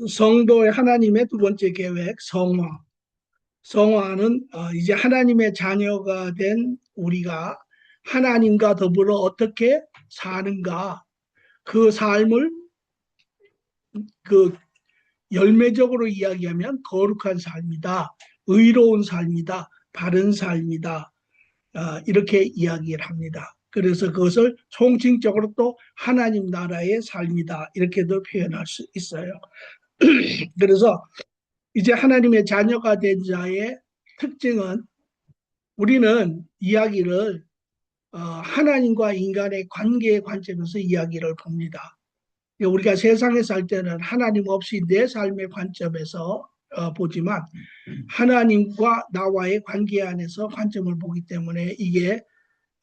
성도의 하나님의 두 번째 계획, 성화. 성화는 이제 하나님의 자녀가 된 우리가 하나님과 더불어 어떻게 사는가, 그 삶을 그 열매적으로 이야기하면 거룩한 삶이다, 의로운 삶이다, 바른 삶이다, 이렇게 이야기를 합니다. 그래서 그것을 총칭적으로 또 하나님 나라의 삶이다, 이렇게도 표현할 수 있어요. 그래서 이제 하나님의 자녀가 된 자의 특징은, 우리는 이야기를 하나님과 인간의 관계의 관점에서 이야기를 봅니다. 우리가 세상에 살 때는 하나님 없이 내 삶의 관점에서 보지만, 하나님과 나와의 관계 안에서 관점을 보기 때문에 이게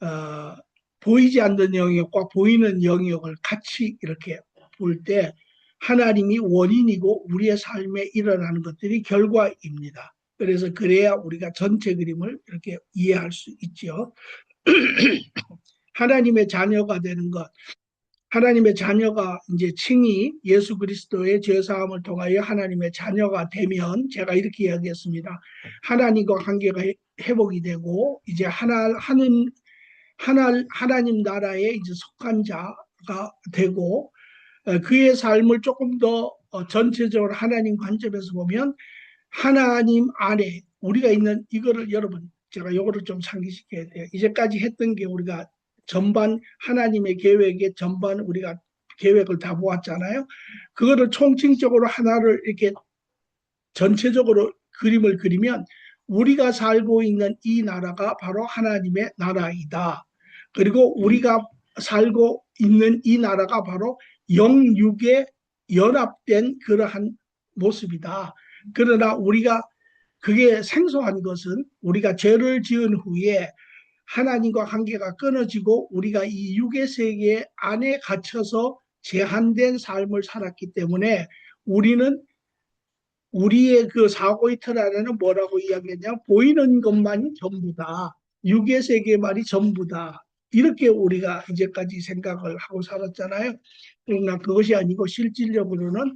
어, 보이지 않는 영역과 보이는 영역을 같이 이렇게 볼 때 하나님이 원인이고 우리의 삶에 일어나는 것들이 결과입니다. 그래서 그래야 우리가 전체 그림을 이렇게 이해할 수 있죠. 하나님의 자녀가 되는 것, 하나님의 자녀가 이제 칭의 예수 그리스도의 죄사함을 통하여 하나님의 자녀가 되면, 제가 이렇게 이야기했습니다. 하나님과 관계가 회복이 되고 이제 하나님 나라에 이제 속한 자가 되고, 그의 삶을 조금 더 전체적으로 하나님 관점에서 보면 하나님 안에 우리가 있는 이거를, 여러분 제가 이거를 좀 상기시켜야 돼요. 이제까지 했던 게 우리가 전반 하나님의 계획의 전반 우리가 계획을 다 보았잖아요. 그거를 총칭적으로 하나를 이렇게 전체적으로 그림을 그리면 우리가 살고 있는 이 나라가 바로 하나님의 나라이다. 그리고 우리가 살고 있는 이 나라가 바로 영육에 연합된 그러한 모습이다. 그러나 우리가 그게 생소한 것은, 우리가 죄를 지은 후에 하나님과 관계가 끊어지고 우리가 이 육의 세계 안에 갇혀서 제한된 삶을 살았기 때문에, 우리는 우리의 그 사고의 틀 안에는 뭐라고 이야기했냐, 보이는 것만이 전부다, 육의 세계만이 전부다, 이렇게 우리가 이제까지 생각을 하고 살았잖아요. 그러나 그것이 아니고 실질적으로는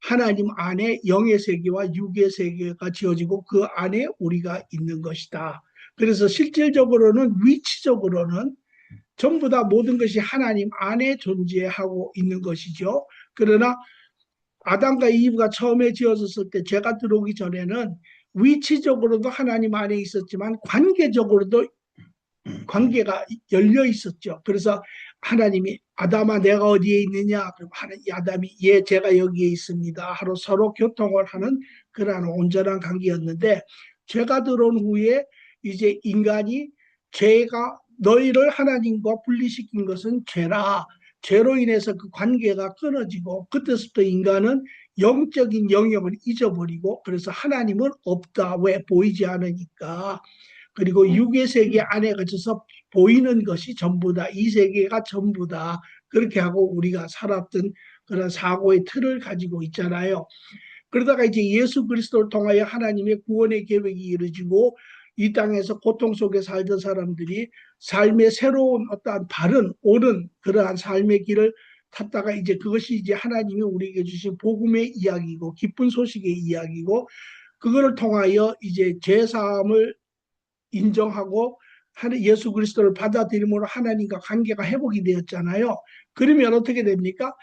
하나님 안에 영의 세계와 육의 세계가 지어지고 그 안에 우리가 있는 것이다. 그래서 실질적으로는, 위치적으로는 전부 다 모든 것이 하나님 안에 존재하고 있는 것이죠. 그러나 아담과 이브가 처음에 지어졌을 때, 죄가 들어오기 전에는 위치적으로도 하나님 안에 있었지만 관계적으로도 관계가 열려 있었죠. 그래서 하나님이 아담아 내가 어디에 있느냐, 그럼 아담이 예 제가 여기에 있습니다 하루 서로 교통을 하는 그러한 온전한 관계였는데, 죄가 들어온 후에 이제 인간이, 죄가 너희를 하나님과 분리시킨 것은 죄라, 죄로 인해서 그 관계가 끊어지고, 그때부터 인간은 영적인 영역을 잊어버리고, 그래서 하나님은 없다, 왜? 보이지 않으니까. 그리고 육의 세계 안에 갇혀서 보이는 것이 전부다, 이 세계가 전부다, 그렇게 하고 우리가 살았던 그런 사고의 틀을 가지고 있잖아요. 그러다가 이제 예수 그리스도를 통하여 하나님의 구원의 계획이 이루어지고 이 땅에서 고통 속에 살던 사람들이 삶의 새로운 어떠한 바른 옳은 그러한 삶의 길을 탔다가, 이제 그것이 이제 하나님이 우리에게 주신 복음의 이야기고 기쁜 소식의 이야기고, 그거를 통하여 이제 죄사함을 인정하고 예수 그리스도를 받아들임으로 하나님과 관계가 회복이 되었잖아요. 그러면 어떻게 됩니까?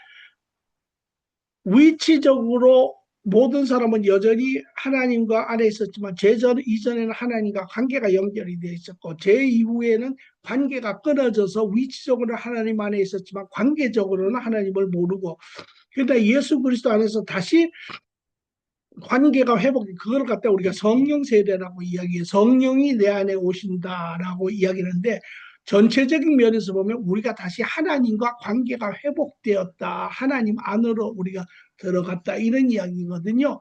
위치적으로 모든 사람은 여전히 하나님과 안에 있었지만, 죄전 이전에는 하나님과 관계가 연결이 되어 있었고, 죄 이후에는 관계가 끊어져서 위치적으로 하나님 안에 있었지만 관계적으로는 하나님을 모르고, 그러니까 예수 그리스도 안에서 다시 관계가 회복이, 그걸 갖다 우리가 성령 세례라고 이야기해, 성령이 내 안에 오신다라고 이야기하는데, 전체적인 면에서 보면 우리가 다시 하나님과 관계가 회복되었다, 하나님 안으로 우리가 들어갔다, 이런 이야기거든요.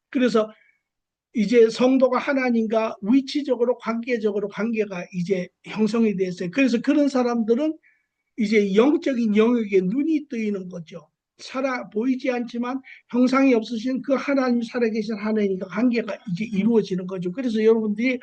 그래서 이제 성도가 하나님과 위치적으로 관계적으로 관계가 이제 형성이 됐어요. 그래서 그런 사람들은 이제 영적인 영역에 눈이 뜨이는 거죠. 보이지 않지만 형상이 없으신 그 하나님, 살아계신 하나님과 관계가 이제 이루어지는 거죠. 그래서 여러분들이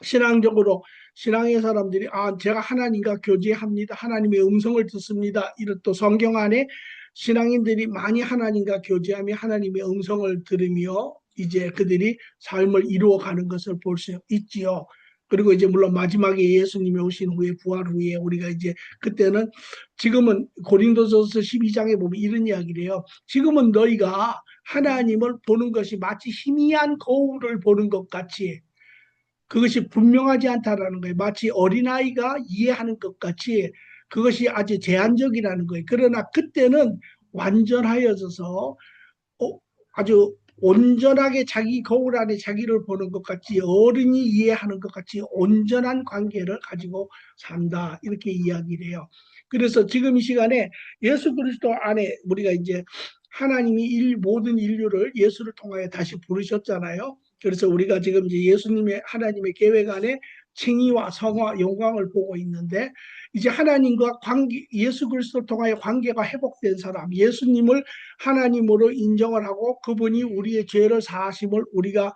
신앙적으로, 신앙의 사람들이 제가 하나님과 교제합니다, 하나님의 음성을 듣습니다, 이런 또 성경 안에 신앙인들이 많이 하나님과 교제하며 하나님의 음성을 들으며 이제 그들이 삶을 이루어가는 것을 볼 수 있지요. 그리고 이제 물론 마지막에 예수님이 오신 후에 부활 후에 우리가 이제 그때는 지금은 고린도전서 12장에 보면 이런 이야기를 해요. 지금은 너희가 하나님을 보는 것이 마치 희미한 거울을 보는 것 같이 그것이 분명하지 않다라는 거예요. 마치 어린아이가 이해하는 것 같이 그것이 아주 제한적이라는 거예요. 그러나 그때는 완전하여져서 아주 온전하게 자기 거울 안에 자기를 보는 것 같이 어른이 이해하는 것 같이 온전한 관계를 가지고 산다. 이렇게 이야기를 해요. 그래서 지금 이 시간에 예수 그리스도 안에 우리가 이제 하나님이 모든 인류를 예수를 통하여 다시 부르셨잖아요. 그래서 우리가 지금 이제 예수님의 하나님의 계획 안에 칭의와 성화, 영광을 보고 있는데 이제 하나님과 관계, 예수 그리스도를 통하여 관계가 회복된 사람, 예수님을 하나님으로 인정을 하고 그분이 우리의 죄를 사하심을 우리가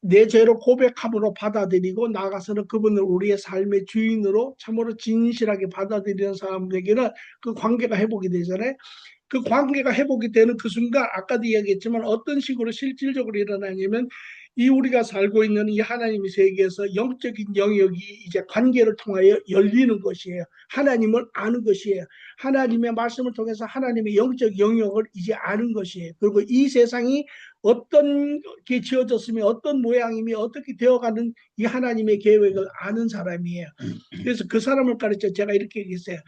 내 죄를 고백함으로 받아들이고 나가서는 그분을 우리의 삶의 주인으로 참으로 진실하게 받아들이는 사람에게는 그 관계가 회복이 되잖아요. 그 관계가 회복이 되는 그 순간 아까도 이야기했지만 어떤 식으로 실질적으로 일어나냐면 이 우리가 살고 있는 이 하나님의 세계에서 영적인 영역이 이제 관계를 통하여 열리는 것이에요. 하나님을 아는 것이에요. 하나님의 말씀을 통해서 하나님의 영적 영역을 이제 아는 것이에요. 그리고 이 세상이 어떤 게 지어졌으며 어떤 모양이며 어떻게 되어가는 이 하나님의 계획을 아는 사람이에요. 그래서 그 사람을 가르쳐 제가 이렇게 얘기했어요.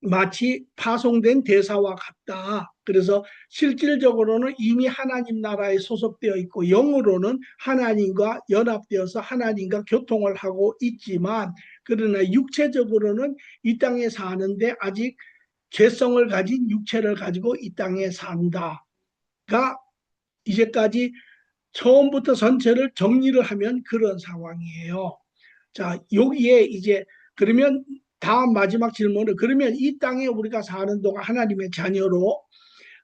마치 파송된 대사와 같다. 그래서 실질적으로는 이미 하나님 나라에 소속되어 있고 영으로는 하나님과 연합되어서 하나님과 교통을 하고 있지만 그러나 육체적으로는 이 땅에 사는데 아직 죄성을 가진 육체를 가지고 이 땅에 산다가 이제까지 처음부터 전체를 정리를 하면 그런 상황이에요. 자, 여기에 이제 그러면 다음 마지막 질문은 그러면 이 땅에 우리가 사는 동안 하나님의 자녀로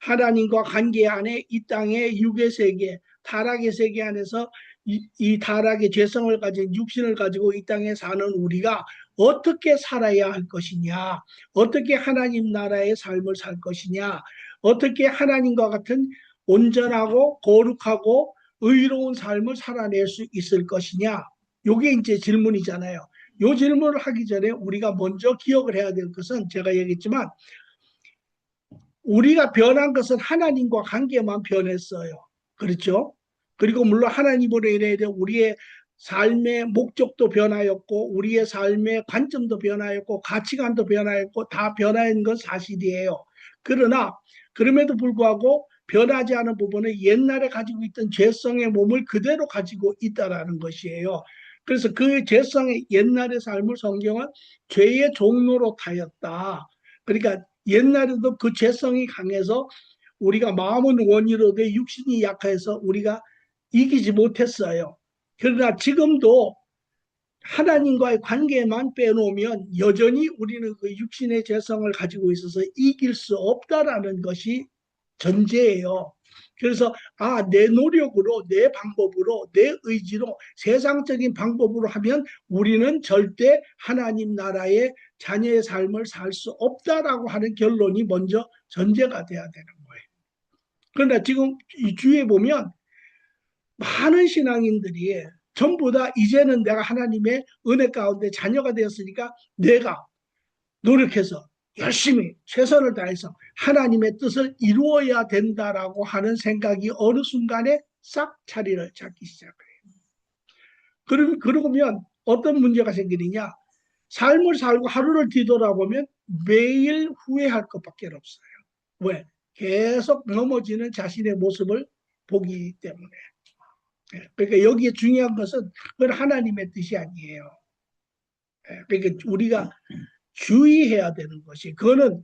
하나님과 관계 안에 이 땅의 육의 세계, 타락의 세계 안에서 이 타락의 죄성을 가진 육신을 가지고 이 땅에 사는 우리가 어떻게 살아야 할 것이냐, 어떻게 하나님 나라의 삶을 살 것이냐, 어떻게 하나님과 같은 온전하고 거룩하고 의로운 삶을 살아낼 수 있을 것이냐, 요게 이제 질문이잖아요. 요 질문을 하기 전에 우리가 먼저 기억을 해야 될 것은 제가 얘기했지만 우리가 변한 것은 하나님과 관계만 변했어요. 그렇죠? 그리고 물론 하나님으로 인해 우리의 삶의 목적도 변하였고 우리의 삶의 관점도 변하였고 가치관도 변하였고 다 변한 건 사실이에요. 그러나 그럼에도 불구하고 변하지 않은 부분은 옛날에 가지고 있던 죄성의 몸을 그대로 가지고 있다라는 것이에요. 그래서 그 죄성의 옛날의 삶을 성경은 죄의 종로로 타였다. 그러니까 옛날에도 그 죄성이 강해서 우리가 마음은 원이로되 육신이 약해서 우리가 이기지 못했어요. 그러나 지금도 하나님과의 관계만 빼놓으면 여전히 우리는 그 육신의 죄성을 가지고 있어서 이길 수 없다라는 것이 전제예요. 그래서 내 노력으로 내 방법으로 내 의지로 세상적인 방법으로 하면 우리는 절대 하나님 나라의 자녀의 삶을 살 수 없다라고 하는 결론이 먼저 전제가 돼야 되는 거예요. 그러나 지금 이 주위에 보면 많은 신앙인들이 전부 다 이제는 내가 하나님의 은혜 가운데 자녀가 되었으니까 내가 노력해서 열심히 최선을 다해서 하나님의 뜻을 이루어야 된다라고 하는 생각이 어느 순간에 싹 자리를 잡기 시작해요. 그러면 어떤 문제가 생기느냐? 삶을 살고 하루를 뒤돌아보면 매일 후회할 것밖에 없어요. 왜? 계속 넘어지는 자신의 모습을 보기 때문에. 그러니까 여기에 중요한 것은 그건 하나님의 뜻이 아니에요. 그러니까 우리가 주의해야 되는 것이 그거는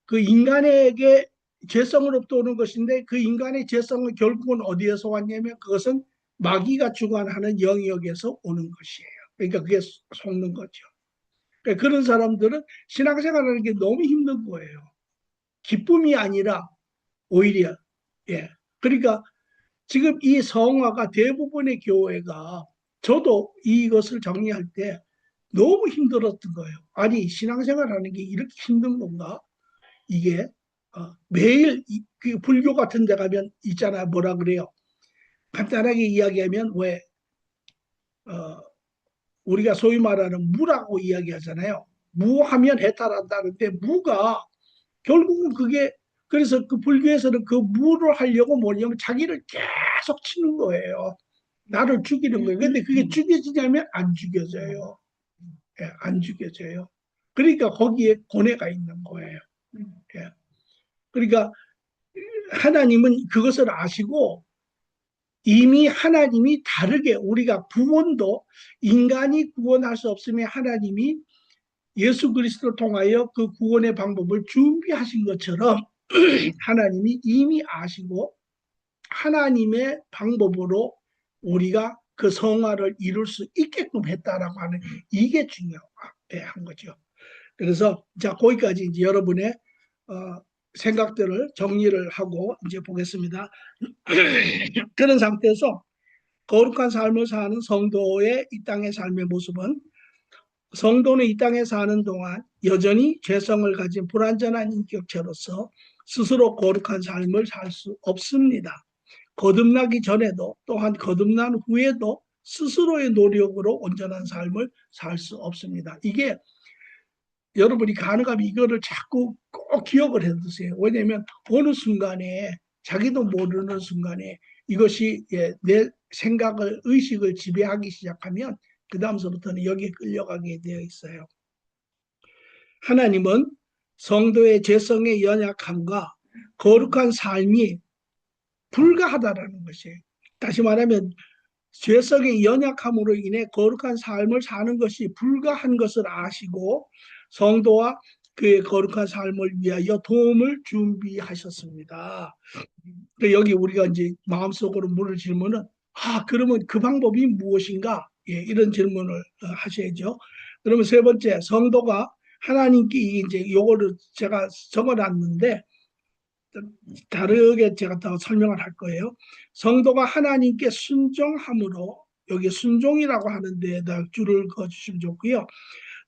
그 인간에게 죄성으로부터 오는 것인데 그 인간의 죄성은 결국은 어디에서 왔냐면 그것은 마귀가 주관하는 영역에서 오는 것이에요. 그러니까 그게 속는 거죠. 그러니까 그런 사람들은 신앙생활하는 게 너무 힘든 거예요. 기쁨이 아니라 오히려 그러니까 지금 이 성화가 대부분의 교회가 저도 이것을 정리할 때 너무 힘들었던 거예요. 아니 신앙생활하는 게 이렇게 힘든 건가? 이게 매일 그 불교 같은 데 가면 있잖아요. 뭐라 그래요? 간단하게 이야기하면 왜 어, 우리가 소위 말하는 무라고 이야기하잖아요. 무하면 해탈한다는데 무가 결국은 그게 그래서 그 불교에서는 그 무를 하려고 뭐냐면 자기를 계속 치는 거예요. 나를 죽이는 거예요. 근데 그게 죽여지냐면 안 죽여져요. 예, 안 죽여져요. 그러니까 거기에 고뇌가 있는 거예요. 예. 그러니까 하나님은 그것을 아시고 이미 하나님이 다르게 우리가 구원도 인간이 구원할 수 없으면 하나님이 예수 그리스도를 통하여 그 구원의 방법을 준비하신 것처럼 하나님이 이미 아시고 하나님의 방법으로 우리가 그 성화를 이룰 수 있게끔 했다라고 하는 이게 중요한 거죠. 그래서 자 거기까지 이제 여러분의 생각들을 정리를 하고 이제 보겠습니다. 그런 상태에서 거룩한 삶을 사는 성도의 이 땅의 삶의 모습은 성도는 이 땅에 사는 동안 여전히 죄성을 가진 불완전한 인격체로서 스스로 거룩한 삶을 살 수 없습니다. 거듭나기 전에도 또한 거듭난 후에도 스스로의 노력으로 온전한 삶을 살 수 없습니다. 이게 여러분이 가능하면 이거를 자꾸 꼭 기억을 해두세요. 왜냐하면 어느 순간에 자기도 모르는 순간에 이것이 내 생각을 의식을 지배하기 시작하면 그 다음서부터는 여기에 끌려가게 되어 있어요. 하나님은 성도의 죄성의 연약함과 거룩한 삶이 불가하다라는 것이에요. 다시 말하면 죄성의 연약함으로 인해 거룩한 삶을 사는 것이 불가한 것을 아시고 성도와 그의 거룩한 삶을 위하여 도움을 준비하셨습니다. 여기 우리가 이제 마음속으로 물을 질문은 그러면 그 방법이 무엇인가? 예, 이런 질문을 하셔야죠. 그러면 세 번째, 성도가 하나님께 이제 요거를 제가 적어놨는데 다르게 제가 더 설명을 할 거예요. 성도가 하나님께 순종함으로 여기 순종이라고 하는 데에다 줄을 그어주시면 좋고요.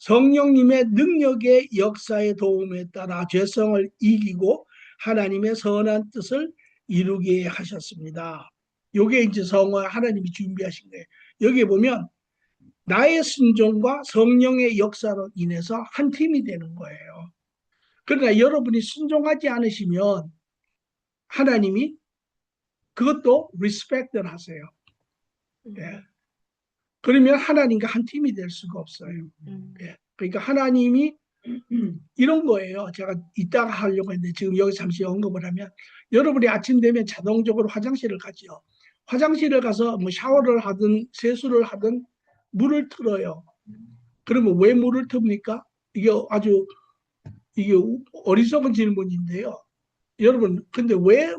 성령님의 능력의 역사의 도움에 따라 죄성을 이기고 하나님의 선한 뜻을 이루게 하셨습니다. 요게 이제 성화 하나님이 준비하신 거예요. 여기 보면 나의 순종과 성령의 역사로 인해서 한 팀이 되는 거예요. 그러나 여러분이 순종하지 않으시면 하나님이 그것도 리스펙트를 하세요. 예. 그러면 하나님과 한 팀이 될 수가 없어요. 예. 그러니까 하나님이 이런 거예요. 제가 이따가 하려고 했는데 지금 여기 잠시 언급을 하면 여러분이 아침 되면 자동적으로 화장실을 가죠. 화장실을 가서 뭐 샤워를 하든 세수를 하든 물을 틀어요. 그러면 왜 물을 틉니까? 이게 어리석은 질문인데요. 여러분, 근데 왜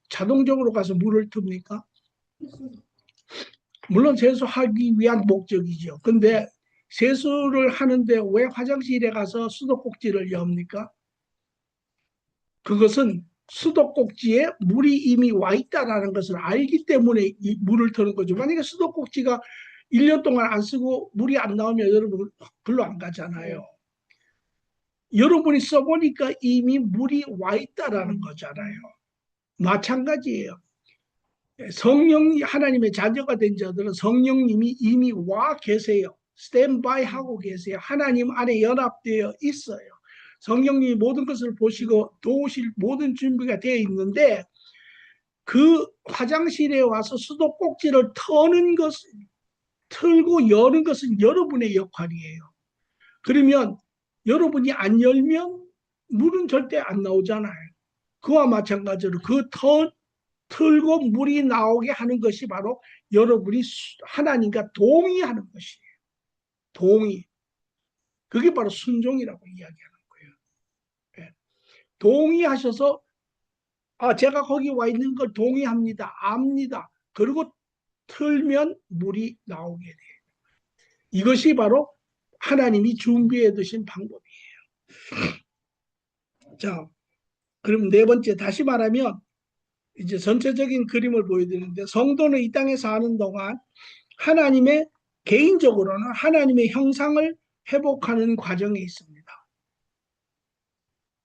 자동적으로 가서 물을 틉니까? 물론 세수하기 위한 목적이죠. 근데 세수를 하는데 왜 화장실에 가서 수도꼭지를 엽니까? 그것은 수도꼭지에 물이 이미 와 있다라는 것을 알기 때문에 이 물을 트는 거죠. 만약에 수도꼭지가 1년 동안 안 쓰고 물이 안 나오면 여러분 별로 안 가잖아요. 여러분이 써보니까 이미 물이 와 있다라는 거잖아요. 마찬가지예요. 성령 하나님의 자녀가 된 자들은 성령님이 이미 와 계세요. 스탠바이 하고 계세요. 하나님 안에 연합되어 있어요. 성령님이 모든 것을 보시고 도우실 모든 준비가 되어 있는데 그 화장실에 와서 수도꼭지를 틀고 여는 것은 여러분의 역할이에요. 그러면 여러분이 안 열면 물은 절대 안 나오잖아요. 그와 마찬가지로 틀고 물이 나오게 하는 것이 바로 여러분이 하나님과 동의하는 것이에요. 동의. 그게 바로 순종이라고 이야기하는 거예요. 예. 동의하셔서 제가 거기 와 있는 걸 동의합니다. 압니다. 그리고 틀면 물이 나오게 돼요. 이것이 바로 하나님이 준비해 두신 방법이에요. 자, 그럼 네 번째 다시 말하면 이제 전체적인 그림을 보여드리는데 성도는 이 땅에 사는 동안 하나님의 개인적으로는 하나님의 형상을 회복하는 과정에 있습니다.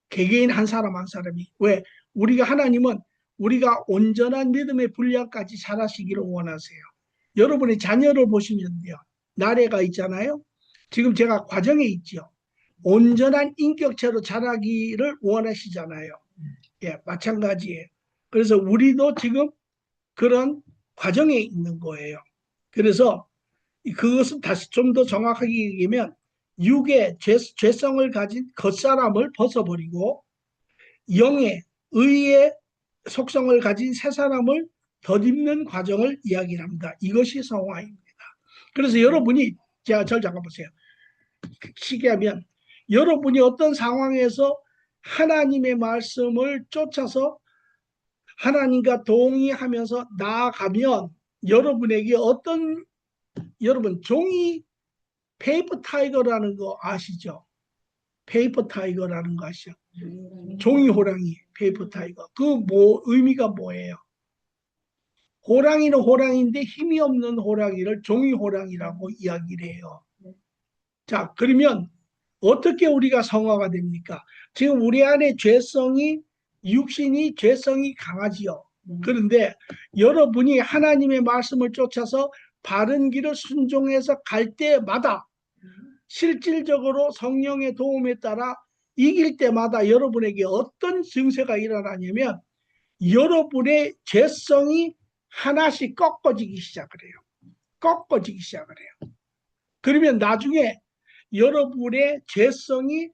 개개인 한 사람 한 사람이. 왜? 우리가 하나님은 우리가 온전한 믿음의 분량까지 자라시기를 원하세요. 여러분의 자녀를 보시면 돼요. 나래가 있잖아요. 지금 제가 과정에 있죠. 온전한 인격체로 자라기를 원하시잖아요. 예, 마찬가지예요. 그래서 우리도 지금 그런 과정에 있는 거예요. 그래서 그것은 다시 좀 더 정확하게 얘기하면 육의 죄성을 가진 겉사람을 벗어버리고 영의 의의 속성을 가진 새 사람을 덧입는 과정을 이야기를 합니다. 이것이 성화입니다. 그래서 여러분이 저를 잠깐 보세요. 쉽게 하면 여러분이 어떤 상황에서 하나님의 말씀을 쫓아서 하나님과 동의하면서 나아가면 여러분에게 어떤 여러분 종이 페이퍼 타이거라는 거 아시죠? 페이퍼 타이거라는 거 아시죠? 종이 호랑이 페이퍼 타이거. 그 뭐 의미가 뭐예요? 호랑이는 호랑이인데 힘이 없는 호랑이를 종이 호랑이라고 이야기를 해요. 자, 그러면 어떻게 우리가 성화가 됩니까? 지금 우리 안에 육신이 죄성이 강하지요. 그런데 여러분이 하나님의 말씀을 쫓아서 바른 길을 순종해서 갈 때마다 실질적으로 성령의 도움에 따라 이길 때마다 여러분에게 어떤 증세가 일어나냐면 여러분의 죄성이 하나씩 꺾어지기 시작을 해요. 꺾어지기 시작을 해요. 그러면 나중에 여러분의 죄성의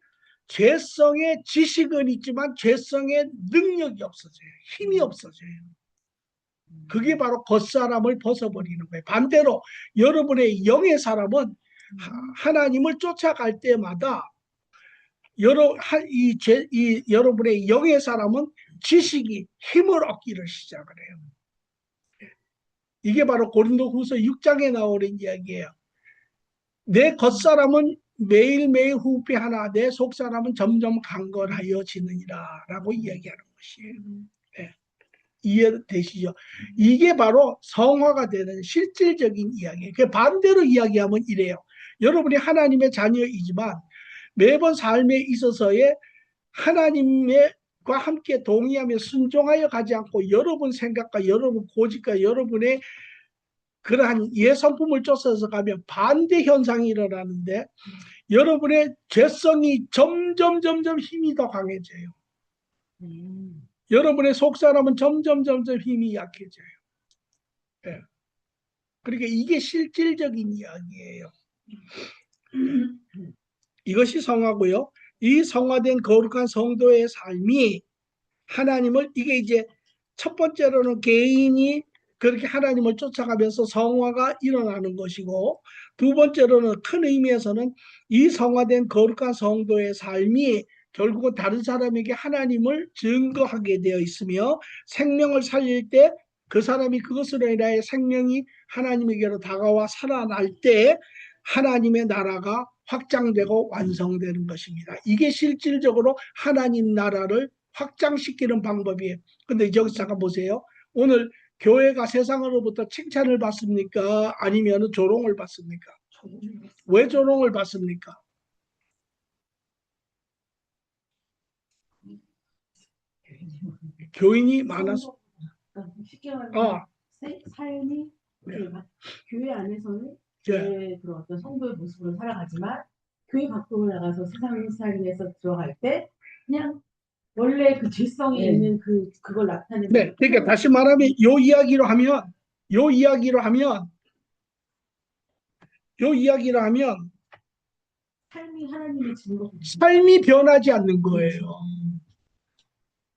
지식은 있지만 죄성의 능력이 없어져요. 힘이 없어져요. 그게 바로 겉사람을 벗어버리는 거예요. 반대로 여러분의 영의 사람은 하나님을 쫓아갈 때마다 여러분의 영의 사람은 지식이 힘을 얻기를 시작을 해요. 이게 바로 고린도후서 6장에 나오는 이야기예요. 내 겉사람은 매일매일 후패하나 내 속사람은 점점 강건하여지느니라 라고 이야기하는 것이에요. 네. 이해되시죠? 이게 바로 성화가 되는 실질적인 이야기예요. 그 반대로 이야기하면 이래요. 여러분이 하나님의 자녀이지만 매번 삶에 있어서의 하나님과 함께 동의하며 순종하여 가지 않고 여러분 생각과 여러분 고집과 여러분의 그러한 예성품을 쫓아서 가면 반대 현상이 일어나는데 여러분의 죄성이 점점 힘이 더 강해져요. 여러분의 속사람은 점점 힘이 약해져요. 네. 그러니까 이게 실질적인 이야기예요. 이것이 성화고요. 이 성화된 거룩한 성도의 삶이 하나님을 이게 이제 첫 번째로는 개인이 그렇게 하나님을 쫓아가면서 성화가 일어나는 것이고 두 번째로는 큰 의미에서는 이 성화된 거룩한 성도의 삶이 결국은 다른 사람에게 하나님을 증거하게 되어 있으며 생명을 살릴 때 그 사람이 그것으로 인하여 생명이 하나님에게로 다가와 살아날 때 하나님의 나라가 확장되고 완성되는 것입니다. 이게 실질적으로 하나님 나라를 확장시키는 방법이에요. 근데 여기서 잠깐 보세요. 오늘 교회가 세상으로부터 칭찬을 받습니까? 아니면 조롱을 받습니까? 왜 조롱을 받습니까? 교인이 많아서. 쉽게 말하면 삶이 교회 안에서는 교회의 그런 어떤 성도의 모습으로 살아가지만 교회 밖으로 나가서 세상 살림에서 들어갈 때 그냥 원래 그 죄성이 있는 그걸 나타내는. 네, 그러니까 다시 말하면 요 이야기로 하면 삶이 하나님의 증거. 삶이 변하지 않는 거예요.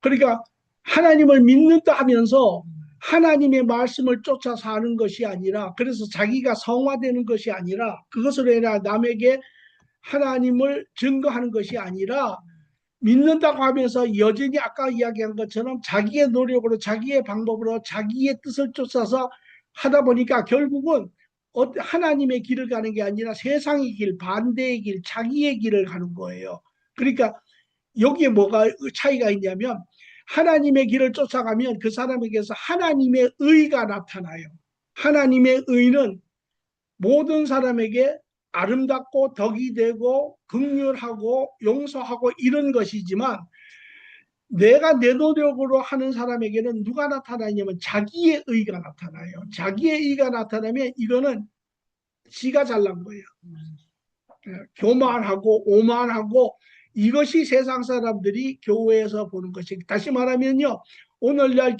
그러니까 하나님을 믿는다 하면서 하나님의 말씀을 쫓아 사는 것이 아니라 그래서 자기가 성화되는 것이 아니라 그것으로 인해 남에게 하나님을 증거하는 것이 아니라 믿는다고 하면서 여전히 아까 이야기한 것처럼 자기의 노력으로 자기의 방법으로 자기의 뜻을 쫓아서 하다 보니까 결국은 하나님의 길을 가는 게 아니라 세상의 길, 반대의 길, 자기의 길을 가는 거예요. 그러니까 여기에 뭐가 차이가 있냐면 하나님의 길을 쫓아가면 그 사람에게서 하나님의 의가 나타나요. 하나님의 의는 모든 사람에게 아름답고 덕이 되고 긍휼하고 용서하고 이런 것이지만 내가 내 노력으로 하는 사람에게는 누가 나타나냐면 자기의 의가 나타나요. 자기의 의가 나타나면 이거는 지가 잘난 거예요. 교만하고 오만하고 이것이 세상 사람들이 교회에서 보는 것이, 다시 말하면요, 오늘날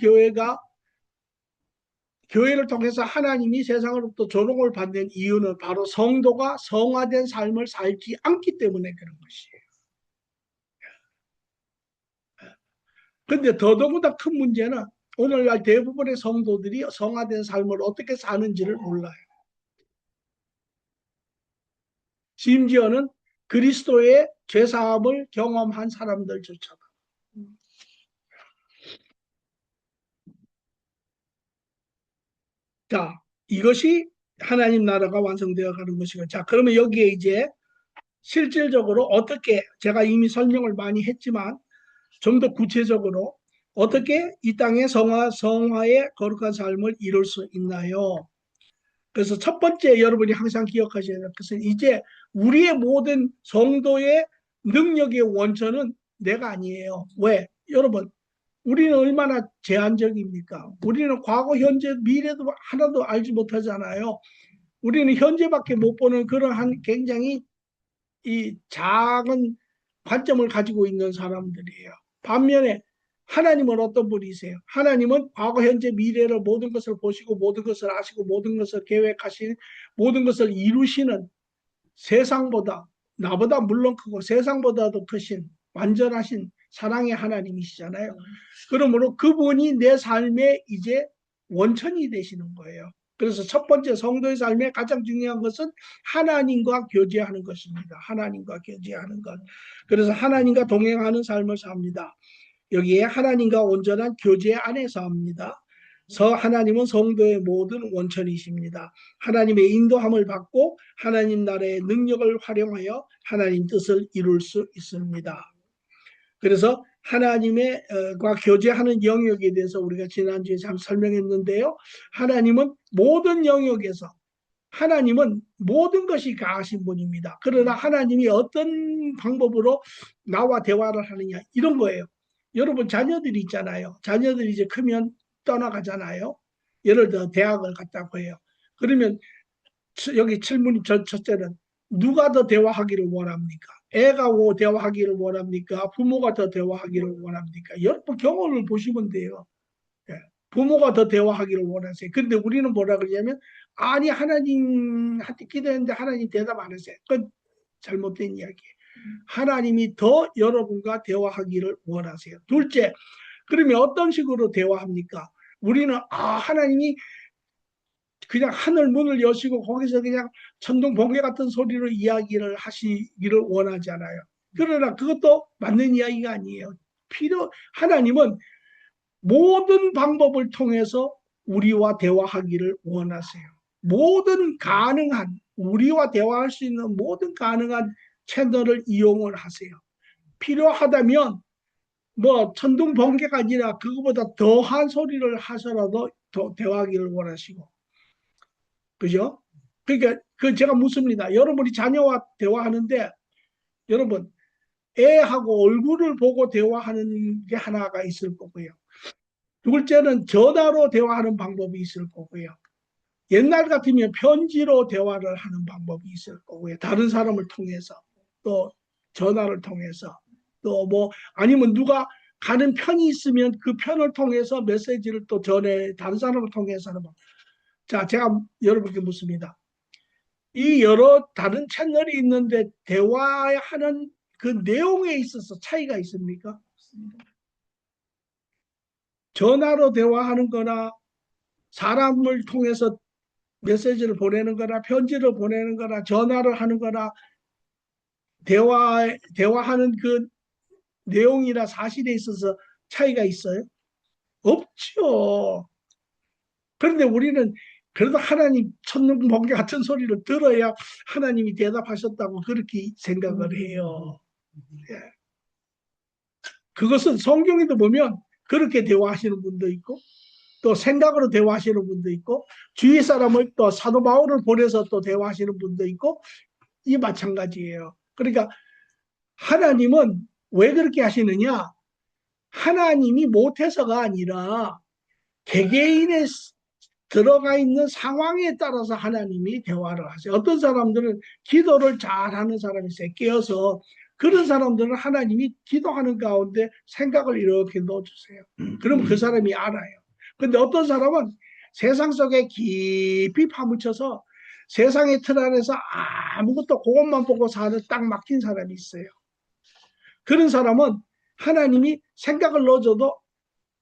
교회를 통해서 하나님이 세상으로부터 조롱을 받는 이유는 바로 성도가 성화된 삶을 살지 않기 때문에 그런 것이에요. 근데 더더구나 큰 문제는 오늘날 대부분의 성도들이 성화된 삶을 어떻게 사는지를 몰라요. 심지어는 그리스도의 죄사함을 경험한 사람들조차도. 자, 이것이 하나님 나라가 완성되어 가는 것이고, 자, 그러면 여기에 이제 실질적으로 어떻게, 제가 이미 설명을 많이 했지만 좀 더 구체적으로 어떻게 이 땅의 성화의 거룩한 삶을 이룰 수 있나요? 그래서 첫 번째 여러분이 항상 기억하셔야 될 것은 이제 우리의 모든 성도의 능력의 원천은 내가 아니에요. 왜? 여러분, 우리는 얼마나 제한적입니까? 우리는 과거, 현재, 미래도 하나도 알지 못하잖아요. 우리는 현재밖에 못 보는 그러한 굉장히 이 작은 관점을 가지고 있는 사람들이에요. 반면에 하나님은 어떤 분이세요? 하나님은 과거, 현재, 미래를 모든 것을 보시고 모든 것을 아시고 모든 것을 계획하신 모든 것을 이루시는 세상보다 나보다 물론 크고 세상보다도 크신 완전하신 사랑의 하나님이시잖아요. 그러므로 그분이 내 삶의 이제 원천이 되시는 거예요. 그래서 첫 번째 성도의 삶의 가장 중요한 것은 하나님과 교제하는 것입니다. 하나님과 교제하는 것. 그래서 하나님과 동행하는 삶을 삽니다. 여기에 하나님과 온전한 교제 안에서 합니다. 하나님은 성도의 모든 원천이십니다. 하나님의 인도함을 받고 하나님 나라의 능력을 활용하여 하나님 뜻을 이룰 수 있습니다. 그래서 하나님과 교제하는 영역에 대해서 우리가 지난주에 참 설명했는데요. 하나님은 모든 영역에서 하나님은 모든 것이 가하신 분입니다. 그러나 하나님이 어떤 방법으로 나와 대화를 하느냐 이런 거예요. 여러분 자녀들이 있잖아요. 자녀들이 이제 크면 떠나가잖아요. 예를 들어 대학을 갔다고 해요. 그러면 여기 질문이 첫째는 누가 더 대화하기를 원합니까? 애가 대화하기를 원합니까? 부모가 더 대화하기를 원합니까? 여러분 경험을 보시면 돼요. 예. 부모가 더 대화하기를 원하세요. 근데 우리는 뭐라 그러냐면 아니 하나님한테 기도했는데 하나님 대답 안 하세요. 그건 잘못된 이야기예요. 하나님이 더 여러분과 대화하기를 원하세요. 둘째, 그러면 어떤 식으로 대화합니까? 우리는 하나님이 그냥 하늘 문을 여시고 거기서 그냥 천둥 번개 같은 소리로 이야기를 하시기를 원하잖아요. 그러나 그것도 맞는 이야기가 아니에요. 하나님은 모든 방법을 통해서 우리와 대화하기를 원하세요. 모든 가능한 우리와 대화할 수 있는 모든 가능한 채널을 이용을 하세요. 필요하다면 뭐 천둥 번개가 아니라 그거보다 더한 소리를 하셔라도 더 대화하기를 원하시고, 그죠? 그러니까 그 제가 묻습니다. 여러분이 자녀와 대화하는데 여러분 애하고 얼굴을 보고 대화하는 게 하나가 있을 거고요. 둘째는 전화로 대화하는 방법이 있을 거고요. 옛날 같으면 편지로 대화를 하는 방법이 있을 거고요. 다른 사람을 통해서 또 전화를 통해서 또 뭐 아니면 누가 가는 편이 있으면 그 편을 통해서 메시지를 또 전해 다른 사람을 통해서 하는 방법. 자, 제가 여러분께 묻습니다. 이 여러 다른 채널이 있는데 대화하는 그 내용에 있어서 차이가 있습니까? 전화로 대화하는 거나 사람을 통해서 메시지를 보내는 거나 편지를 보내는 거나 전화를 하는 거나 대화하는 그 내용이나 사실에 있어서 차이가 있어요? 없죠. 그런데 우리는 그래도 하나님 천둥 번개 같은 소리를 들어야 하나님이 대답하셨다고 그렇게 생각을 해요. 예. 그것은 성경에도 보면 그렇게 대화하시는 분도 있고 또 생각으로 대화하시는 분도 있고 주위 사람을 또 사도 바울을 보내서 또 대화하시는 분도 있고 이 마찬가지예요. 그러니까 하나님은 왜 그렇게 하시느냐? 하나님이 못해서가 아니라 개개인의 들어가 있는 상황에 따라서 하나님이 대화를 하세요. 어떤 사람들은 기도를 잘하는 사람이 있어요. 깨어서 그런 사람들은 하나님이 기도하는 가운데 생각을 이렇게 넣어주세요. 그러면 그 사람이 알아요. 근데 어떤 사람은 세상 속에 깊이 파묻혀서 세상의 틀 안에서 아무것도 그것만 보고 사는 딱 막힌 사람이 있어요. 그런 사람은 하나님이 생각을 넣어줘도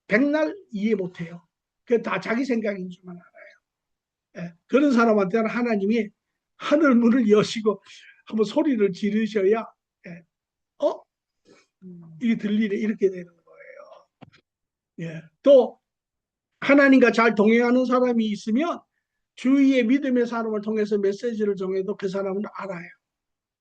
백날 이해 못해요. 그게 다 자기 생각인 줄만 알아요. 예, 그런 사람한테는 하나님이 하늘 문을 여시고 한번 소리를 지르셔야 예, 어? 이게 들리네 이렇게 되는 거예요. 예, 또 하나님과 잘 동행하는 사람이 있으면 주위의 믿음의 사람을 통해서 메시지를 정해도 그 사람은 알아요.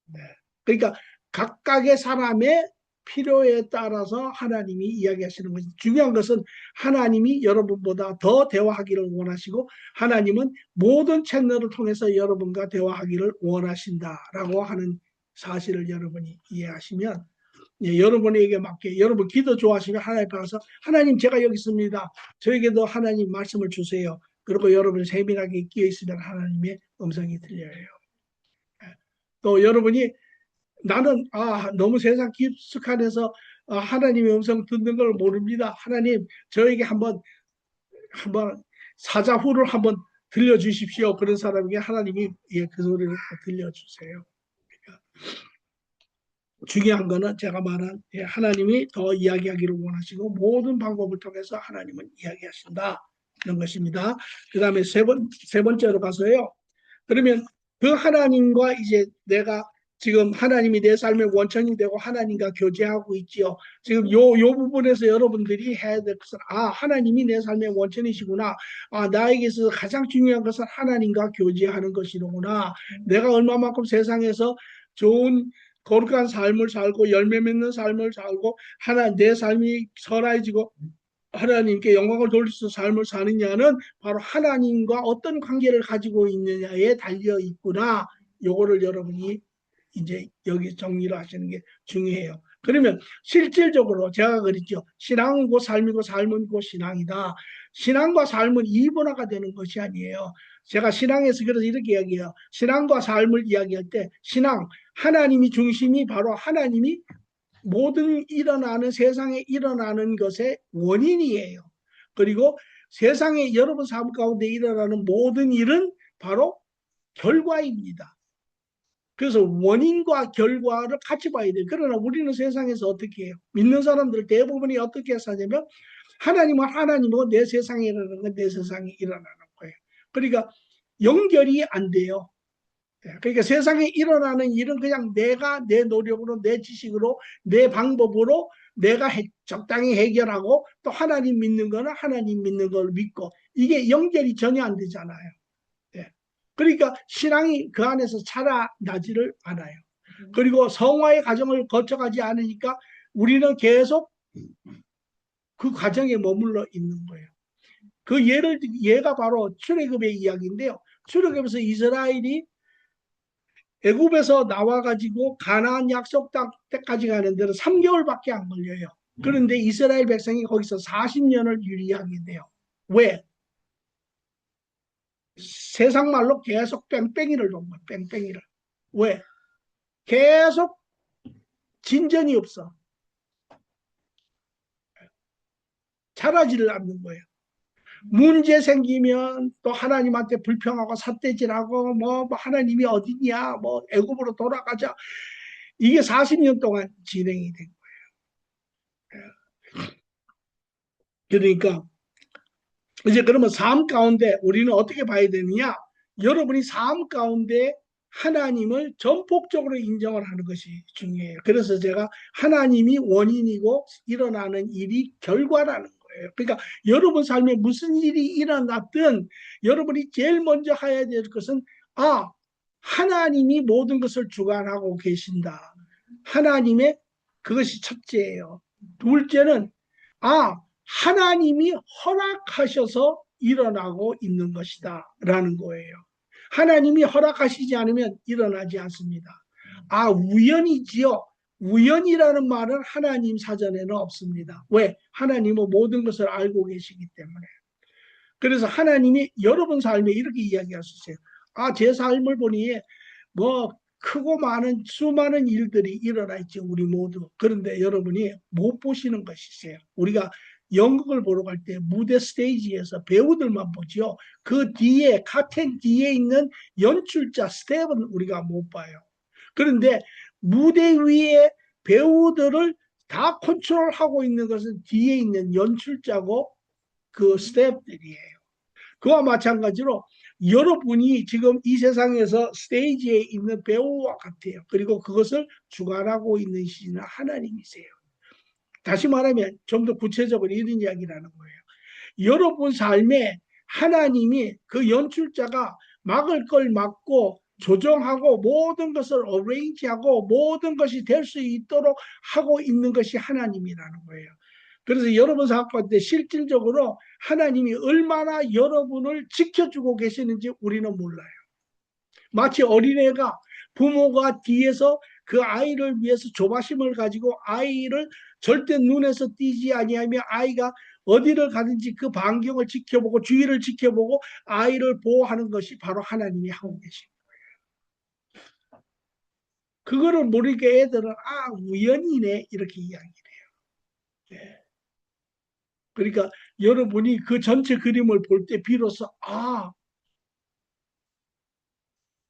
네. 그러니까 각각의 사람의 필요에 따라서 하나님이 이야기하시는 것이 중요한 것은 하나님이 여러분보다 더 대화하기를 원하시고 하나님은 모든 채널을 통해서 여러분과 대화하기를 원하신다라고 하는 사실을 여러분이 이해하시면 예, 여러분에게 맞게 여러분 기도 좋아하시면 하나님 앞에 가서 하나님 제가 여기 있습니다. 저에게도 하나님 말씀을 주세요. 그리고 여러분이 세밀하게 끼어 있으면 하나님의 음성이 들려요. 예. 또 여러분이 나는 너무 세상 깊숙한 데서 하나님의 음성 듣는 걸 모릅니다. 하나님 저에게 한번 사자후를 한번 들려주십시오. 그런 사람에게 하나님이 예, 그 소리를 들려주세요. 그러니까 중요한 거는 제가 말한 예, 하나님이 더 이야기하기를 원하시고 모든 방법을 통해서 하나님은 이야기하신다. 이런 것입니다. 그 다음에 세 번째로 가서요. 그러면 그 하나님과 이제 내가 지금 하나님이 내 삶의 원천이 되고 하나님과 교제하고 있지요. 지금 요 부분에서 여러분들이 해야 될 것은 하나님이 내 삶의 원천이시구나. 나에게 있어서 가장 중요한 것은 하나님과 교제하는 것이로구나. 내가 얼마만큼 세상에서 좋은 거룩한 삶을 살고 열매 맺는 삶을 살고 내 삶이 선해지고 하나님께 영광을 돌릴 수 있는 삶을 사느냐는 바로 하나님과 어떤 관계를 가지고 있느냐에 달려 있구나. 요거를 여러분이 이제 여기 정리를 하시는 게 중요해요. 그러면 실질적으로 제가 그랬죠. 신앙은 곧 삶이고 삶은 곧 신앙이다. 신앙과 삶은 이분화가 되는 것이 아니에요. 제가 신앙에서 그래서 이렇게 이야기해요. 신앙과 삶을 이야기할 때 신앙, 하나님이 중심이 바로 하나님이 모든 일어나는 세상에 일어나는 것의 원인이에요. 그리고 세상에 여러분 삶 가운데 일어나는 모든 일은 바로 결과입니다. 그래서 원인과 결과를 같이 봐야 돼요. 그러나 우리는 세상에서 어떻게 해요? 믿는 사람들 대부분이 어떻게 사냐면 하나님은 하나님이고 내 세상에 일어나는 건 내 세상에 일어나는 거예요. 그러니까 연결이 안 돼요. 그러니까 세상에 일어나는 일은 그냥 내가 내 노력으로 내 지식으로 내 방법으로 내가 적당히 해결하고 또 하나님 믿는 거는 하나님 믿는 걸 믿고 이게 연결이 전혀 안 되잖아요. 예. 그러니까 신앙이 그 안에서 자라나지를 않아요. 그리고 성화의 과정을 거쳐가지 않으니까 우리는 계속 그 과정에 머물러 있는 거예요. 그 얘가 바로 출애굽의 이야기인데요. 출애굽에서 이스라엘이 애굽에서 나와가지고 가나안 약속 땅까지 가는 데는 3개월밖에 안 걸려요. 그런데 이스라엘 백성이 거기서 40년을 유리하게 돼요. 왜? 세상 말로 계속 뺑뺑이를 도는 거예요. 뺑뺑이를. 왜? 계속 진전이 없어. 자라지를 않는 거예요. 문제 생기면 또 하나님한테 불평하고 삿대질하고 뭐 하나님이 어디냐 뭐 애굽으로 돌아가자. 이게 40년 동안 진행이 된 거예요. 그러니까 이제 그러면 삶 가운데 우리는 어떻게 봐야 되느냐? 여러분이 삶 가운데 하나님을 전폭적으로 인정을 하는 것이 중요해요. 그래서 제가 하나님이 원인이고 일어나는 일이 결과라는 거예요. 그러니까 여러분 삶에 무슨 일이 일어났든 여러분이 제일 먼저 해야 될 것은 하나님이 모든 것을 주관하고 계신다. 하나님의 그것이 첫째예요. 둘째는 하나님이 허락하셔서 일어나고 있는 것이다 라는 거예요. 하나님이 허락하시지 않으면 일어나지 않습니다. 아, 우연이지요. 우연이라는 말은 하나님 사전에는 없습니다. 왜? 하나님은 모든 것을 알고 계시기 때문에. 그래서 하나님이 여러분 삶에 이렇게 이야기하셨어요. 아, 제 삶을 보니 뭐 크고 많은 수많은 일들이 일어나 있죠. 우리 모두. 그런데 여러분이 못 보시는 것이세요. 우리가 연극을 보러 갈 때 무대 스테이지에서 배우들만 보지요. 그 뒤에 카텐 뒤에 있는 연출자 스텝은 우리가 못 봐요. 그런데 무대 위에 배우들을 다 컨트롤하고 있는 것은 뒤에 있는 연출자고 그 스텝들이에요. 그와 마찬가지로 여러분이 지금 이 세상에서 스테이지에 있는 배우와 같아요. 그리고 그것을 주관하고 있는 신은 하나님이세요. 다시 말하면 좀 더 구체적으로 이런 이야기를 하는 거예요. 여러분 삶에 하나님이 그 연출자가 막을 걸 막고 조정하고 모든 것을 어레인지하고 모든 것이 될 수 있도록 하고 있는 것이 하나님이라는 거예요. 그래서 여러분 사건 때 실질적으로 하나님이 얼마나 여러분을 지켜주고 계시는지 우리는 몰라요. 마치 어린애가 부모가 뒤에서 그 아이를 위해서 조바심을 가지고 아이를 절대 눈에서 띄지 아니하며 아이가 어디를 가든지 그 반경을 지켜보고 주위를 지켜보고 아이를 보호하는 것이 바로 하나님이 하고 계신 거예요. 그거를 모르게 애들은 아 우연이네 이렇게 이야기를 해요. 네. 그러니까 여러분이 그 전체 그림을 볼 때 비로소 아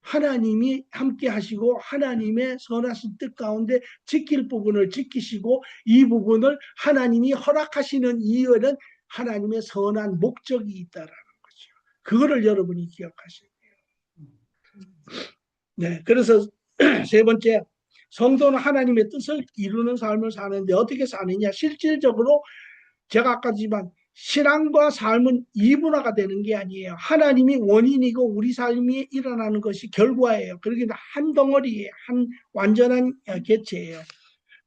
하나님이 함께 하시고 하나님의 선하신 뜻 가운데 지킬 부분을 지키시고 이 부분을 하나님이 허락하시는 이유에는 하나님의 선한 목적이 있다라는 거죠. 그거를 여러분이 기억하셔야 돼요. 네, 그래서 세 번째, 성도는 하나님의 뜻을 이루는 삶을 사는데 어떻게 사느냐? 실질적으로 제가 아까지만 신앙과 삶은 이분화가 되는 게 아니에요. 하나님이 원인이고 우리 삶이 일어나는 것이 결과예요. 그러기는 한 덩어리예요. 한 완전한 개체예요.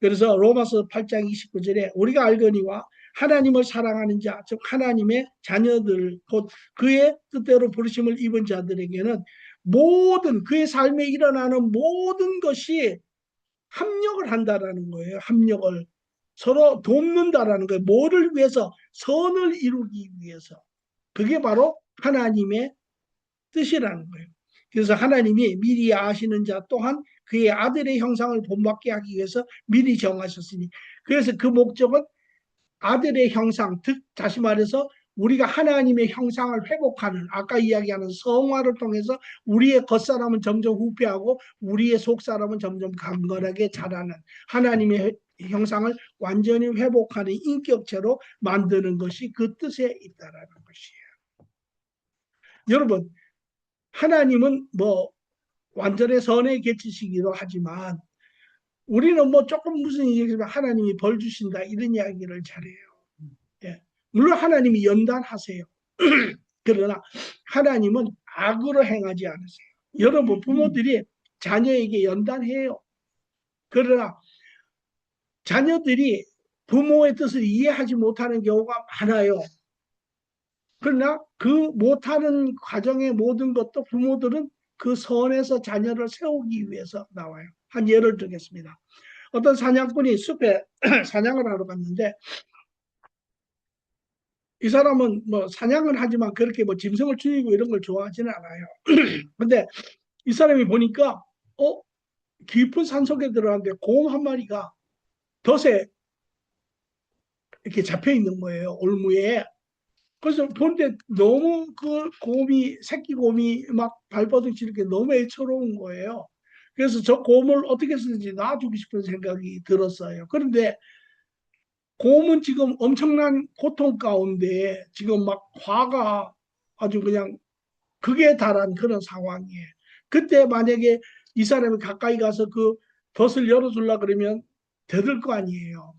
그래서 로마서 8장 29절에 우리가 알거니와 하나님을 사랑하는 자, 즉 하나님의 자녀들, 곧 그의 뜻대로 부르심을 입은 자들에게는 모든 그의 삶에 일어나는 모든 것이 합력을 한다라는 거예요. 합력을. 서로 돕는다라는 거예요. 뭐를 위해서? 선을 이루기 위해서. 그게 바로 하나님의 뜻이라는 거예요. 그래서 하나님이 미리 아시는 자 또한 그의 아들의 형상을 본받게 하기 위해서 미리 정하셨으니 그래서 그 목적은 아들의 형상, 즉 다시 말해서 우리가 하나님의 형상을 회복하는 아까 이야기하는 성화를 통해서 우리의 겉사람은 점점 후퇴하고 우리의 속사람은 점점 강건하게 자라는 하나님의 형상을 완전히 회복하는 인격체로 만드는 것이 그 뜻에 있다라는 것이에요. 여러분 하나님은 뭐 완전히 선의 개치시기도 하지만 우리는 뭐 조금 무슨 얘기지만 하나님이 벌 주신다 이런 이야기를 잘해요. 예. 물론 하나님이 연단하세요. 그러나 하나님은 악으로 행하지 않으세요. 여러분 부모들이 자녀에게 연단해요. 그러나 자녀들이 부모의 뜻을 이해하지 못하는 경우가 많아요. 그러나 그 못하는 과정의 모든 것도 부모들은 그 선에서 자녀를 세우기 위해서 나와요. 한 예를 들겠습니다. 어떤 사냥꾼이 숲에 사냥을 하러 갔는데 이 사람은 뭐 사냥을 하지만 그렇게 뭐 짐승을 죽이고 이런 걸 좋아하지는 않아요. 근데 이 사람이 보니까 깊은 산속에 들어갔는데 곰 한 마리가 덫에 이렇게 잡혀 있는 거예요. 올무에. 그래서 보는데 너무 그 곰이 새끼 곰이 막 발버둥 치는 게 너무 애처로운 거예요. 그래서 저 곰을 어떻게 쓰든지 놔주고 싶은 생각이 들었어요. 그런데 곰은 지금 엄청난 고통 가운데 지금 막 화가 아주 그냥 극에 달한 그런 상황이에요. 그때 만약에 이 사람이 가까이 가서 그 덫을 열어주려 그러면 대들 거 아니에요.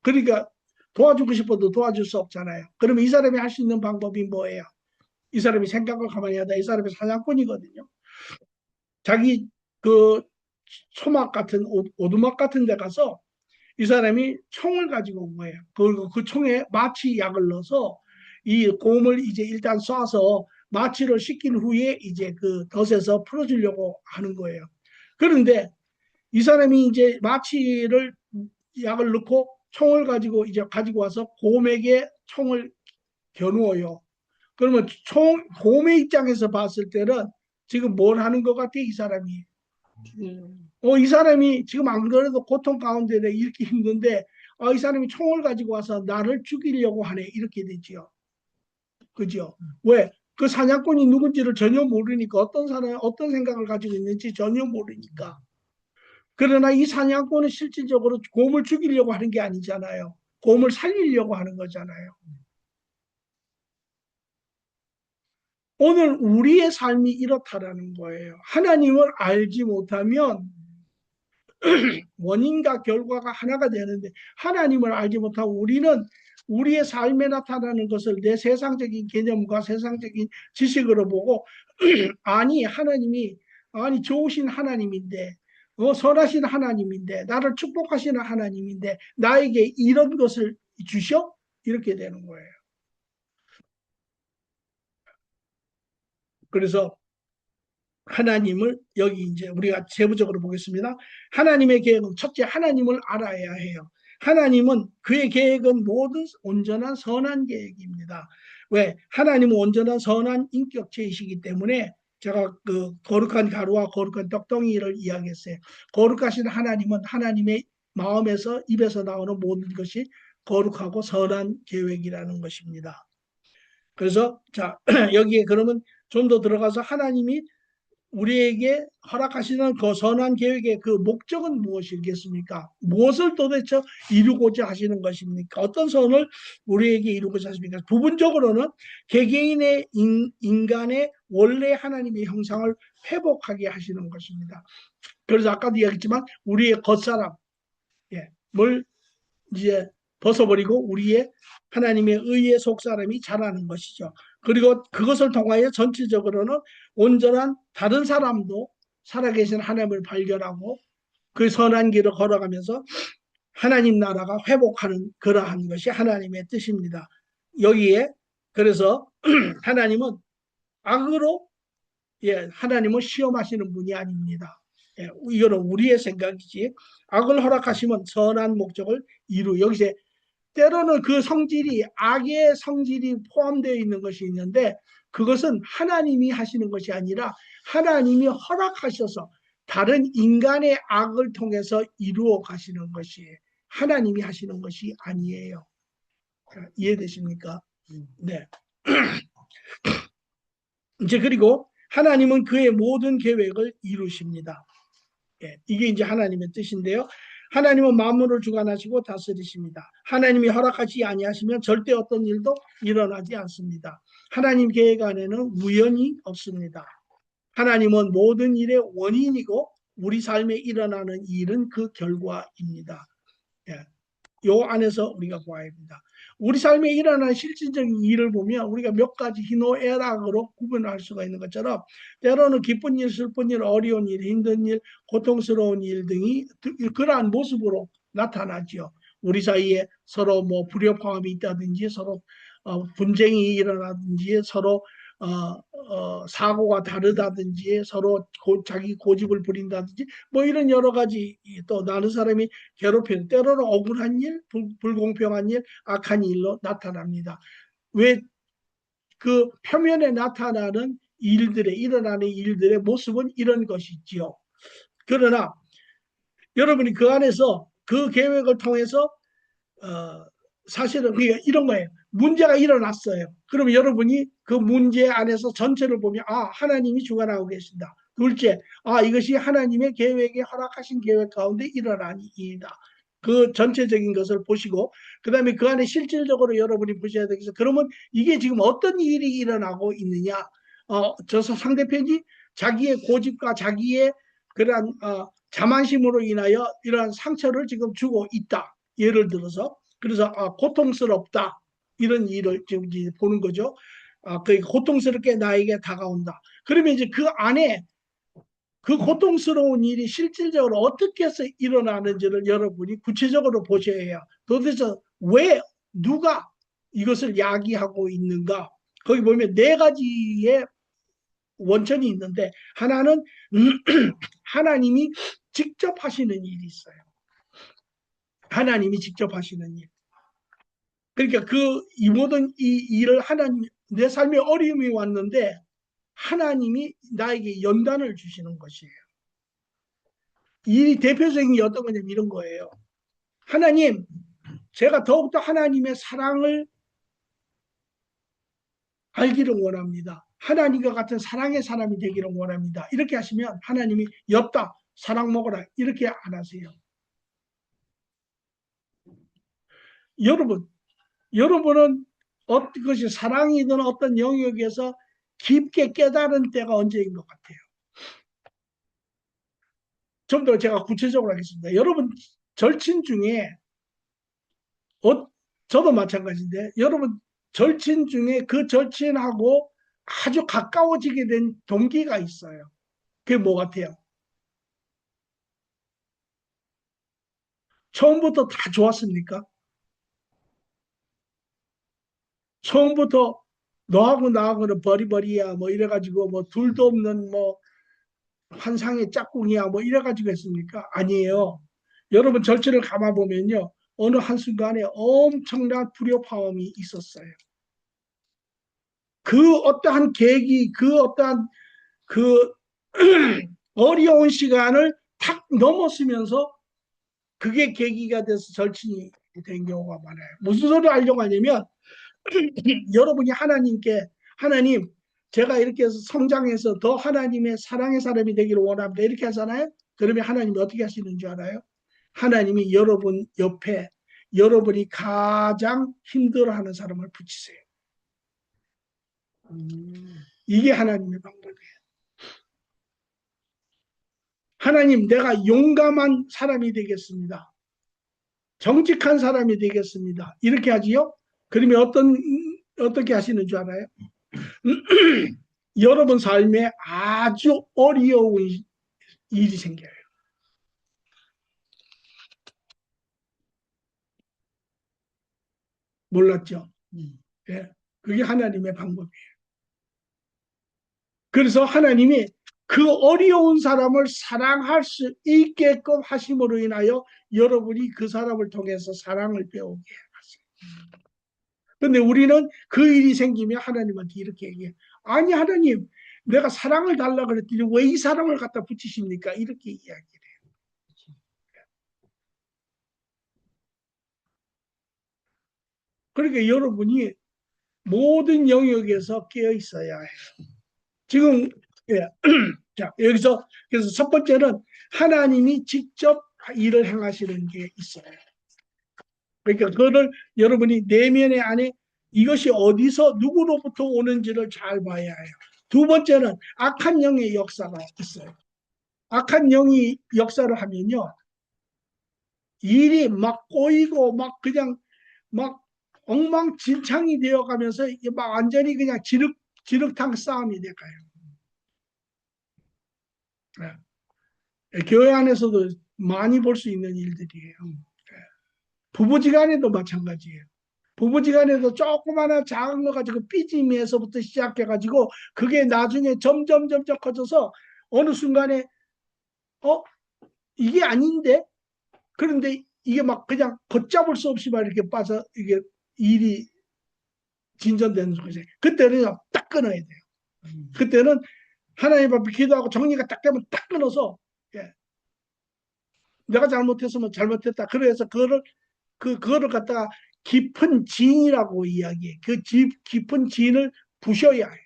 그러니까 도와주고 싶어도 도와줄 수 없잖아요. 그러면 이 사람이 할 수 있는 방법이 뭐예요? 이 사람이 생각을 가만히 하다 이 사람이 사냥꾼이거든요. 자기 그 소막 같은 오두막 같은 데 가서 이 사람이 총을 가지고 온 거예요. 그리고 그 총에 마취 약을 넣어서 이 곰을 이제 일단 쏴서 마취를 시킨 후에 이제 그 덫에서 풀어주려고 하는 거예요. 그런데 이 사람이 이제 마취를 약을 넣고 총을 가지고 이제 가지고 와서 곰에게 총을 겨누어요. 그러면 곰의 입장에서 봤을 때는 지금 뭘 하는 것 같아, 이 사람이. 이 사람이 지금 안 그래도 고통 가운데 이렇게 힘든데, 이 사람이 총을 가지고 와서 나를 죽이려고 하네. 이렇게 되지요. 그죠? 왜? 그 사냥꾼이 누군지를 전혀 모르니까, 어떤 사람, 어떤 생각을 가지고 있는지 전혀 모르니까. 그러나 이 사냥꾼은 실질적으로 곰을 죽이려고 하는 게 아니잖아요. 곰을 살리려고 하는 거잖아요. 오늘 우리의 삶이 이렇다라는 거예요. 하나님을 알지 못하면 원인과 결과가 하나가 되는데, 하나님을 알지 못하고 우리는 우리의 삶에 나타나는 것을 내 세상적인 개념과 세상적인 지식으로 보고 아니 좋으신 하나님인데, 선하신 하나님인데, 나를 축복하시는 하나님인데 나에게 이런 것을 주셔? 이렇게 되는 거예요. 그래서 하나님을 여기 이제 우리가 세부적으로 보겠습니다. 하나님의 계획은 첫째, 하나님을 알아야 해요. 하나님은 그의 계획은 모든 온전한 선한 계획입니다. 왜? 하나님은 온전한 선한 인격체이시기 때문에 제가 그 거룩한 가루와 거룩한 떡덩이를 이야기했어요. 거룩하신 하나님은 하나님의 마음에서 입에서 나오는 모든 것이 거룩하고 선한 계획이라는 것입니다. 그래서 자 여기에 그러면 좀 더 들어가서 하나님이 우리에게 허락하시는 그 선한 계획의 그 목적은 무엇이겠습니까? 무엇을 도대체 이루고자 하시는 것입니까? 어떤 선을 우리에게 이루고자 하십니까? 부분적으로는 개개인의 인간의 원래 하나님의 형상을 회복하게 하시는 것입니다. 그래서 아까도 이야기했지만 우리의 겉사람, 뭘 이제 벗어버리고 우리의 하나님의 의의 속사람이 자라는 것이죠. 그리고 그것을 통하여 전체적으로는 온전한 다른 사람도 살아계신 하나님을 발견하고 그 선한 길을 걸어가면서 하나님 나라가 회복하는 그러한 것이 하나님의 뜻입니다. 여기에 그래서 하나님은 악으로 하나님은 시험하시는 분이 아닙니다. 이거는 우리의 생각이지. 악을 허락하시면 선한 목적을 여기서 때로는 그 성질이 악의 성질이 포함되어 있는 것이 있는데 그것은 하나님이 하시는 것이 아니라 하나님이 허락하셔서 다른 인간의 악을 통해서 이루어 가시는 것이 하나님이 하시는 것이 아니에요. 이해되십니까? 네. 이제 그리고 하나님은 그의 모든 계획을 이루십니다. 이게 이제 하나님의 뜻인데요. 하나님은 만물을 주관하시고 다스리십니다. 하나님이 허락하지 아니하시면 절대 어떤 일도 일어나지 않습니다. 하나님 계획 안에는 우연이 없습니다. 하나님은 모든 일의 원인이고 우리 삶에 일어나는 일은 그 결과입니다. 요 안에서 우리가 보아야 합니다. 우리 삶에 일어나는 실질적인 일을 보면 우리가 몇 가지 희노애락으로 구분할 수가 있는 것처럼 때로는 기쁜 일, 슬픈 일, 어려운 일, 힘든 일, 고통스러운 일 등이 그러한 모습으로 나타나죠. 우리 사이에 서로 뭐 불협화음이 있다든지 서로 분쟁이 일어나든지 서로 사고가 다르다든지 서로 자기 고집을 부린다든지 뭐 이런 여러 가지 또 다른 사람이 괴롭히는 때로는 억울한 일, 불공평한 일, 악한 일로 나타납니다. 왜 그 표면에 나타나는 일어나는 일들의 모습은 이런 것이지요. 그러나 여러분이 그 안에서 그 계획을 통해서 사실은 이런 거예요. 문제가 일어났어요. 그러면 여러분이 그 문제 안에서 전체를 보면 하나님이 주관하고 계신다. 둘째, 이것이 하나님의 계획에 허락하신 계획 가운데 일어난 일이다. 그 전체적인 것을 보시고 그 다음에 그 안에 실질적으로 여러분이 보셔야 되겠어요. 그러면 이게 지금 어떤 일이 일어나고 있느냐. 저 상대편이 자기의 고집과 자기의 그러한 자만심으로 인하여 이러한 상처를 지금 주고 있다. 예를 들어서 그래서 고통스럽다 이런 일을 지금 보는 거죠. 그 고통스럽게 나에게 다가온다. 그러면 이제 그 안에 그 고통스러운 일이 실질적으로 어떻게 해서 일어나는지를 여러분이 구체적으로 보셔야 해요. 도대체 왜 누가 이것을 야기하고 있는가? 거기 보면 네 가지의 원천이 있는데 하나는 하나님이 직접 하시는 일이 있어요. 하나님이 직접 하시는 일. 그러니까 이 모든 이 일을 하나님, 내 삶에 어려움이 왔는데 하나님이 나에게 연단을 주시는 것이에요. 이 대표적인 어떤 거냐면 이런 거예요. 하나님, 제가 더욱더 하나님의 사랑을 알기를 원합니다. 하나님과 같은 사랑의 사람이 되기를 원합니다. 이렇게 하시면 하나님이 엽다, 사랑 먹어라 이렇게 안 하세요. 여러분은 그것이 사랑이든 어떤 영역에서 깊게 깨달은 때가 언제인 것 같아요. 좀 더 제가 구체적으로 하겠습니다. 여러분 절친 중에 저도 마찬가지인데 여러분 절친 중에 그 절친하고 아주 가까워지게 된 동기가 있어요. 그게 뭐 같아요? 처음부터 다 좋았습니까? 처음부터 너하고 나하고는 버리버리야 뭐 이래가지고 뭐 둘도 없는 뭐 환상의 짝꿍이야 뭐 이래가지고 했습니까? 아니에요. 여러분 절친을 감아보면요. 어느 한순간에 엄청난 불협화음이 있었어요. 그 어떠한 계기, 그 어떠한 그 어려운 시간을 탁 넘었으면서 그게 계기가 돼서 절친이 된 경우가 많아요. 무슨 소리를 하려고 하냐면 여러분이 하나님께 하나님 제가 이렇게 해서 성장해서 더 하나님의 사랑의 사람이 되기를 원합니다. 이렇게 하잖아요. 그러면 하나님이 어떻게 하시는 줄 알아요? 하나님이 여러분 옆에 여러분이 가장 힘들어하는 사람을 붙이세요. 이게 하나님의 방법이에요. 하나님 내가 용감한 사람이 되겠습니다. 정직한 사람이 되겠습니다. 이렇게 하지요. 그러면 어떻게 하시는 줄 알아요? 여러분 삶에 아주 어려운 일이 생겨요. 몰랐죠? 예. 그게 하나님의 방법이에요. 그래서 하나님이 그 어려운 사람을 사랑할 수 있게끔 하심으로 인하여 여러분이 그 사람을 통해서 사랑을 배우게 하세요. 근데 우리는 그 일이 생기면 하나님한테 이렇게 얘기해요. 아니 하나님 내가 사랑을 달라 그랬더니 왜 이 사랑을 갖다 붙이십니까? 이렇게 이야기를 해요. 그러니까 여러분이 모든 영역에서 깨어 있어야 해요. 지금 예. 자 여기서 그래서 첫 번째는 하나님이 직접 일을 행하시는 게 있어요. 그러니까 그거를 여러분이 내면의 안에 이것이 어디서 누구로부터 오는지를 잘 봐야 해요. 두 번째는 악한 영의 역사가 있어요. 악한 영이 역사를 하면요. 일이 막 꼬이고 막 그냥 막 엉망진창이 되어가면서 막 완전히 그냥 지륵탕 싸움이 될까요? 네. 교회 안에서도 많이 볼 수 있는 일들이에요. 네. 부부지간에도 마찬가지예요. 부부지간에도 조그마한 작은 거 가지고 삐짐에서부터 시작해가지고 그게 나중에 점점 커져서 어느 순간에 이게 아닌데 그런데 이게 막 그냥 걷잡을 수 없이 막 이렇게 빠져 이게 일이 진전되는 거죠. 그때는 딱 끊어야 돼요. 그때는 하나님 앞에 기도하고 정리가 딱 되면 딱 끊어서 예. 내가 잘못했으면 잘못했다. 그래서 그거를 갖다가 깊은 진이라고 이야기해. 그 깊은 진을 부셔야 해요.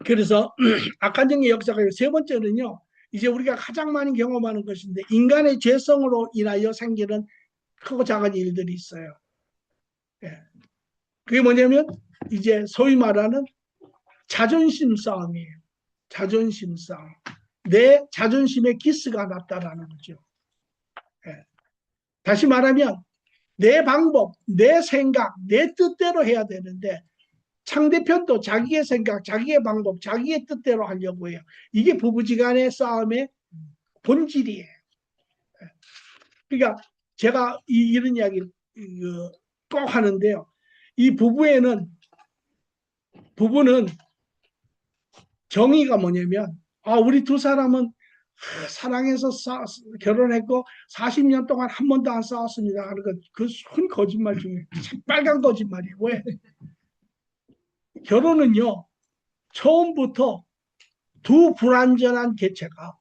그래서 악한 영의 역사가 세 번째는요. 이제 우리가 가장 많이 경험하는 것인데 인간의 죄성으로 인하여 생기는 크고 작은 일들이 있어요. 예. 그게 뭐냐면 이제 소위 말하는 자존심 싸움이에요. 자존심 싸움. 내 자존심에 기스가 났다라는 거죠. 예. 다시 말하면 내 방법, 내 생각, 내 뜻대로 해야 되는데 상대편도 자기의 생각, 자기의 방법, 자기의 뜻대로 하려고 해요. 이게 부부지간의 싸움의 본질이에요. 그러니까 제가 이런 이야기를 꼭 하는데요. 이 부부는 정의가 뭐냐면, 우리 두 사람은 사랑해서 결혼했고 40년 동안 한 번도 안 싸웠습니다 하는 그손 거짓말 중에 빨간 거짓말이에요. 왜? 결혼은요, 처음부터 두 불완전한 개체가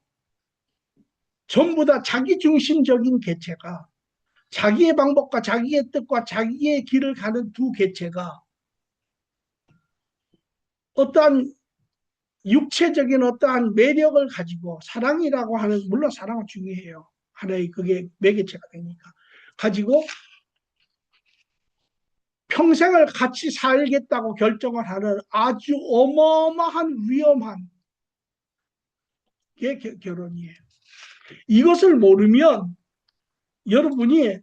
전부 다 자기중심적인 개체가 자기의 방법과 자기의 뜻과 자기의 길을 가는 두 개체가 어떠한 육체적인 어떠한 매력을 가지고 사랑이라고 하는, 물론 사랑은 중요해요. 하나의 그게 매개체가 되니까. 가지고 평생을 같이 살겠다고 결정을 하는 아주 어마어마한 위험한 게 결혼이에요. 이것을 모르면 여러분이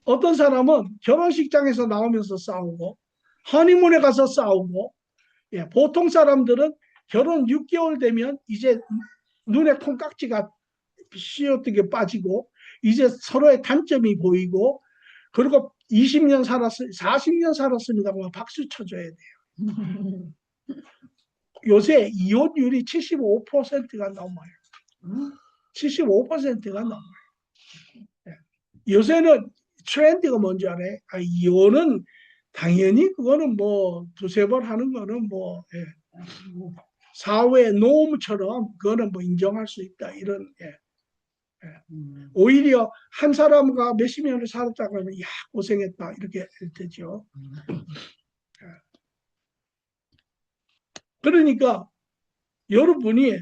어떤 사람은 결혼식장에서 나오면서 싸우고 허니문에 가서 싸우고, 보통 사람들은 결혼 6개월 되면 이제 눈에 콩깍지가 씌어뜨게 빠지고 이제 서로의 단점이 보이고, 그리고 20년 살았을 40년 살았습니다만 박수 쳐줘야 돼요. 요새 이혼율이 75%가 넘어요. 75%가 넘어요. 요새는 트렌드가 뭔지 알아요? 이혼은 당연히 그거는 뭐 두세 번 하는 거는 뭐 사회 노무처럼 그거는 뭐 인정할 수 있다 이런. 오히려 한 사람과 몇십 년을 살았다 그러면 야 고생했다 이렇게 되죠. 그러니까 여러분이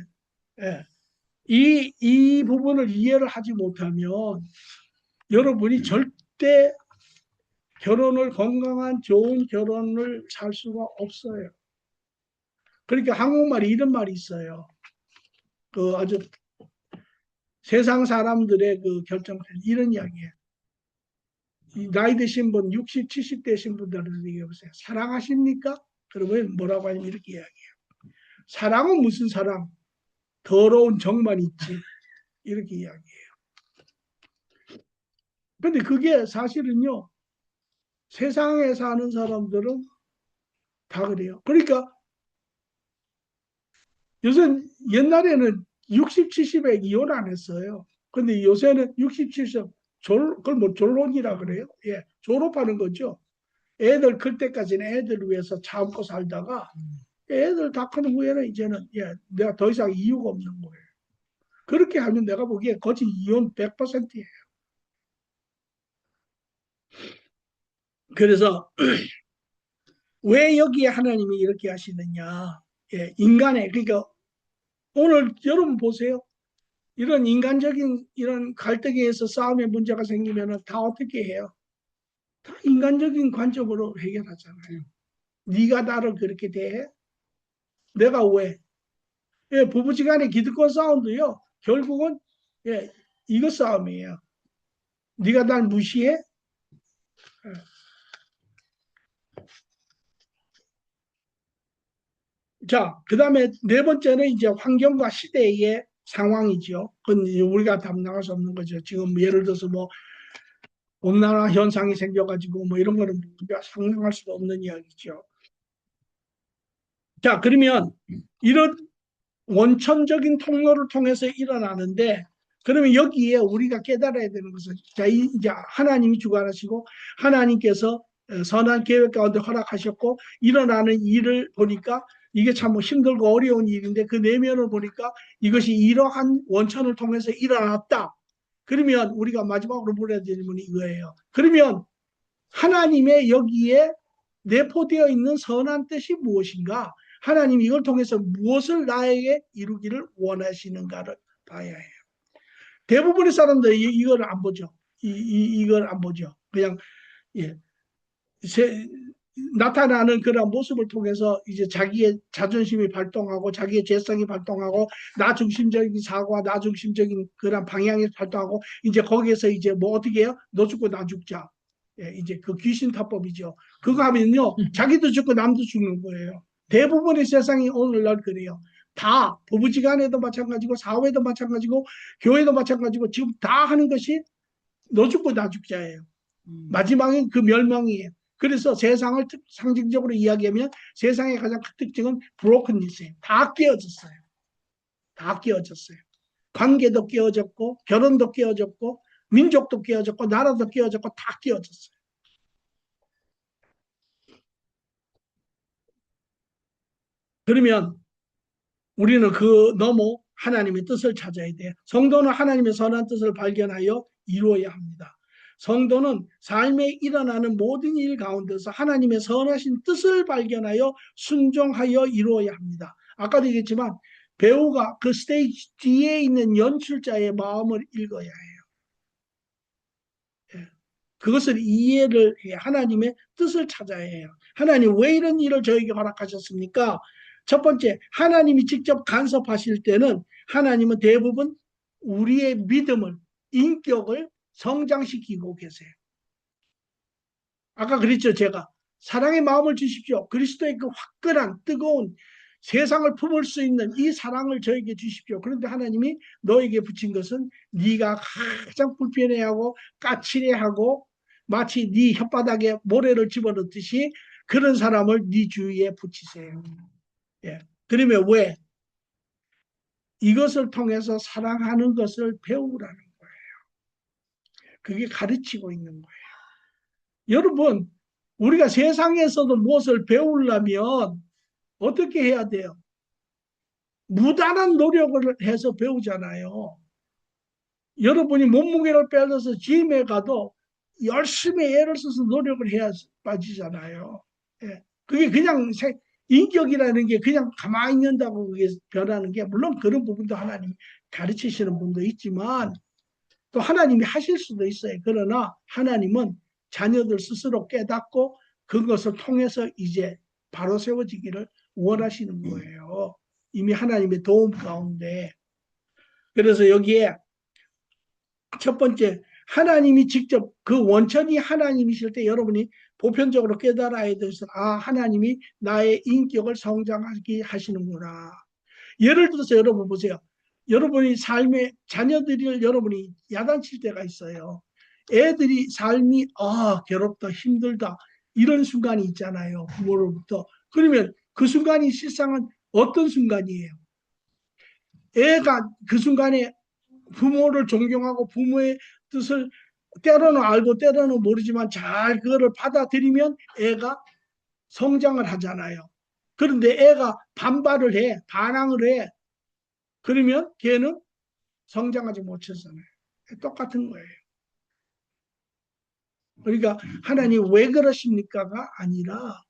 이 부분을 이해를 하지 못하면 여러분이 절대 결혼을 건강한 좋은 결혼을 살 수가 없어요. 그러니까 한국말에 이런 말이 있어요. 그 아주 세상 사람들의 그 결정은 이런 이야기예요. 나이 드신 분, 60, 70 되신 분들은 얘기해보세요. 사랑하십니까? 그러면 뭐라고 하냐면 이렇게 이야기해요. 사랑은 무슨 사랑? 더러운 정만 있지. 이렇게 이야기해요. 근데 그게 사실은요, 세상에 사는 사람들은 다 그래요. 그러니까 요새 옛날에는 60, 70에 이혼 안 했어요. 근데 요새는 60, 70, 그걸 뭐 졸혼이라 그래요? 졸업하는 거죠. 애들 클 때까지는 애들을 위해서 참고 살다가 애들 다 크는 후에는 이제는 내가 더 이상 이유가 없는 거예요. 그렇게 하면 내가 보기에 거진 이혼 100%예요. 그래서 왜 여기에 하나님이 이렇게 하시느냐? 인간의, 그러니까 오늘 여러분 보세요. 이런 인간적인 이런 갈등에 의해서 싸움의 문제가 생기면 다 어떻게 해요? 다 인간적인 관점으로 해결하잖아요. 네가 나를 그렇게 대해? 내가 왜? 부부지간의 기득권 싸움도요. 결국은 이거 싸움이에요. 네가 날 무시해? 자, 그 다음에 네 번째는 이제 환경과 시대의 상황이죠. 그건 우리가 담당할 수 없는 거죠. 지금 예를 들어서 뭐 온난화 현상이 생겨가지고 뭐 이런 거는 우리가 상상할 수도 없는 이야기죠. 자, 그러면 이런 원천적인 통로를 통해서 일어나는데, 그러면 여기에 우리가 깨달아야 되는 것은, 자, 이제 하나님이 주관하시고 하나님께서 선한 계획 가운데 허락하셨고 일어나는 일을 보니까 이게 참 힘들고 어려운 일인데 그 내면을 보니까 이것이 이러한 원천을 통해서 일어났다. 그러면 우리가 마지막으로 물어야 될 질문이 이거예요. 그러면 하나님의 여기에 내포되어 있는 선한 뜻이 무엇인가? 하나님이 이걸 통해서 무엇을 나에게 이루기를 원하시는가를 봐야 해요. 대부분의 사람들이 이걸 안 보죠. 이걸 안 보죠. 그냥 나타나는 그런 모습을 통해서 이제 자기의 자존심이 발동하고 자기의 재성이 발동하고 나 중심적인 사고와 나 중심적인 그런 방향이 발동하고 이제 거기에서 이제 뭐 어떻게 해요? 너 죽고 나 죽자. 이제 그 귀신 타법이죠. 그거 하면요 자기도 죽고 남도 죽는 거예요. 대부분의 세상이 오늘날 그래요. 다 부부지간에도 마찬가지고 사회도 마찬가지고 교회도 마찬가지고 지금 다 하는 것이 너 죽고 나 죽자예요. 마지막엔 그 멸망이에요. 그래서 세상을 상징적으로 이야기하면 세상의 가장 큰 특징은 브로큰니스예요. 다 깨어졌어요. 다 깨어졌어요. 관계도 깨어졌고 결혼도 깨어졌고 민족도 깨어졌고 나라도 깨어졌고 다 깨어졌어요. 그러면 우리는 그 너머 하나님의 뜻을 찾아야 돼요. 성도는 하나님의 선한 뜻을 발견하여 이루어야 합니다. 성도는 삶에 일어나는 모든 일 가운데서 하나님의 선하신 뜻을 발견하여 순종하여 이루어야 합니다. 아까도 얘기했지만 배우가 그 스테이지 뒤에 있는 연출자의 마음을 읽어야 해요. 그것을 이해를 해 하나님의 뜻을 찾아야 해요. 하나님 왜 이런 일을 저에게 허락하셨습니까? 첫 번째, 하나님이 직접 간섭하실 때는 하나님은 대부분 우리의 믿음을, 인격을 성장시키고 계세요. 아까 그랬죠, 제가. 사랑의 마음을 주십시오. 그리스도의 그 화끈한 뜨거운 세상을 품을 수 있는 이 사랑을 저에게 주십시오. 그런데 하나님이 너에게 붙인 것은 네가 가장 불편해하고 까칠해하고 마치 네 혓바닥에 모래를 집어넣듯이 그런 사람을 네 주위에 붙이세요. 예. 그러면 왜? 이것을 통해서 사랑하는 것을 배우라는 거예요. 그게 가르치고 있는 거예요. 여러분, 우리가 세상에서도 무엇을 배우려면 어떻게 해야 돼요? 무단한 노력을 해서 배우잖아요. 여러분이 몸무게를 빼서 짐에 가도 열심히 애를 써서 노력을 해야 빠지잖아요. 예. 그게 그냥 인격이라는 게 그냥 가만히 있는다고 그게 변하는 게 물론 그런 부분도 하나님 가르치시는 분도 있지만 또 하나님이 하실 수도 있어요. 그러나 하나님은 자녀들 스스로 깨닫고 그것을 통해서 이제 바로 세워지기를 원하시는 거예요. 이미 하나님의 도움 가운데. 그래서 여기에 첫 번째, 하나님이 직접 그 원천이 하나님이실 때 여러분이 보편적으로 깨달아야 돼서 하나님이 나의 인격을 성장하게 하시는구나. 예를 들어서 여러분 보세요. 여러분이 삶의 자녀들을 여러분이 야단칠 때가 있어요. 애들이 삶이 괴롭다 힘들다 이런 순간이 있잖아요. 부모로부터. 그러면 그 순간이 실상은 어떤 순간이에요? 애가 그 순간에 부모를 존경하고 부모의 뜻을 때로는 알고 때로는 모르지만 잘 그거를 받아들이면 애가 성장을 하잖아요. 그런데 애가 반발을 해, 반항을 해. 그러면 걔는 성장하지 못했잖아요. 똑같은 거예요. 그러니까 하나님 왜 그러십니까가 아니라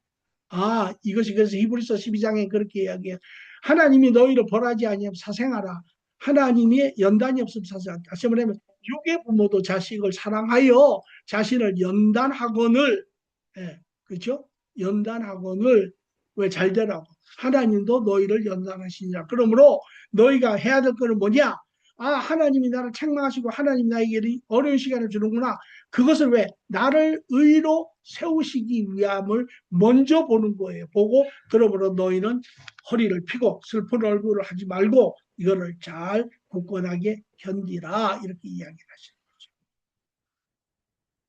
이것이 그래서 히브리서 12장에 그렇게 이야기해요. 하나님이 너희를 벌하지 아니하면 사생하라. 하나님의 연단이 없으면 사생하라. 다시 말하면 육의 부모도 자식을 사랑하여 자신을 연단하거늘 그렇죠? 연단하거늘 왜 잘되라고 하나님도 너희를 연단하시니라. 그러므로 너희가 해야 될 것은 뭐냐? 하나님이 나를 책망하시고 하나님이 나에게 어려운 시간을 주는구나. 그것을 왜? 나를 의로 세우시기 위함을 먼저 보는 거예요. 보고 그러므로 너희는 허리를 펴고 슬픈 얼굴을 하지 말고 이거를 잘 굳건하게 견디라 이렇게 이야기를 하시는 거죠.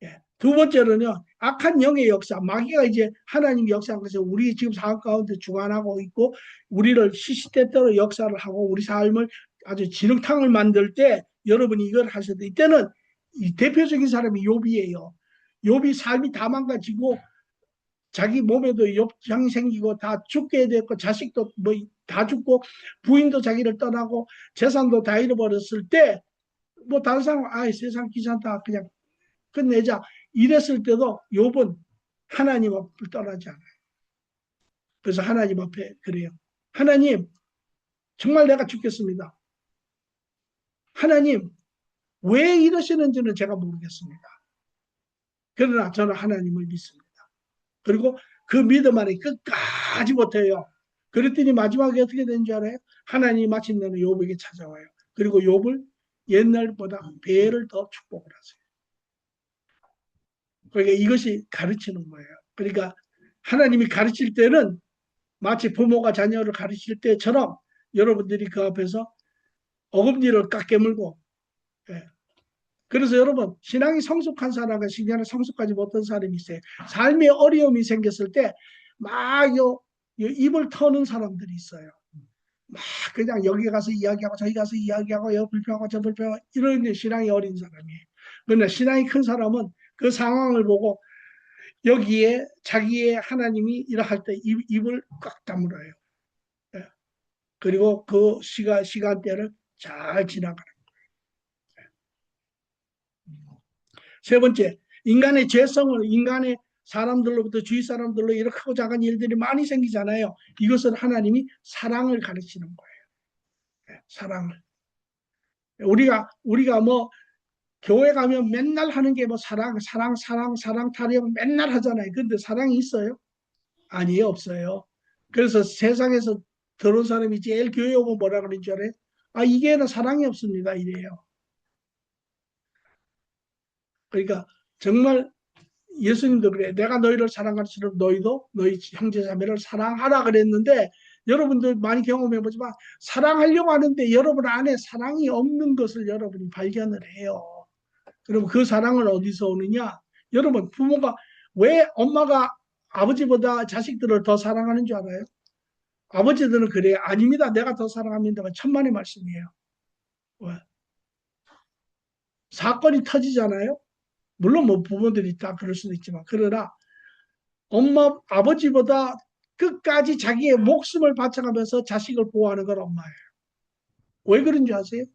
예. 두 번째로는요. 악한 영의 역사. 마귀가 이제 하나님 역사한 것을 우리 지금 삶 가운데 주관하고 있고 우리를 시시때때로 역사를 하고 우리 삶을 아주 진흙탕을 만들 때 여러분이 이걸 하셔야 돼. 이때는 이 대표적인 사람이 욥이에요. 욥이 삶이 다 망가지고 자기 몸에도 욕장이 생기고 다 죽게 됐고 자식도 뭐 다 죽고 부인도 자기를 떠나고 재산도 다 잃어버렸을 때 뭐 다른 사람 세상 귀찮다 그냥 끝내자 이랬을 때도 욥은 하나님 앞을 떠나지 않아요. 그래서 하나님 앞에 그래요. 하나님 정말 내가 죽겠습니다. 하나님 왜 이러시는지는 제가 모르겠습니다. 그러나 저는 하나님을 믿습니다. 그리고 그 믿음 안에 끝까지 못해요. 그랬더니 마지막에 어떻게 되는 줄 알아요? 하나님이 마침내는 욥에게 찾아와요. 그리고 욥을 옛날보다 배를 더 축복을 하세요. 그러니까 이것이 가르치는 거예요. 그러니까 하나님이 가르칠 때는 마치 부모가 자녀를 가르칠 때처럼 여러분들이 그 앞에서 어금니를 깎게 물고 그래서 여러분, 신앙이 성숙한 사람과 신앙이 성숙하지 못한 사람이 있어요. 삶에 어려움이 생겼을 때 막 입을 터는 사람들이 있어요. 막 그냥 여기 가서 이야기하고 저기 가서 이야기하고 여 불평하고 저 불평하고 이런 게 신앙이 어린 사람이에요. 그러나 신앙이 큰 사람은 그 상황을 보고 여기에 자기의 하나님이 이러할 때 입을 꽉 다물어요. 예. 그리고 그 시간대를 잘 지나가는. 세 번째, 인간의 사람들로부터 주위 사람들로 이렇게 크고 작은 일들이 많이 생기잖아요. 이것은 하나님이 사랑을 가르치는 거예요. 예, 사랑을. 우리가 뭐 교회 가면 맨날 하는 게 뭐 사랑 타령 맨날 하잖아요. 근데 사랑이 있어요? 아니에요, 없어요. 그래서 세상에서 들어온 사람이 제일 교회 오면 뭐라 그러는 줄 알아요? 아, 이게는 사랑이 없습니다. 이래요. 그러니까 정말 예수님도 그래. 내가 너희를 사랑할수록 너희도 너희 형제 자매를 사랑하라 그랬는데 여러분들 많이 경험해 보지만 사랑하려고 하는데 여러분 안에 사랑이 없는 것을 여러분이 발견을 해요. 그럼 그 사랑은 어디서 오느냐? 여러분 부모가 왜 엄마가 아버지보다 자식들을 더 사랑하는 줄 알아요? 아버지들은 그래요. 아닙니다. 내가 더 사랑합니다. 천만의 말씀이에요. 왜? 사건이 터지잖아요. 물론 뭐 부모들이 다 그럴 수도 있지만 그러나 아버지보다 끝까지 자기의 목숨을 바쳐가면서 자식을 보호하는 건 엄마예요. 왜 그런지 아세요?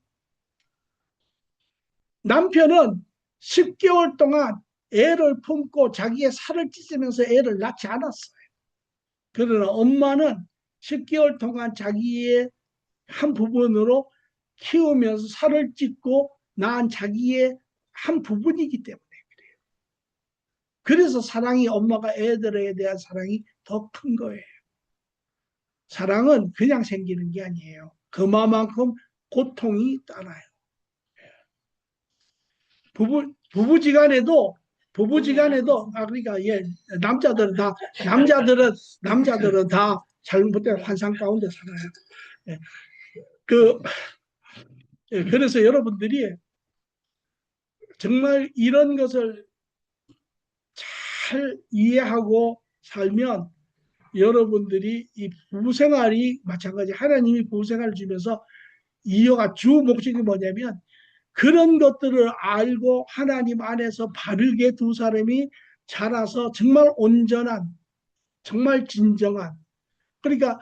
남편은 10개월 동안 애를 품고 자기의 살을 찢으면서 애를 낳지 않았어요. 그러나 엄마는 10개월 동안 자기의 한 부분으로 키우면서 살을 찢고 낳은 자기의 한 부분이기 때문에 그래요. 그래서 사랑이 엄마가 애들에 대한 사랑이 더 큰 거예요. 사랑은 그냥 생기는 게 아니에요. 그만큼 고통이 따라요. 부부지간에도 그러니까 예 남자들은 다 잘못된 환상 가운데 살아요. 예, 그 그래서 여러분들이 정말 이런 것을 잘 이해하고 살면 여러분들이 이 부부생활이 마찬가지 하나님이 부부생활을 주면서 이어가 주 목적이 뭐냐면 그런 것들을 알고 하나님 안에서 바르게 두 사람이 자라서 정말 온전한 정말 진정한 그러니까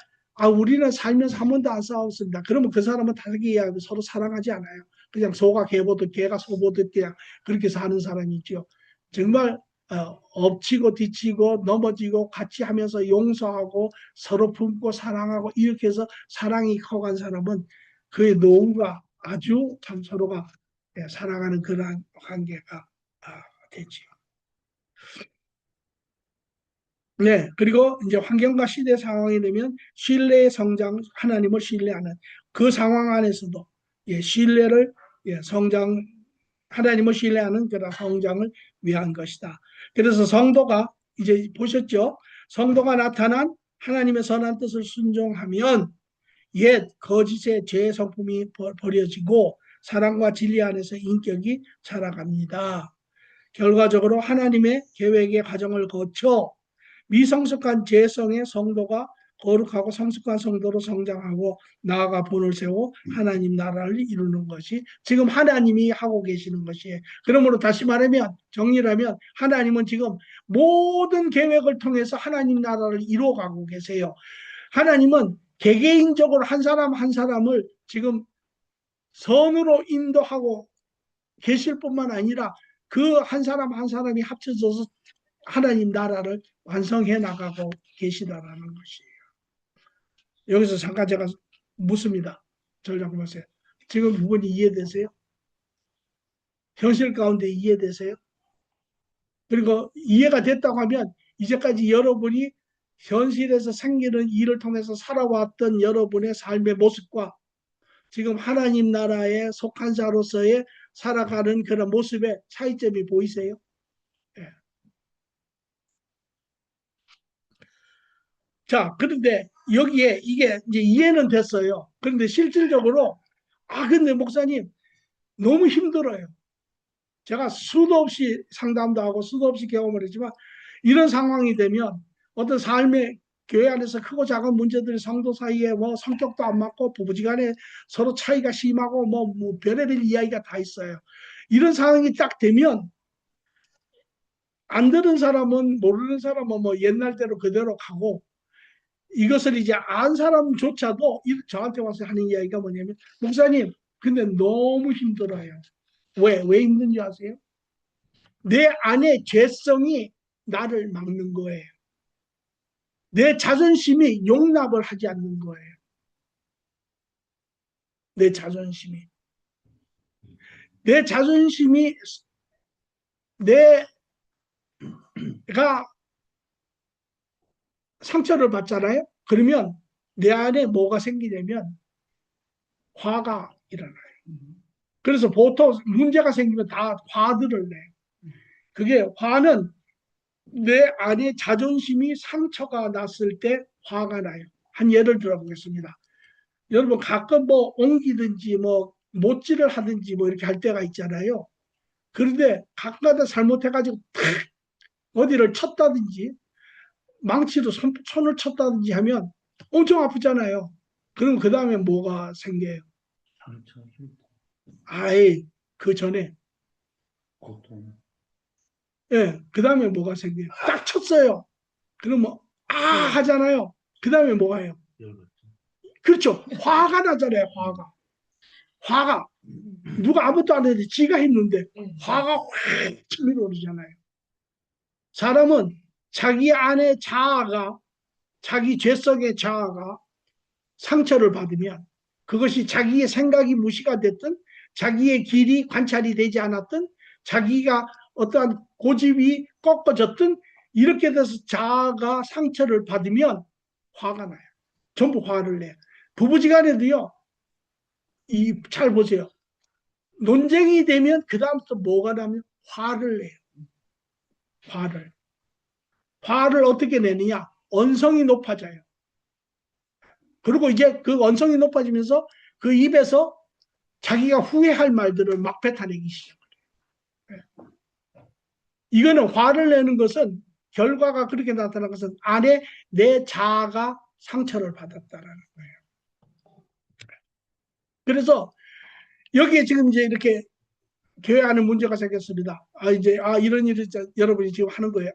우리는 살면서 한 번도 안 싸웠습니다. 그러면 그 사람은 다르게 이해하고 서로 사랑하지 않아요. 그냥 소가 개 보듯 개가 소 보듯 그냥 그렇게 사는 사람이 있죠. 정말 엎치고 뒤치고 넘어지고 같이 하면서 용서하고 서로 품고 사랑하고 이렇게 해서 사랑이 커간 사람은 그의 노후가 아주 참 서로가 사랑하는 그러한 관계가 되지요. 네, 그리고 이제 환경과 시대 상황이 되면 신뢰의 성장, 하나님을 신뢰하는 그 상황 안에서도 신뢰를 성장, 하나님을 신뢰하는 그런 성장을 위한 것이다. 그래서 성도가 이제 보셨죠? 성도가 나타난 하나님의 선한 뜻을 순종하면 옛 거짓의 죄의 성품이 버려지고 사랑과 진리 안에서 인격이 자라갑니다. 결과적으로 하나님의 계획의 과정을 거쳐 미성숙한 재성의 성도가 거룩하고 성숙한 성도로 성장하고 나아가 본을 세워 하나님 나라를 이루는 것이 지금 하나님이 하고 계시는 것이에요. 그러므로 다시 말하면 정리를 하면 하나님은 지금 모든 계획을 통해서 하나님 나라를 이루어가고 계세요. 하나님은 개개인적으로 한 사람 한 사람을 지금 선으로 인도하고 계실 뿐만 아니라 그 한 사람 한 사람이 합쳐져서 하나님 나라를 완성해 나가고 계시다라는 것이에요. 여기서 잠깐 제가 묻습니다. 저를 잠깐 보세요. 지금 부분이 이해되세요? 현실 가운데 이해되세요? 그리고 이해가 됐다고 하면 이제까지 여러분이 현실에서 생기는 일을 통해서 살아왔던 여러분의 삶의 모습과 지금 하나님 나라에 속한 자로서의 살아가는 그런 모습의 차이점이 보이세요? 예. 자, 그런데 여기에 이게 이제 이해는 됐어요. 그런데 실질적으로 근데 목사님 너무 힘들어요. 제가 수도 없이 상담도 하고 수도 없이 경험을 했지만 이런 상황이 되면 어떤 삶의 교회 안에서 크고 작은 문제들이 성도 사이에 뭐 성격도 안 맞고 부부지간에 서로 차이가 심하고 뭐 별의별 이야기가 다 있어요. 이런 상황이 딱 되면 안 들은 사람은 모르는 사람은 뭐 옛날대로 그대로 가고 이것을 이제 안 사람조차도 저한테 와서 하는 이야기가 뭐냐면 목사님 근데 너무 힘들어요. 왜 힘든지 아세요? 내 안에 죄성이 나를 막는 거예요. 내 자존심이 용납을 하지 않는 거예요. 내 자존심이. 내 자존심이 내가 상처를 받잖아요. 그러면 내 안에 뭐가 생기냐면 화가 일어나요. 그래서 보통 문제가 생기면 다 화들을 내요. 그게 화는 내 안에 자존심이 상처가 났을 때 화가 나요. 한 예를 들어보겠습니다. 여러분 가끔 뭐 옮기든지 뭐 못질을 하든지 뭐 이렇게 할 때가 있잖아요. 그런데 가끔가다 잘못해가지고 탁 어디를 쳤다든지 망치로 손을 쳤다든지 하면 엄청 아프잖아요. 그럼 그 다음에 뭐가 생겨요? 상처, 힘, 아예 그 전에 고통, 예, 그 다음에 뭐가 생겨요? 딱 쳤어요. 그러면 아 하잖아요. 그 다음에 뭐가 해요? 열받죠. 그렇죠. 화가 나잖아요. 화가 누가 아무것도 안 했는데 지가 했는데 화가 확 치밀어 오르잖아요. 사람은 자기 안에 자아가 자기 죄성의 자아가 상처를 받으면 그것이 자기의 생각이 무시가 됐든 자기의 길이 관찰이 되지 않았든 자기가 어떠한 고집이 꺾어졌든 이렇게 돼서 자아가 상처를 받으면 화가 나요. 전부 화를 내요. 부부지간에도요. 잘 보세요. 논쟁이 되면 그 다음부터 뭐가 나면 화를 내요. 화를 어떻게 내느냐? 언성이 높아져요. 그리고 이제 그 언성이 높아지면서 그 입에서 자기가 후회할 말들을 막 뱉어내기 시작해요. 이거는 화를 내는 것은 결과가 그렇게 나타난 것은 안에 내 자아가 상처를 받았다라는 거예요. 그래서 여기에 지금 이제 이렇게 교회 안에 문제가 생겼습니다. 이런 일을 여러분이 지금 하는 거예요.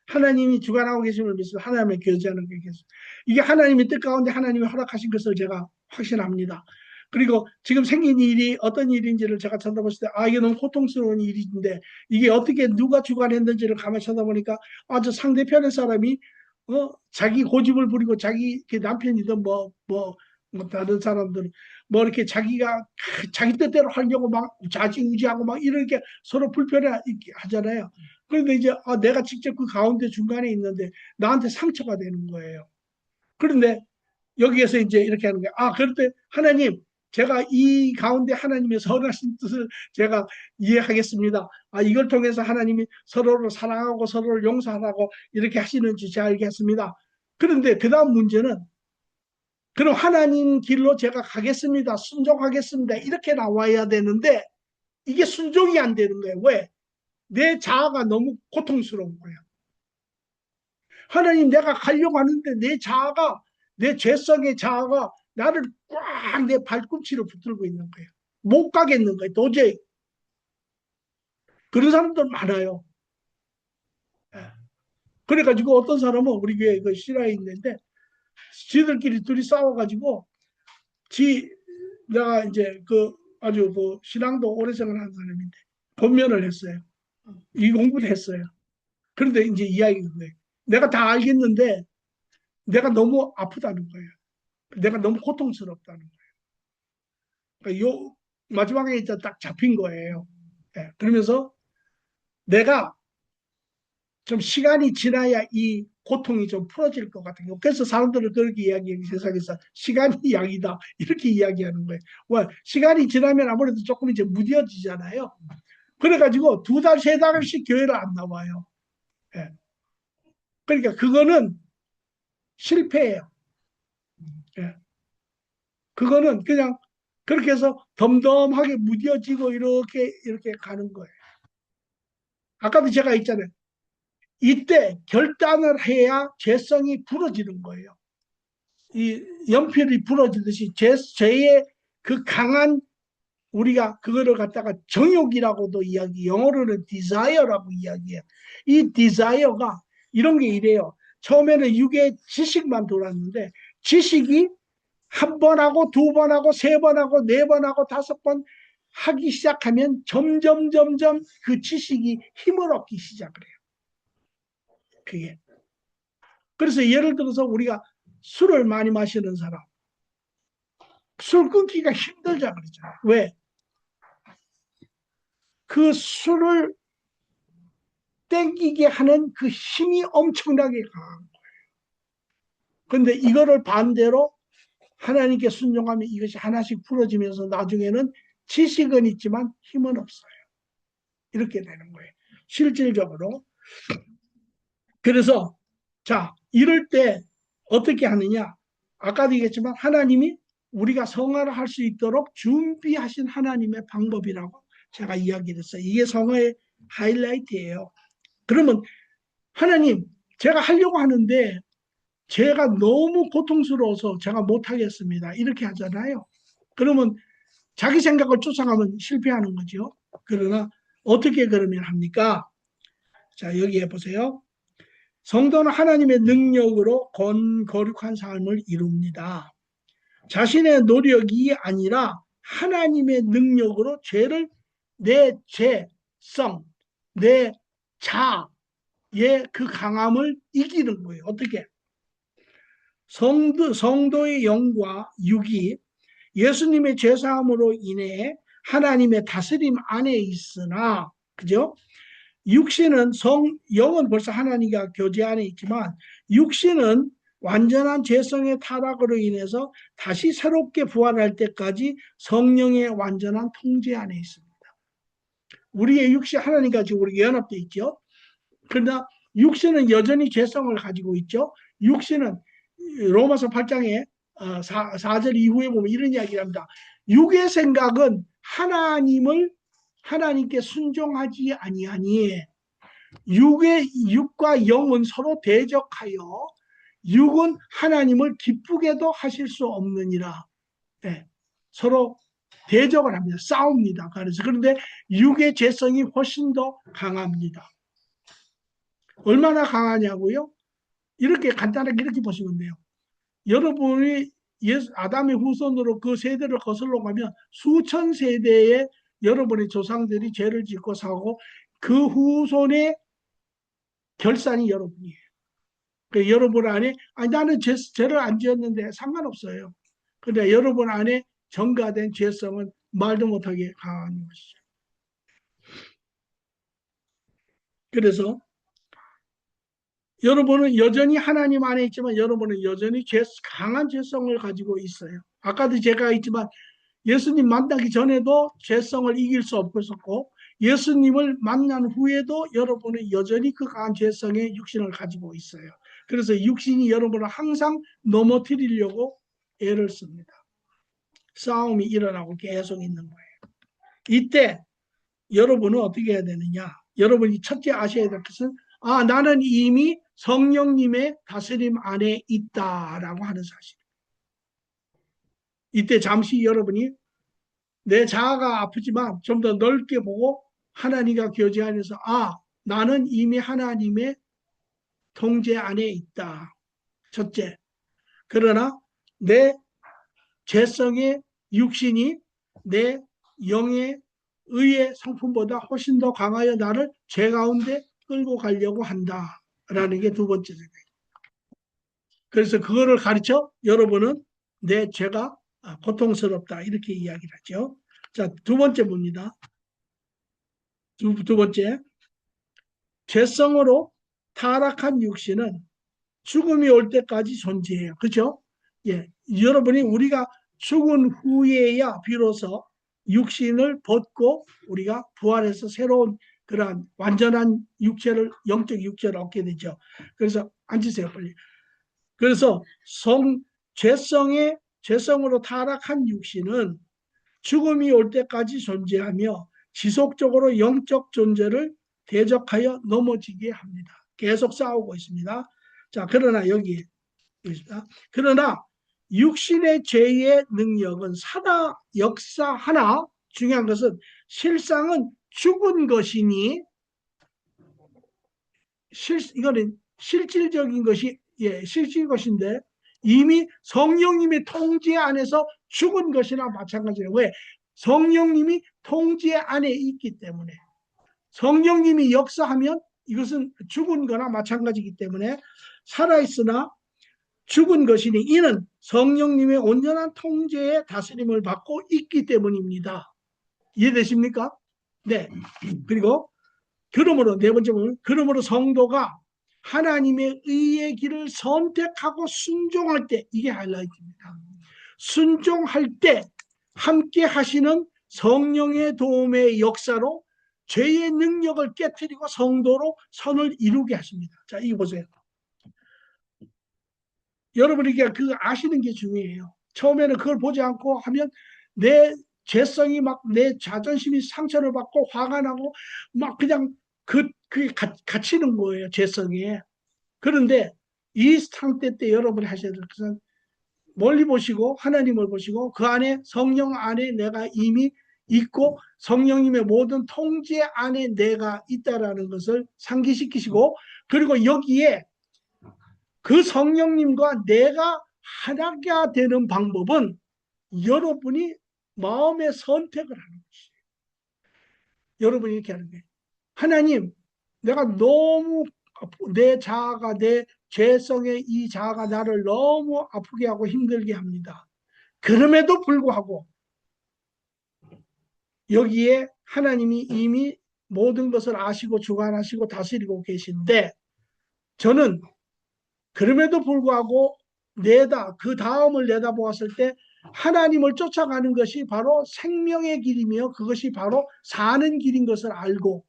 하나님이 주관하고 계심을 믿습니다. 하나님의 교제하는 게 계속. 이게 하나님의 뜻 가운데 하나님이 허락하신 것을 제가 확신합니다. 그리고 지금 생긴 일이 어떤 일인지를 제가 쳐다봤을 때, 이게 너무 고통스러운 일인데, 이게 어떻게 누가 주관했는지를 가만히 쳐다보니까, 저 상대편의 사람이, 자기 고집을 부리고 자기 남편이든 다른 사람들은 뭐 이렇게 자기가 자기 뜻대로 하려고 막 좌지우지하고 막 이렇게 서로 불편해 하잖아요. 그런데 이제 내가 직접 그 가운데 중간에 있는데 나한테 상처가 되는 거예요. 그런데 여기에서 이제 이렇게 하는 거예요. 그런데 하나님, 제가 이 가운데 하나님의 선하신 뜻을 제가 이해하겠습니다. 이걸 통해서 하나님이 서로를 사랑하고 서로를 용서하라고 이렇게 하시는 줄 잘 알겠습니다. 그런데 그 다음 문제는 그럼 하나님 길로 제가 가겠습니다. 순종하겠습니다. 이렇게 나와야 되는데 이게 순종이 안 되는 거예요. 왜? 내 자아가 너무 고통스러운 거예요. 하나님 내가 가려고 하는데 내 죄성의 자아가 나를 꽉 내 발꿈치로 붙들고 있는 거예요. 못 가겠는 거예요. 도저히. 그런 사람들 많아요. 그래가지고 어떤 사람은 우리 교회 그 실화에 있는데 지들끼리 둘이 싸워가지고 내가 이제 아주 신앙도 오래 생활한 사람인데 권면을 했어요. 이 공부를 했어요. 그런데 이제 이야기가 거예요. 내가 다 알겠는데 내가 너무 아프다는 거예요. 내가 너무 고통스럽다는 거예요. 그러니까 마지막에 이제 딱 잡힌 거예요. 네, 그러면서 내가 좀 시간이 지나야 이 고통이 좀 풀어질 것 같아요. 그래서 사람들은 그렇게 이야기해요. 세상에서 시간이 약이다 이렇게 이야기하는 거예요. 왜? 시간이 지나면 아무래도 조금 이제 무뎌지잖아요. 그래가지고 2달, 3달씩 교회를 안 나와요. 예. 그러니까 그거는 실패예요. 예. 그거는 그냥 그렇게 해서 덤덤하게 무뎌지고 이렇게 가는 거예요. 아까도 제가 있잖아요. 이때 결단을 해야 죄성이 부러지는 거예요. 이 연필이 부러지듯이 죄의 그 강한 우리가 그거를 갖다가 정욕이라고도 영어로는 desire라고 이야기해요. 이 desire가 이런 게 이래요. 처음에는 육의 지식만 돌았는데 지식이 한 번 하고 두 번 하고 세 번 하고 네 번 하고 다섯 번 하기 시작하면 점점 그 지식이 힘을 얻기 시작을 해요. 그게. 그래서 예를 들어서 우리가 술을 많이 마시는 사람, 술 끊기가 힘들자 그러잖아요. 왜? 그 술을 땡기게 하는 그 힘이 엄청나게 강한 거예요. 그런데 이거를 반대로 하나님께 순종하면 이것이 하나씩 풀어지면서 나중에는 지식은 있지만 힘은 없어요. 이렇게 되는 거예요. 실질적으로. 그래서 자, 이럴 때 어떻게 하느냐? 아까도 얘기했지만 하나님이 우리가 성화를 할 수 있도록 준비하신 하나님의 방법이라고 제가 이야기를 했어요. 이게 성화의 하이라이트예요. 그러면 하나님, 제가 하려고 하는데 제가 너무 고통스러워서 제가 못하겠습니다. 이렇게 하잖아요. 그러면 자기 생각을 쫓아가면 실패하는 거죠. 그러나 어떻게 그러면 합니까? 자, 여기에 보세요. 성도는 하나님의 능력으로 거룩한 삶을 이룹니다. 자신의 노력이 아니라 하나님의 능력으로 죄를 내 죄성, 내 자의 그 강함을 이기는 거예요. 어떻게? 성도의 영과 육이 예수님의 죄사함으로 인해 하나님의 다스림 안에 있으나, 그죠? 육신은 영은 벌써 하나님과 교제 안에 있지만 육신은 완전한 죄성의 타락으로 인해서 다시 새롭게 부활할 때까지 성령의 완전한 통제 안에 있습니다. 우리의 육신 하나님과 지금 우리 연합되어 있죠. 그러나 육신은 여전히 죄성을 가지고 있죠. 육신은 로마서 8장에 4절 이후에 보면 이런 이야기를 합니다. 육의 생각은 하나님께 순종하지 아니하니 육과 영은 서로 대적하여 육은 하나님을 기쁘게도 하실 수 없느니라. 네, 서로 대적을 합니다. 싸웁니다. 그런데 육의 죄성이 훨씬 더 강합니다. 얼마나 강하냐고요? 이렇게 간단하게 이렇게 보시면 돼요. 여러분이 아담의 후손으로 그 세대를 거슬러 가면 수천 세대의 여러분의 조상들이 죄를 짓고 사고 그 후손의 결산이 여러분이에요. 그러니까 여러분 안에 나는 죄를 안 지었는데 상관없어요. 그런데 여러분 안에 전가된 죄성은 말도 못하게 강한 것이죠. 그래서 여러분은 여전히 하나님 안에 있지만 여러분은 여전히 강한 죄성을 가지고 있어요. 아까도 제가 있지만 예수님 만나기 전에도 죄성을 이길 수 없었고 예수님을 만난 후에도 여러분은 여전히 그 강한 죄성의 육신을 가지고 있어요. 그래서 육신이 여러분을 항상 넘어뜨리려고 애를 씁니다. 싸움이 일어나고 계속 있는 거예요. 이때 여러분은 어떻게 해야 되느냐? 여러분이 첫째 아셔야 될 것은 나는 이미 성령님의 다스림 안에 있다라고 하는 사실. 이때 잠시 여러분이 내 자아가 아프지만 좀 더 넓게 보고 하나님과 교제 안에서 나는 이미 하나님의 통제 안에 있다. 첫째. 그러나 내 죄성의 육신이 내 영의 의의 상품보다 훨씬 더 강하여 나를 죄 가운데 끌고 가려고 한다라는 게 두 번째 생각이에요. 그래서 그거를 가르쳐 여러분은 내 죄가 고통스럽다 이렇게 이야기를 하죠. 자, 두 번째 봅니다. 두 번째, 죄성으로 타락한 육신은 죽음이 올 때까지 존재해요. 그렇죠? 예, 여러분이 우리가 죽은 후에야 비로소 육신을 벗고 우리가 부활해서 새로운 그러한 완전한 영적 육체를 얻게 되죠. 그래서 앉으세요, 빨리. 그래서 죄성으로 타락한 육신은 죽음이 올 때까지 존재하며 지속적으로 영적 존재를 대적하여 넘어지게 합니다. 계속 싸우고 있습니다. 자, 그러나 여기 있습니다. 그러나 육신의 죄의 능력은 역사하나 중요한 것은 실상은 죽은 것이니 이거는 실질적인 것이 실질 것인데 이미 성령님의 통제 안에서 죽은 것이나 마찬가지예요. 왜? 성령님이 통제 안에 있기 때문에 성령님이 역사하면 이것은 죽은 거나 마찬가지이기 때문에 살아있으나 죽은 것이니 이는 성령님의 온전한 통제에 다스림을 받고 있기 때문입니다. 이해되십니까? 네. 그리고 그러므로 네 번째 보면 그러므로 성도가 하나님의 의의 길을 선택하고 순종할 때 이게 하이라이트입니다. 순종할 때 함께 하시는 성령의 도움의 역사로 죄의 능력을 깨뜨리고 성도로 선을 이루게 하십니다. 자, 이거 보세요. 여러분이 그 아시는 게 중요해요. 처음에는 그걸 보지 않고 하면 내 죄성이 막 내 자존심이 상처를 받고 화가 나고 막 그냥 그게 갇히는 거예요. 죄성에. 그런데 이 상태 때 여러분이 하셔야 될 것은 멀리 보시고 하나님을 보시고 그 안에 성령 안에 내가 이미 있고 성령님의 모든 통제 안에 내가 있다라는 것을 상기시키시고 그리고 여기에 그 성령님과 내가 하나가 되는 방법은 여러분이 마음의 선택을 하는 것이에요. 여러분이 이렇게 하는 거예요. 하나님, 내가 너무 내 자아가 내 죄성의 이 자아가 나를 너무 아프게 하고 힘들게 합니다. 그럼에도 불구하고 여기에 하나님이 이미 모든 것을 아시고 주관하시고 다스리고 계신데 저는 그럼에도 불구하고 그 다음을 내다보았을 때 하나님을 쫓아가는 것이 바로 생명의 길이며 그것이 바로 사는 길인 것을 알고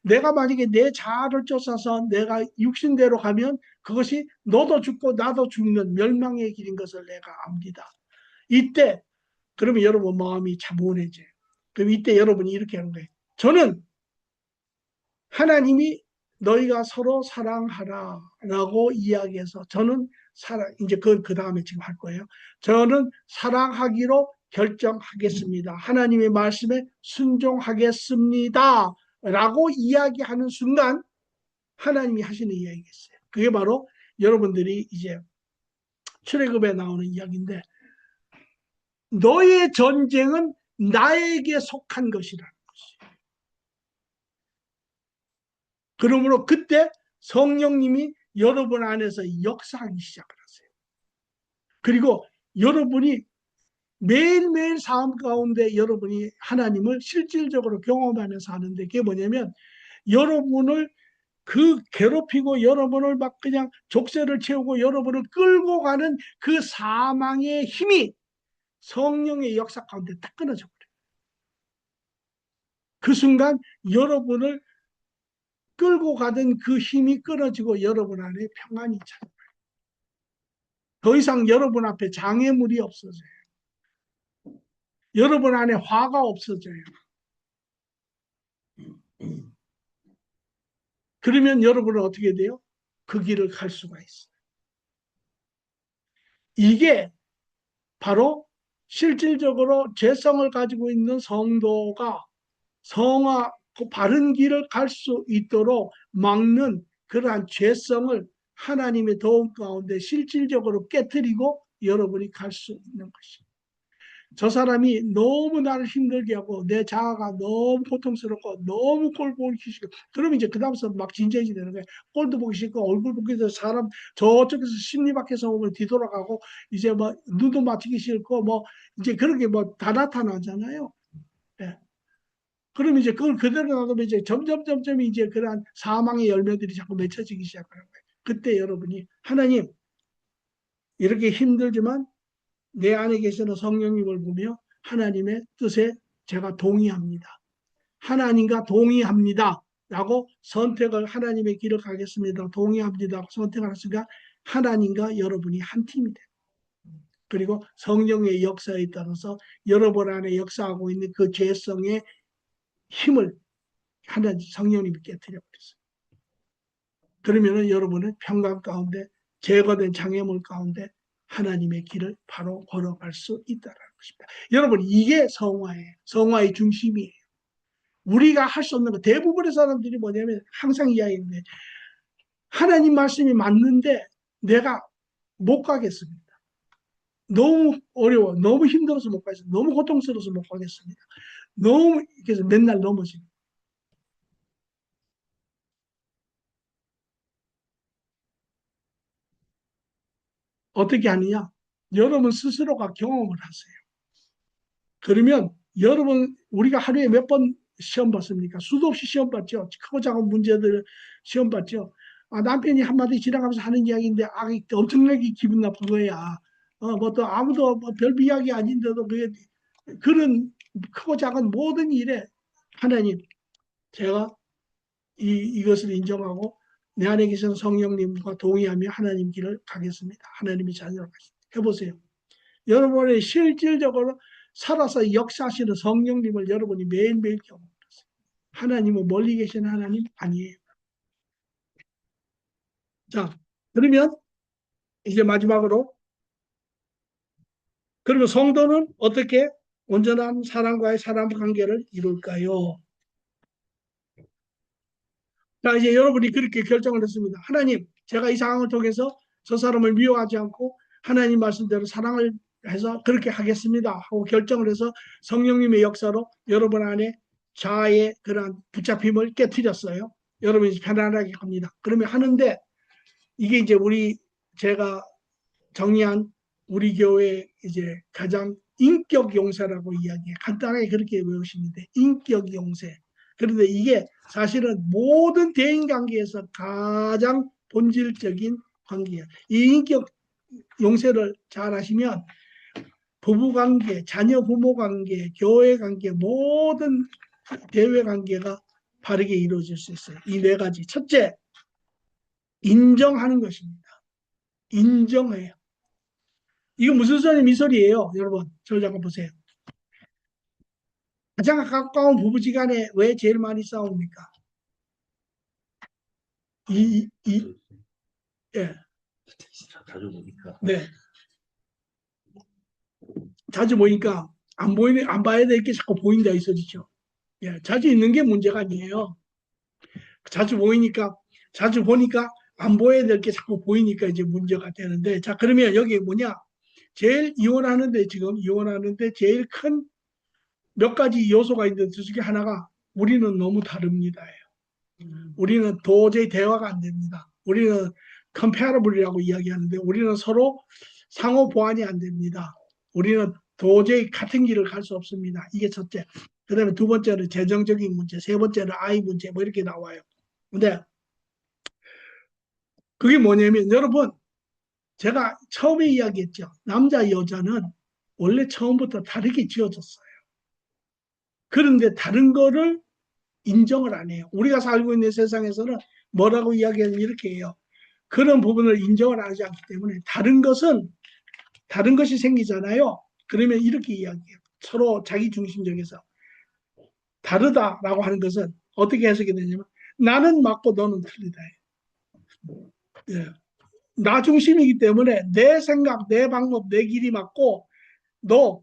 내가 만약에 내 자아를 쫓아서 내가 육신대로 가면 그것이 너도 죽고 나도 죽는 멸망의 길인 것을 내가 압니다. 이때 그러면 여러분 마음이 차분해져요. 그럼 이때 여러분이 이렇게 하는 거예요. 저는 하나님이 너희가 서로 사랑하라 라고 이야기해서 저는 이제 그 다음에 지금 할 거예요. 저는 사랑하기로 결정하겠습니다. 하나님의 말씀에 순종하겠습니다. 라고 이야기하는 순간 하나님이 하시는 이야기가 있어요. 그게 바로 여러분들이 이제 출애굽에 나오는 이야기인데 너의 전쟁은 나에게 속한 것이라는 것이에요. 그러므로 그때 성령님이 여러분 안에서 역사하기 시작을 하세요. 그리고 여러분이 매일매일 삶 가운데 여러분이 하나님을 실질적으로 경험하면서 하는데 그게 뭐냐면 여러분을 괴롭히고 여러분을 막 그냥 족쇄를 채우고 여러분을 끌고 가는 그 사망의 힘이 성령의 역사 가운데 딱 끊어져 버려요. 그 순간 여러분을 끌고 가던 그 힘이 끊어지고 여러분 안에 평안이 찾아요. 더 이상 여러분 앞에 장애물이 없어져요. 여러분 안에 화가 없어져요. 그러면 여러분은 어떻게 돼요? 그 길을 갈 수가 있어요. 이게 바로 실질적으로 죄성을 가지고 있는 성도가 그 바른 길을 갈 수 있도록 막는 그러한 죄성을 하나님의 도움 가운데 실질적으로 깨뜨리고 여러분이 갈 수 있는 것입니다. 저 사람이 너무 나를 힘들게 하고 내 자아가 너무 고통스럽고 너무 꼴 보기 싫고 그러면 이제 그 다음부터 막 진정이 되는 거예요. 꼴도 보기 싫고 얼굴 보기 싫고 사람 저쪽에서 심리밖에서 오면 뒤돌아가고 이제 뭐 눈도 맞추기 싫고 뭐 이제 그런 게 뭐 다 나타나잖아요. 네. 그럼 이제 그걸 그대로 놔두면 이제 점점 이제 그러한 사망의 열매들이 자꾸 맺혀지기 시작하는 거예요. 그때 여러분이 하나님 이렇게 힘들지만 내 안에 계시는 성령님을 보며 하나님의 뜻에 제가 동의합니다. 하나님과 동의합니다. 라고 선택을 하나님의 길을 가겠습니다. 동의합니다. 선택을 했으니까 하나님과 여러분이 한 팀이 돼요. 그리고 성령의 역사에 따라서 여러분 안에 역사하고 있는 그 죄성의 힘을 하나님 성령님이 깨뜨려 버렸어요. 그러면은 여러분은 평강 가운데 제거된 장애물 가운데 하나님의 길을 바로 걸어갈 수 있다는 것입니다. 여러분 이게 성화예요. 성화의 중심이에요. 우리가 할 수 없는 거 대부분의 사람들이 뭐냐면 항상 이야기하는데 하나님 말씀이 맞는데 내가 못 가겠습니다. 너무 어려워. 너무 힘들어서 못 가겠습니다. 너무 고통스러워서 못 가겠습니다. 너무 그래서 맨날 넘어집니다. 어떻게 하느냐? 여러분 스스로가 경험을 하세요. 그러면 여러분 우리가 하루에 몇 번 시험 봤습니까? 수도 없이 시험 봤죠. 크고 작은 문제들 시험 봤죠. 아, 남편이 한마디 지나가면서 하는 이야기인데 아, 엄청나게 기분 나쁜 거야. 뭐 또 아무도 뭐별 이야기 아닌데도 그게 그런 크고 작은 모든 일에 하나님 제가 이것을 인정하고 내 안에 계신 성령님과 동의하며 하나님 길을 가겠습니다. 하나님이 자녀로 가십니다. 해보세요. 여러분의 실질적으로 살아서 역사하시는 성령님을 여러분이 매일매일 경험하세요. 하나님은 멀리 계신 하나님 아니에요. 자, 그러면 이제 마지막으로 그러면 성도는 어떻게 온전한 사람과의 사람 관계를 이룰까요? 자, 이제 여러분이 그렇게 결정을 했습니다. 하나님, 제가 이 상황을 통해서 저 사람을 미워하지 않고 하나님 말씀대로 사랑을 해서 그렇게 하겠습니다 하고 결정을 해서 성령님의 역사로 여러분 안에 자아의 그러한 붙잡힘을 깨뜨렸어요. 여러분이 편안하게 합니다. 그러면 하는데 이게 이제 제가 정리한 우리 교회 이제 가장 인격 용사라고 이야기해. 간단하게 그렇게 외우시면 돼. 인격 용세. 그런데 이게 사실은 모든 대인 관계에서 가장 본질적인 관계예요. 이 인격 용세를 잘 하시면 부부 관계, 자녀 부모 관계, 교회 관계, 모든 대외 관계가 바르게 이루어질 수 있어요. 이 네 가지. 첫째, 인정하는 것입니다. 인정해요. 이거 무슨 소리 미소리예요, 여러분. 저 잠깐 보세요. 가장 가까운 부부지간에 왜 제일 많이 싸웁니까? 예, 자주 보니까. 네. 자주 보니까 안 봐야 될 게 자꾸 보인다 있어지죠. 예, 자주 있는 게 문제가 아니에요. 자주 보니까 안 보여야 될 게 자꾸 보이니까 이제 문제가 되는데, 자, 그러면 여기 뭐냐? 지금 이혼하는데 제일 큰 몇 가지 요소가 있는데 그 중에 하나가 우리는 너무 다릅니다. 우리는 도저히 대화가 안 됩니다. 우리는 comparable이라고 이야기하는데 우리는 서로 상호 보완이 안 됩니다. 우리는 도저히 같은 길을 갈 수 없습니다. 이게 첫째. 그 다음에 두 번째는 재정적인 문제, 세 번째는 아이 문제 뭐 이렇게 나와요. 근데 그게 뭐냐면 여러분 제가 처음에 이야기했죠. 남자 여자는 원래 처음부터 다르게 지어졌어요. 그런데 다른 거를 인정을 안 해요. 우리가 살고 있는 세상에서는 뭐라고 이야기하면 이렇게 해요. 그런 부분을 인정을 하지 않기 때문에 다른 것이 생기잖아요. 그러면 이렇게 이야기해요. 서로 자기 중심적에서 다르다라고 하는 것은 어떻게 해석이 되냐면 나는 맞고 너는 틀리다. 예. 나 중심이기 때문에 내 생각, 내 방법, 내 길이 맞고 너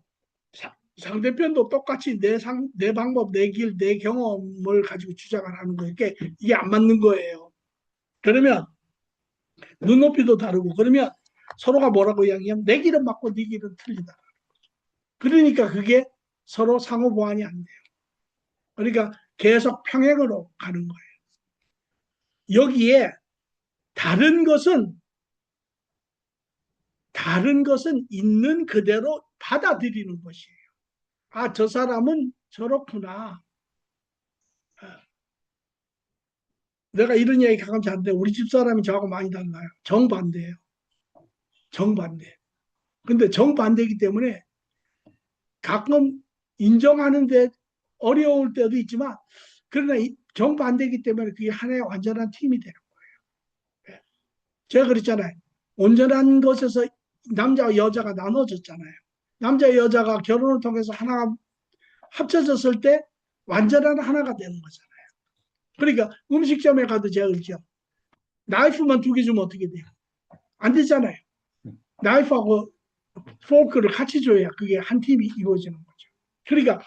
상대편도 똑같이 내 방법, 내 길, 내 경험을 가지고 주장을 하는 거예요. 이게 안 맞는 거예요. 그러면 눈높이도 다르고 그러면 서로가 뭐라고 이야기하면 내 길은 맞고 네 길은 틀리다. 그러니까 그게 서로 상호 보완이 안 돼요. 그러니까 계속 평행으로 가는 거예요. 여기에 다른 것은 있는 그대로 받아들이는 것이에요. 아, 저 사람은 저렇구나. 내가 이런 이야기 가끔씩 하는데 우리 집사람이 저하고 많이 달라요. 정반대예요. 정반대. 근데 정반대이기 때문에 가끔 인정하는데 어려울 때도 있지만 그러나 정반대이기 때문에 그게 하나의 완전한 팀이 되는 거예요. 제가 그랬잖아요. 온전한 것에서 남자와 여자가 나눠졌잖아요. 남자 여자가 결혼을 통해서 하나가 합쳐졌을 때 완전한 하나가 되는 거잖아요. 그러니까 음식점에 가도 제가 그러죠. 나이프만 2개 주면 어떻게 돼요? 안 되잖아요. 나이프하고 포크를 같이 줘야 그게 한 팀이 이루어지는 거죠. 그러니까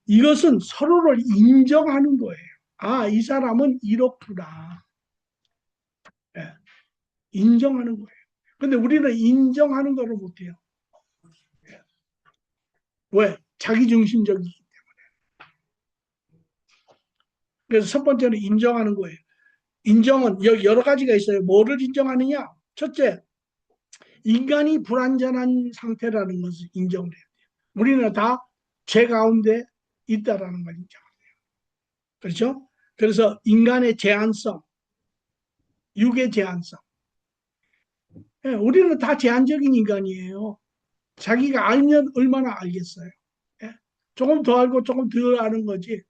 이것은 서로를 인정하는 거예요. 아, 이 사람은 이렇구나. 예, 인정하는 거예요. 근데 우리는 인정하는 거를 못해요. 예. 왜? 자기중심적이기 때문에. 그래서 첫 번째는 인정하는 거예요. 인정은 여러 가지가 있어요. 뭐를 인정하느냐? 첫째, 인간이 불완전한 상태라는 것을 인정해야 돼요. 우리는 다 죄 가운데 있다라는 걸 인정해요. 그렇죠? 그래서 인간의 제한성, 육의 제한성. 예, 우리는 다 제한적인 인간이에요. 자기가 알면 얼마나 알겠어요. 예? 조금 더 알고 조금 덜 아는 거지. 예.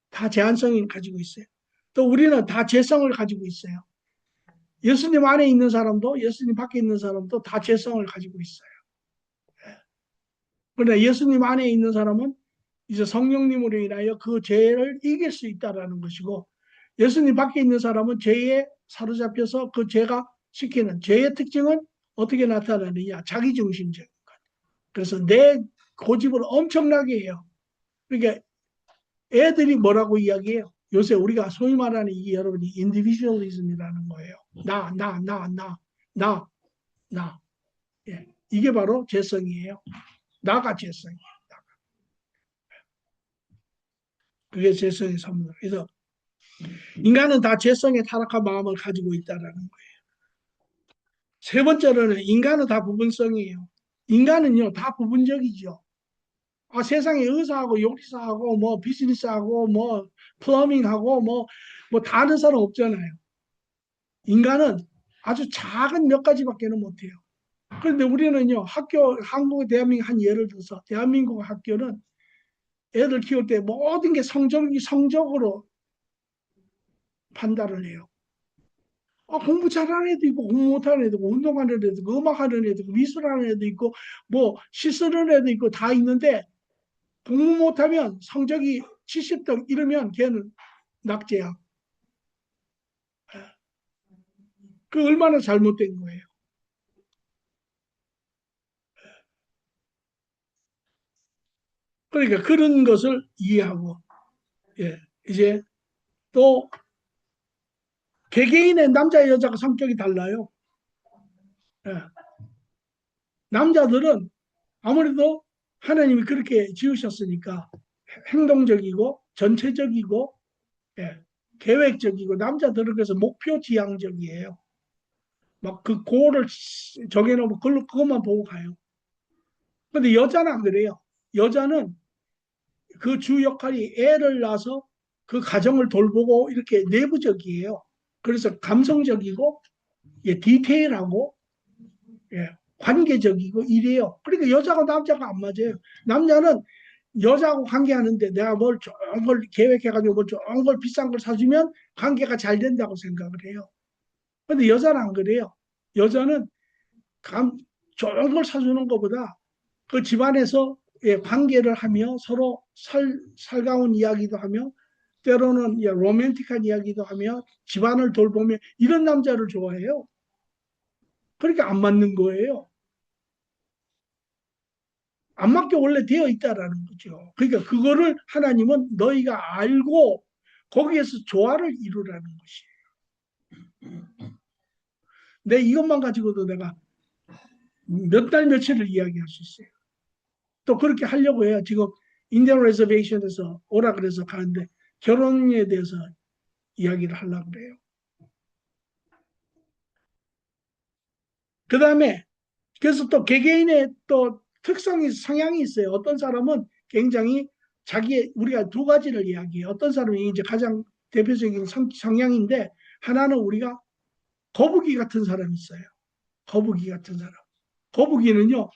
다 제한성을 가지고 있어요. 또 우리는 다 죄성을 가지고 있어요. 예수님 안에 있는 사람도 예수님 밖에 있는 사람도 다 죄성을 가지고 있어요. 예. 그러나 예수님 안에 있는 사람은 이제 성령님으로 인하여 그 죄를 이길 수 있다라는 것이고, 예수님 밖에 있는 사람은 죄에 사로잡혀서 그 죄가 시키는 죄의 특징은 어떻게 나타나느냐? 자기중심적인 것. 그래서 내 고집을 엄청나게 해요. 그러니까 애들이 뭐라고 이야기해요? 요새 우리가 소위 말하는 이게 여러분이 인디비주얼리즘이라는 거예요. 나. 예. 이게 바로 죄성이에요. 나가 죄성이에요. 그게 죄성의 선물. 그래서 인간은 다 죄성에 타락한 마음을 가지고 있다라는 거예요. 세 번째로는 인간은 다 부분성이에요. 인간은요, 다 부분적이죠. 아, 세상에 의사하고 요리사하고 뭐 비즈니스하고 뭐 플러밍하고 다 아는 사람 없잖아요. 인간은 아주 작은 몇 가지밖에는 못해요. 그런데 우리는요, 한국, 대한민국 한 예를 들어서 대한민국 학교는 애들 키울 때 모든 게 성적으로 판단을 해요. 공부 잘하는 애도 있고, 공부 못하는 애도 있고, 운동하는 애도 있고, 음악하는 애도 있고, 미술하는 애도 있고, 뭐, 시 쓰는 애도 있고, 다 있는데, 공부 못하면 성적이 70등 이러면 걔는 낙제야. 그 얼마나 잘못된 거예요. 그러니까 그런 것을 이해하고, 예, 이제 또 개개인의 남자 여자가 성격이 달라요. 예. 남자들은 아무래도 하나님이 그렇게 지으셨으니까 행동적이고 전체적이고, 예, 계획적이고, 남자들은 그래서 목표 지향적이에요. 막 그 고를 정해놓으면 그것만 보고 가요. 근데 여자는 안 그래요. 여자는 그 주 역할이 애를 낳아서 그 가정을 돌보고 이렇게 내부적이에요. 그래서 감성적이고, 예, 디테일하고, 예, 관계적이고 이래요. 그러니까 여자가 남자가 안 맞아요. 남자는 여자하고 관계하는데 내가 뭘 좋은 걸 계획해가지고 뭘 좋은 걸 비싼 걸 사주면 관계가 잘 된다고 생각을 해요. 근데 여자는 안 그래요. 여자는 감, 좋은 걸 사주는 것보다 그 집안에서, 예, 관계를 하며 서로 살가운 이야기도 하며 때로는, 예, 로맨틱한 이야기도 하며 집안을 돌보며 이런 남자를 좋아해요. 그러니까 안 맞는 거예요. 안 맞게 원래 되어 있다라는 거죠. 그러니까 그거를 하나님은 너희가 알고 거기에서 조화를 이루라는 것이에요. 내 이것만 가지고도 내가 몇 달 며칠을 이야기할 수 있어요. 또 그렇게 하려고 해요. 지금 인디언 레저베이션에서 오라 그래서 가는데 결혼에 대해서 이야기를 하려고 그래요. 그 다음에 그래서 또 개개인의 또 특성이 성향이 있어요. 어떤 사람은 굉장히 우리가 두 가지를 이야기해요. 어떤 사람이 이제 가장 대표적인 성향인데, 하나는 우리가 거북이 같은 사람이 있어요. 거북이 같은 사람. 거북이는요,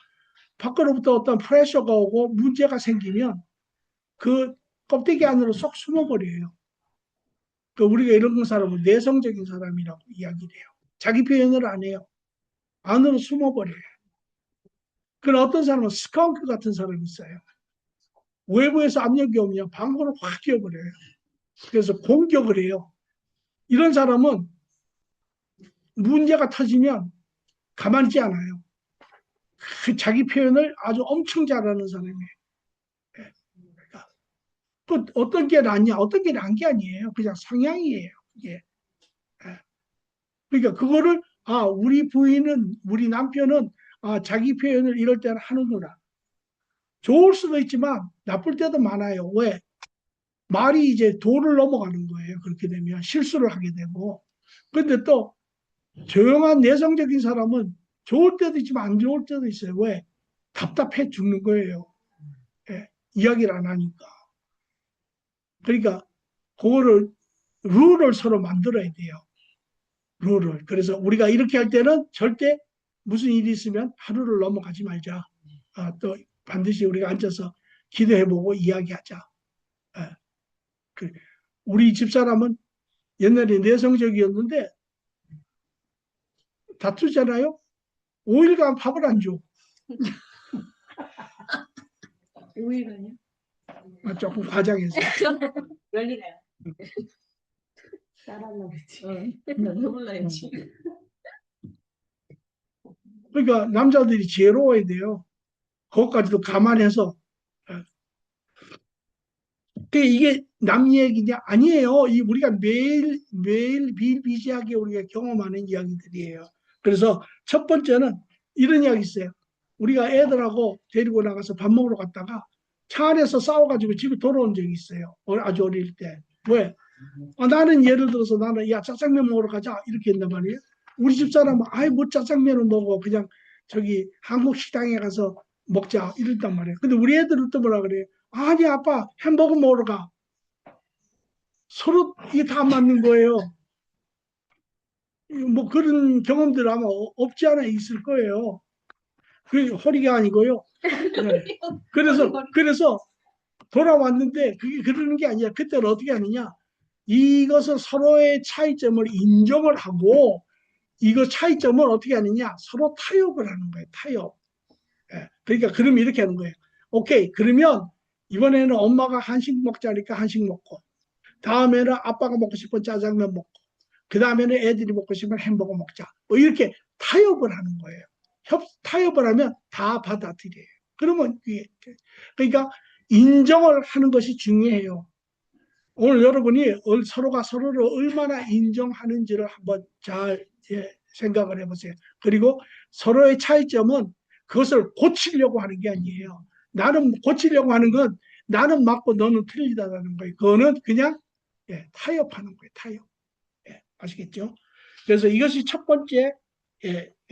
밖으로부터 어떤 프레셔가 오고 문제가 생기면 그 껍데기 안으로 쏙 숨어버려요. 그 우리가 이런 사람은 내성적인 사람이라고 이야기를 해요. 자기 표현을 안 해요. 안으로 숨어버려요. 그런 어떤 사람은 스컹크 같은 사람이 있어요. 외부에서 압력이 오면 방구를 확 끼워버려요. 그래서 공격을 해요. 이런 사람은 문제가 터지면 가만히 있지 않아요. 그 자기 표현을 아주 엄청 잘하는 사람이에요. 또 어떤 게 낫냐, 어떤 게 나은 게 아니에요. 그냥 성향이에요. 이게. 그러니까 그거를 우리 부인은 우리 남편은 자기 표현을 이럴 때는 하는구나. 좋을 수도 있지만 나쁠 때도 많아요. 왜? 말이 이제 도를 넘어가는 거예요. 그렇게 되면 실수를 하게 되고. 근데 또 조용한 내성적인 사람은 좋을 때도 있지만 안 좋을 때도 있어요. 왜? 답답해 죽는 거예요. 예, 이야기를 안 하니까. 그러니까 그거를 룰을 서로 만들어야 돼요. 룰을. 그래서 우리가 이렇게 할 때는 절대 무슨 일이 있으면 하루를 넘어가지 말자. 또 반드시 우리가 앉아서 기도해보고 이야기하자. 예. 우리 집사람은 옛날에 내성적이었는데 다투잖아요. 5일간 밥을 안 줘. 5일간요? 조금 과장해서. 그럴 리가요. 따라하려고 했지. 몰라야지. 그러니까 남자들이 지혜로워야 돼요. 그것까지도 감안해서. 이게 남 얘기냐? 아니에요. 우리가 매일 비일비재하게 우리가 경험하는 이야기들이에요. 그래서 첫 번째는 이런 이야기 있어요. 우리가 애들하고 데리고 나가서 밥 먹으러 갔다가 차 안에서 싸워가지고 집에 돌아온 적이 있어요. 아주 어릴 때. 왜? 나는 예를 들어서 나는 야 짜장면 먹으러 가자 이렇게 했단 말이에요. 우리 집사람은 뭐 짜장면을 먹어 그냥 저기 한국 식당에 가서 먹자 이랬단 말이에요. 근데 우리 애들은 또 뭐라 그래요? 아니 아빠 햄버거 먹으러 가. 서로 이게 다 맞는 거예요. 뭐 그런 경험들 아마 없지 않아 있을 거예요. 그 허리가 아니고요. 네. 그래서 돌아왔는데 그게 그러는 게 아니라 그때는 어떻게 하느냐? 이것은 서로의 차이점을 인정을 하고 이거 차이점을 어떻게 하느냐? 서로 타협을 하는 거예요. 타협. 예. 그러니까 그러면 이렇게 하는 거예요. 오케이. 그러면 이번에는 엄마가 한식 먹자니까 한식 먹고 다음에는 아빠가 먹고 싶은 짜장면 먹고 그 다음에는 애들이 먹고 싶은 햄버거 먹자. 뭐 이렇게 타협을 하는 거예요. 타협을 하면 다 받아들여요. 그러면 그러니까 인정을 하는 것이 중요해요. 오늘 여러분이 서로가 서로를 얼마나 인정하는지를 한번 잘 생각을 해보세요. 그리고 서로의 차이점은 그것을 고치려고 하는 게 아니에요. 나는 고치려고 하는 건 나는 맞고 너는 틀리다라는 거예요. 그거는 그냥 타협하는 거예요. 타협. 아시겠죠? 그래서 이것이 첫 번째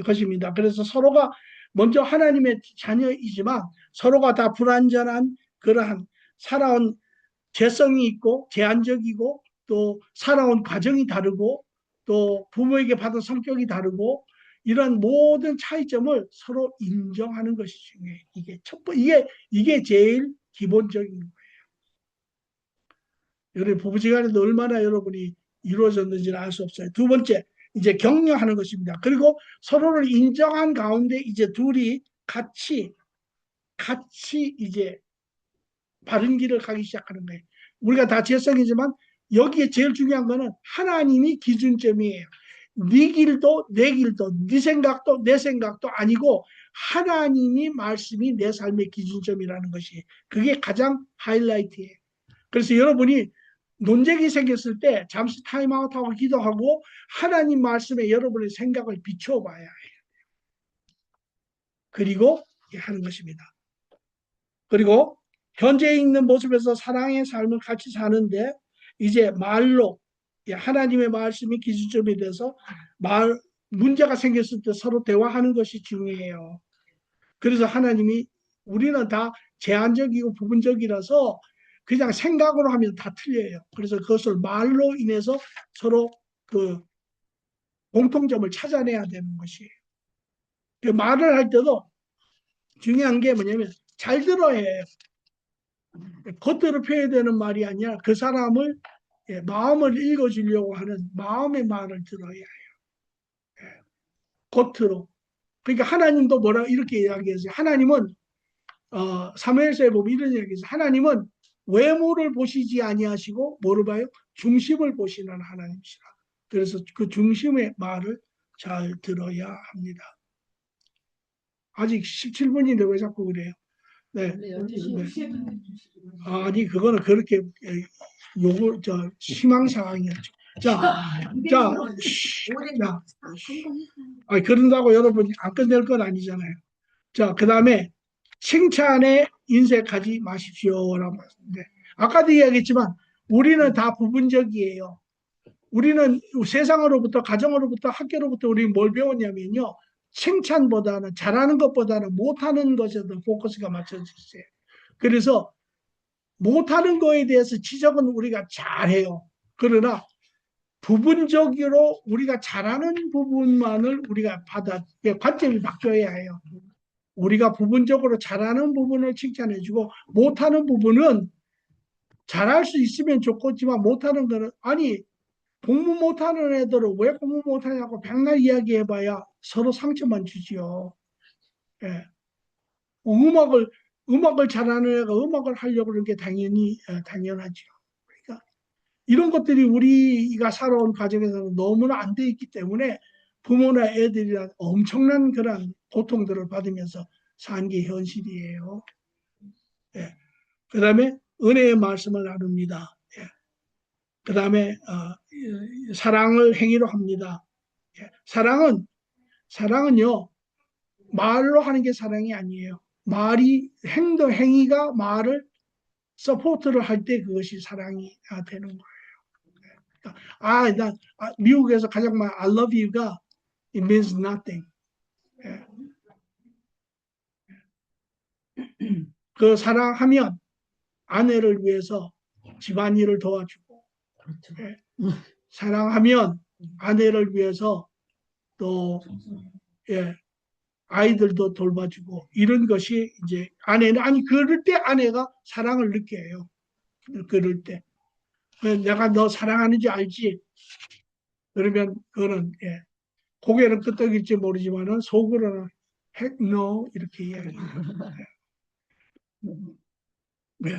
것입니다. 그래서 서로가 먼저 하나님의 자녀이지만 서로가 다 불완전한 그러한 살아온 재성이 있고 제한적이고 또 살아온 과정이 다르고 또 부모에게 받은 성격이 다르고 이런 모든 차이점을 서로 인정하는 것이 중요해요. 이게 제일 기본적인 거예요. 여러분 부부지간에도 얼마나 여러분이 이루어졌는지는 알 수 없어요. 두 번째 이제 격려하는 것입니다. 그리고 서로를 인정한 가운데 이제 둘이 같이 이제 바른 길을 가기 시작하는 거예요. 우리가 다 재성이지만 여기에 제일 중요한 거는 하나님이 기준점이에요. 네 길도 내 길도 네 생각도 내 생각도 아니고 하나님이 말씀이 내 삶의 기준점이라는 것이 그게 가장 하이라이트예요. 그래서 여러분이 논쟁이 생겼을 때 잠시 타임아웃하고 기도하고 하나님 말씀에 여러분의 생각을 비춰봐야 해요. 그리고 하는 것입니다. 그리고 현재 있는 모습에서 사랑의 삶을 같이 사는데 이제 말로 하나님의 말씀이 기준점이 돼서 문제가 생겼을 때 서로 대화하는 것이 중요해요. 그래서 하나님이 우리는 다 제한적이고 부분적이라서 그냥 생각으로 하면 다 틀려요. 그래서 그것을 말로 인해서 서로 그 공통점을 찾아내야 되는 것이에요. 그 말을 할 때도 중요한 게 뭐냐면 잘 들어야 해요. 겉으로 표현되는 말이 아니라 그 사람을 마음을 읽어주려고 하는 마음의 말을 들어야 해요. 겉으로. 그러니까 하나님도 뭐라 이렇게 이야기했어요. 하나님은 사무엘서에 보면 이런 이야기했어요. 하나님은 외모를 보시지 아니하시고 뭐를 봐요? 중심을 보시는 하나님이시라. 그래서 그 중심의 말을 잘 들어야 합니다. 아직 17분인데 왜 자꾸 그래요? 네. 원래 원래 12시 12시에 아니 그거는 그렇게 요거 저 희망 사항이었죠. 자, 자, 아니 그런다고 여러분이 안 끝낼 건 아니잖아요. 자, 그 다음에 칭찬에 인색하지 마십시오라고 말씀인데 아까도 이야기했지만 우리는 다 부분적이에요. 우리는 세상으로부터 가정으로부터 학교로부터 우리는 뭘 배웠냐면요. 칭찬보다는 잘하는 것보다는 못하는 것에 더 포커스가 맞춰져 있어요. 그래서 못하는 거에 대해서 지적은 우리가 잘해요. 그러나 부분적으로 우리가 잘하는 부분만을 우리가 관점이 바뀌어야 해요. 우리가 부분적으로 잘하는 부분을 칭찬해주고 못하는 부분은 잘할 수 있으면 좋겠지만 못하는 거는 아니 공부 못하는 애들은 왜 공부 못하냐고 백날 이야기해봐야 서로 상처만 주지요. 예. 음악을 잘하는 애가 음악을 하려고 그러는 게 당연하죠. 그러니까 이런 것들이 우리가 살아온 가정에서는 너무나 안 돼 있기 때문에 부모나 애들이랑 엄청난 그런 고통들을 받으면서 산 게 현실이에요. 예. 그 다음에 은혜의 말씀을 나눕니다. 예. 그 다음에 사랑을 행위로 합니다. 예. 사랑은요 말로 하는 게 사랑이 아니에요. 행위가 말을 서포트를 할 때 그것이 사랑이 되는 거예요. 미국에서 가장 많이 I love you가 it means nothing. 예. 그 사랑하면 아내를 위해서 집안일을 도와주고, 그렇죠. 예. 사랑하면 아내를 위해서 또 예, 아이들도 돌봐주고 이런 것이 이제 그럴 때 아내가 사랑을 느껴요. 그럴 때 내가 너 사랑하는지 알지? 그러면 그거는 예, 고개는 끄덕일지 모르지만은 속으로는 heck no 이렇게 이야기해요. 예.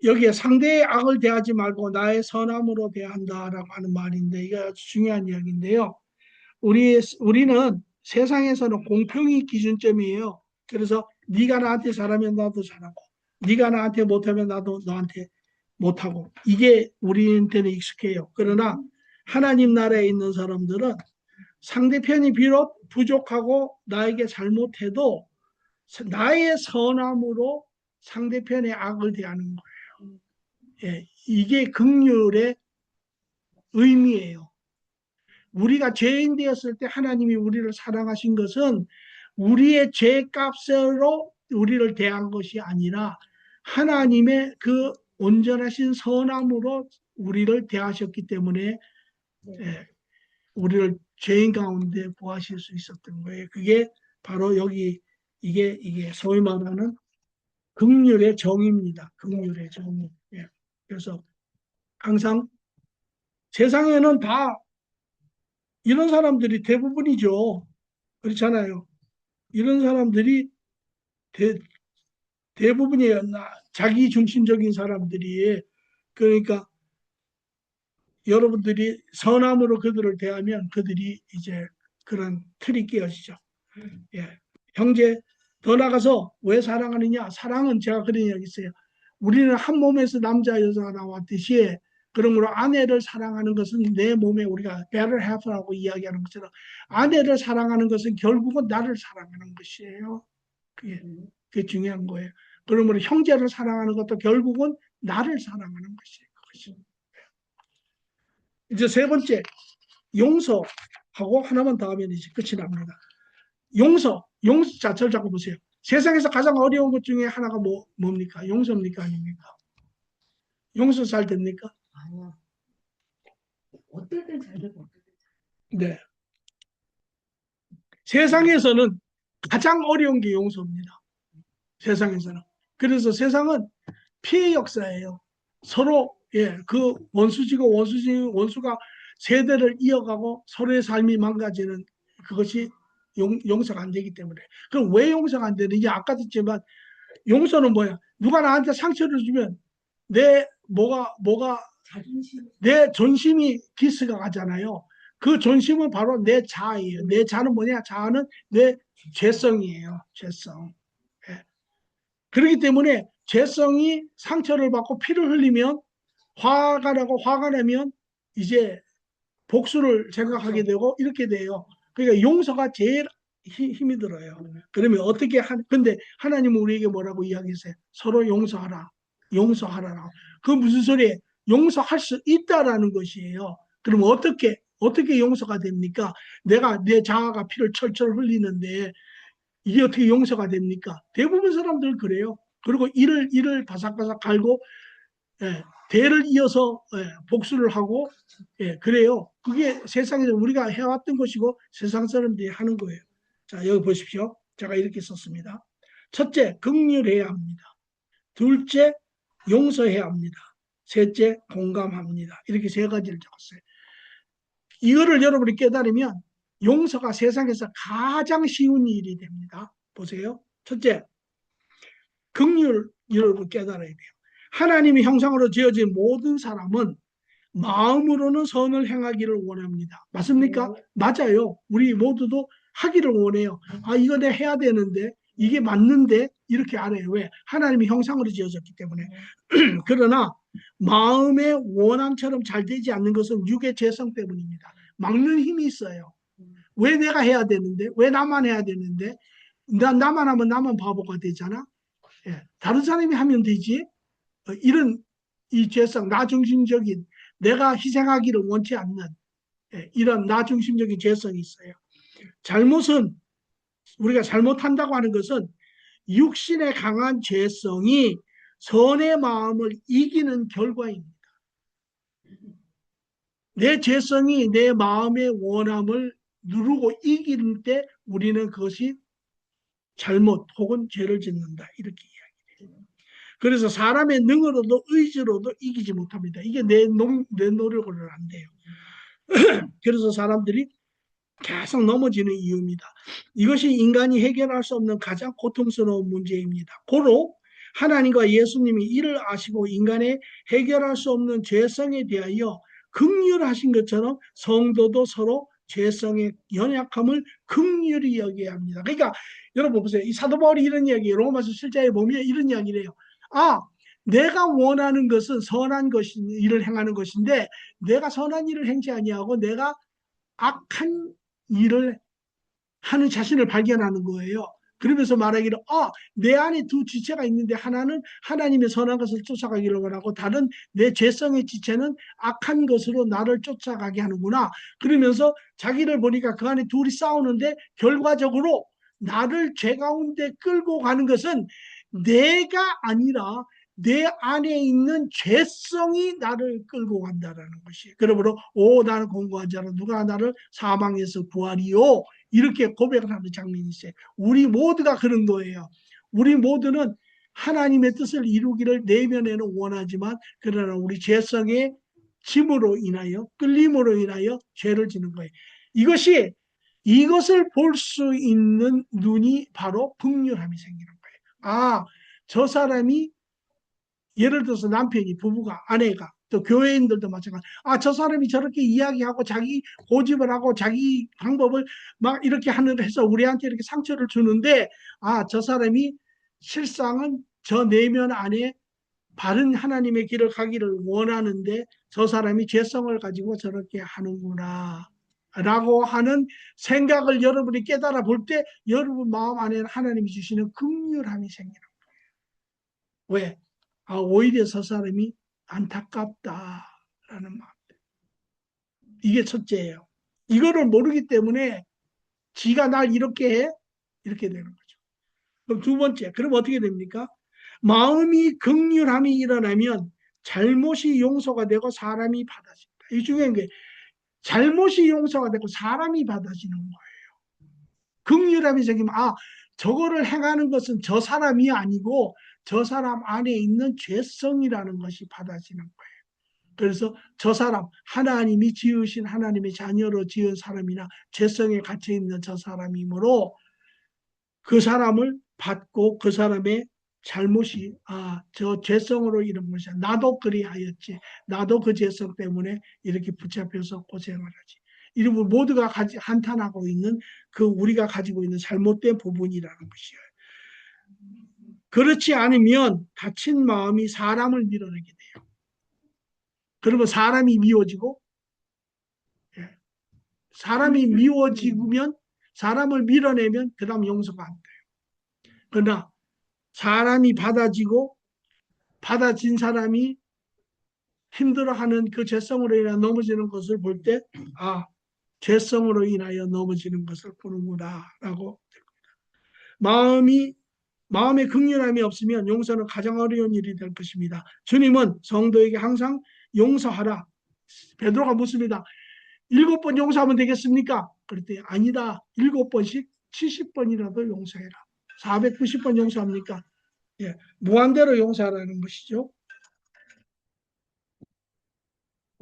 여기에 상대의 악을 대하지 말고 나의 선함으로 대한다라고 하는 말인데 이게 아주 중요한 이야기인데요. 우리는 세상에서는 공평이 기준점이에요. 그래서 네가 나한테 잘하면 나도 잘하고 네가 나한테 못하면 나도 너한테 못하고 이게 우리한테는 익숙해요. 그러나 하나님 나라에 있는 사람들은 상대편이 비록 부족하고 나에게 잘못해도 나의 선함으로 상대편의 악을 대하는 거예요. 예, 이게 긍휼의 의미예요. 우리가 죄인 되었을 때 하나님이 우리를 사랑하신 것은 우리의 죄값으로 우리를 대한 것이 아니라 하나님의 그 온전하신 선함으로 우리를 대하셨기 때문에 예, 우리를 죄인 가운데 구하실 수 있었던 거예요. 그게 바로 여기 이게 소위 말하는 긍휼의 정의입니다. 긍휼의 정의. 예. 그래서 항상 세상에는 다 이런 사람들이 대부분이죠. 그렇잖아요. 이런 사람들이 대부분이에요. 자기 중심적인 사람들이. 그러니까 여러분들이 선함으로 그들을 대하면 그들이 이제 그런 틀이 깨어지죠. 예. 형제, 더 나가서 왜 사랑하느냐? 사랑은 제가 그런 이야기 있어요. 우리는 한 몸에서 남자, 여자가 나왔듯이 그러므로 아내를 사랑하는 것은 내 몸에 우리가 better half라고 이야기하는 것처럼 아내를 사랑하는 것은 결국은 나를 사랑하는 것이에요. 그게 중요한 거예요. 그러므로 형제를 사랑하는 것도 결국은 나를 사랑하는 것이에요. 그것이. 이제 세 번째, 용서하고 하나만 더 하면 이제 끝이 납니다. 용서 자체를 잡고 보세요. 세상에서 가장 어려운 것 중에 하나가 뭡니까? 용서입니까? 아닙니까? 용서 잘 됩니까? 아니야. 어떨 땐 잘 되고 어떨 땐 네. 세상에서는 가장 어려운 게 용서입니다. 세상에서는. 그래서 세상은 피해 역사예요. 서로 그 원수지고 원수가 세대를 이어가고 서로의 삶이 망가지는 그것이 용서가 안 되기 때문에. 그럼 왜 용서가 안 되는지 아까 듣지만 용서는 뭐야? 누가 나한테 상처를 주면 뭐가 자존심. 내 존심이 기스가 가잖아요. 그 존심은 바로 내 자아예요. 내 자는 뭐냐? 자아는 내 죄성이에요. 죄성. 예. 그렇기 때문에 죄성이 상처를 받고 피를 흘리면 화가 나고 화가 나면 이제 복수를 생각하게 되고 이렇게 돼요. 그러니까 용서가 제일 힘이 들어요. 그러면 근데 하나님은 우리에게 뭐라고 이야기했어요? 서로 용서하라. 용서하라. 그 무슨 소리예요? 용서할 수 있다라는 것이에요. 그럼 어떻게 용서가 됩니까? 내가 내 자아가 피를 철철 흘리는데 이게 어떻게 용서가 됩니까? 대부분 사람들 그래요. 그리고 이를 바삭바삭 갈고 대를 이어서 복수를 하고 그래요. 그게 세상에서 우리가 해왔던 것이고 세상 사람들이 하는 거예요. 자, 여기 보십시오. 제가 이렇게 썼습니다. 첫째, 긍휼해야 합니다. 둘째, 용서해야 합니다. 셋째, 공감합니다. 이렇게 세 가지를 적었어요. 이거를 여러분이 깨달으면 용서가 세상에서 가장 쉬운 일이 됩니다. 보세요. 첫째, 긍휼 여러분 깨달아야 돼요. 하나님의 형상으로 지어진 모든 사람은 마음으로는 선을 행하기를 원합니다. 맞습니까? 맞아요. 우리 모두도 하기를 원해요. 아, 이거 내가 해야 되는데, 이게 맞는데, 이렇게 안 해요. 왜? 하나님의 형상으로 지어졌기 때문에. 그러나, 마음의 원함처럼 잘 되지 않는 것은 육의 죄성 때문입니다. 막는 힘이 있어요. 왜 내가 해야 되는데? 왜 나만 해야 되는데? 나만 하면 나만 바보가 되잖아? 예, 다른 사람이 하면 되지. 이런 이 죄성, 나중심적인 내가 희생하기를 원치 않는 이런 나중심적인 죄성이 있어요. 잘못은 우리가 잘못한다고 하는 것은 육신의 강한 죄성이 선의 마음을 이기는 결과입니다. 내 죄성이 내 마음의 원함을 누르고 이기는 때 우리는 그것이 잘못 혹은 죄를 짓는다. 이렇게 이야기해요. 그래서 사람의 능으로도 의지로도 이기지 못합니다. 이게 내 노력으로는 안 돼요. 그래서 사람들이 계속 넘어지는 이유입니다. 이것이 인간이 해결할 수 없는 가장 고통스러운 문제입니다. 고로 하나님과 예수님이 이를 아시고 인간의 해결할 수 없는 죄성에 대하여 긍휼하신 것처럼 성도도 서로 죄성의 연약함을 긍휼히 여겨야 합니다. 그러니까 여러분 보세요. 이 사도 바울이 이런 이야기, 로마서 7장에 보면 이런 이야기를 해요. 아, 내가 원하는 것은 선한 일을 행하는 것인데 내가 선한 일을 행치 아니하고 내가 악한 일을 하는 자신을 발견하는 거예요. 그러면서 말하기를 내 안에 두 지체가 있는데 하나는 하나님의 선한 것을 쫓아가기를 원하고 다른 내 죄성의 지체는 악한 것으로 나를 쫓아가게 하는구나. 그러면서 자기를 보니까 그 안에 둘이 싸우는데 결과적으로 나를 죄 가운데 끌고 가는 것은 내가 아니라 내 안에 있는 죄성이 나를 끌고 간다라는 것이. 그러므로 나는 공고한 자는 누가 나를 사망에서 구하리요. 이렇게 고백을 하는 장면이 있어요. 우리 모두가 그런 거예요. 우리 모두는 하나님의 뜻을 이루기를 내면에는 원하지만 그러나 우리 죄성의 짐으로 인하여 끌림으로 인하여 죄를 지는 거예요. 이것을 볼 수 있는 눈이 바로 긍휼함이 생기는 거예요. 저 사람이 예를 들어서 남편이, 부부가, 아내가, 또 교회인들도 마찬가지. 저 사람이 저렇게 이야기하고 자기 고집을 하고 자기 방법을 막 이렇게 하는 해서 우리한테 이렇게 상처를 주는데, 저 사람이 실상은 저 내면 안에 바른 하나님의 길을 가기를 원하는데 저 사람이 죄성을 가지고 저렇게 하는구나. 라고 하는 생각을 여러분이 깨달아 볼 때 여러분 마음 안에는 하나님이 주시는 긍휼함이 생기는 거예요. 왜? 오히려 저 사람이 안타깝다라는 마음. 이게 첫째예요. 이거를 모르기 때문에 지가 날 이렇게 해? 이렇게 되는 거죠. 그럼 두 번째, 그럼 어떻게 됩니까? 마음이 긍휼함이 일어나면 잘못이 용서가 되고 사람이 받아진다. 이 중요한 게 잘못이 용서가 되고 사람이 받아지는 거예요. 긍휼함이 생기면 저거를 행하는 것은 저 사람이 아니고 저 사람 안에 있는 죄성이라는 것이 받아지는 거예요. 그래서 저 사람, 하나님이 지으신 하나님의 자녀로 지은 사람이나 죄성에 갇혀 있는 저 사람이므로 그 사람을 받고 그 사람의 잘못이 저 죄성으로 이런 것이야. 나도 그리하였지. 나도 그 죄성 때문에 이렇게 붙잡혀서 고생을 하지. 이러면 모두가 한탄하고 있는 그 우리가 가지고 있는 잘못된 부분이라는 것이에요. 그렇지 않으면 다친 마음이 사람을 밀어내게 돼요. 그러면 사람이 미워지고, 사람이 미워지면 사람을 밀어내면 그 다음 용서가 안 돼요. 그러나 사람이 받아진 사람이 힘들어하는 그 죄성으로 인하여 넘어지는 것을 볼 때, 죄성으로 인하여 넘어지는 것을 보는구나라고. 마음에 긍휼함이 없으면 용서는 가장 어려운 일이 될 것입니다. 주님은 성도에게 항상 용서하라. 베드로가 묻습니다. 7번 용서하면 되겠습니까? 그랬더니 아니다. 7번씩 70번이라도 용서해라. 490번 용서합니까? 예, 무한대로 용서하라는 것이죠.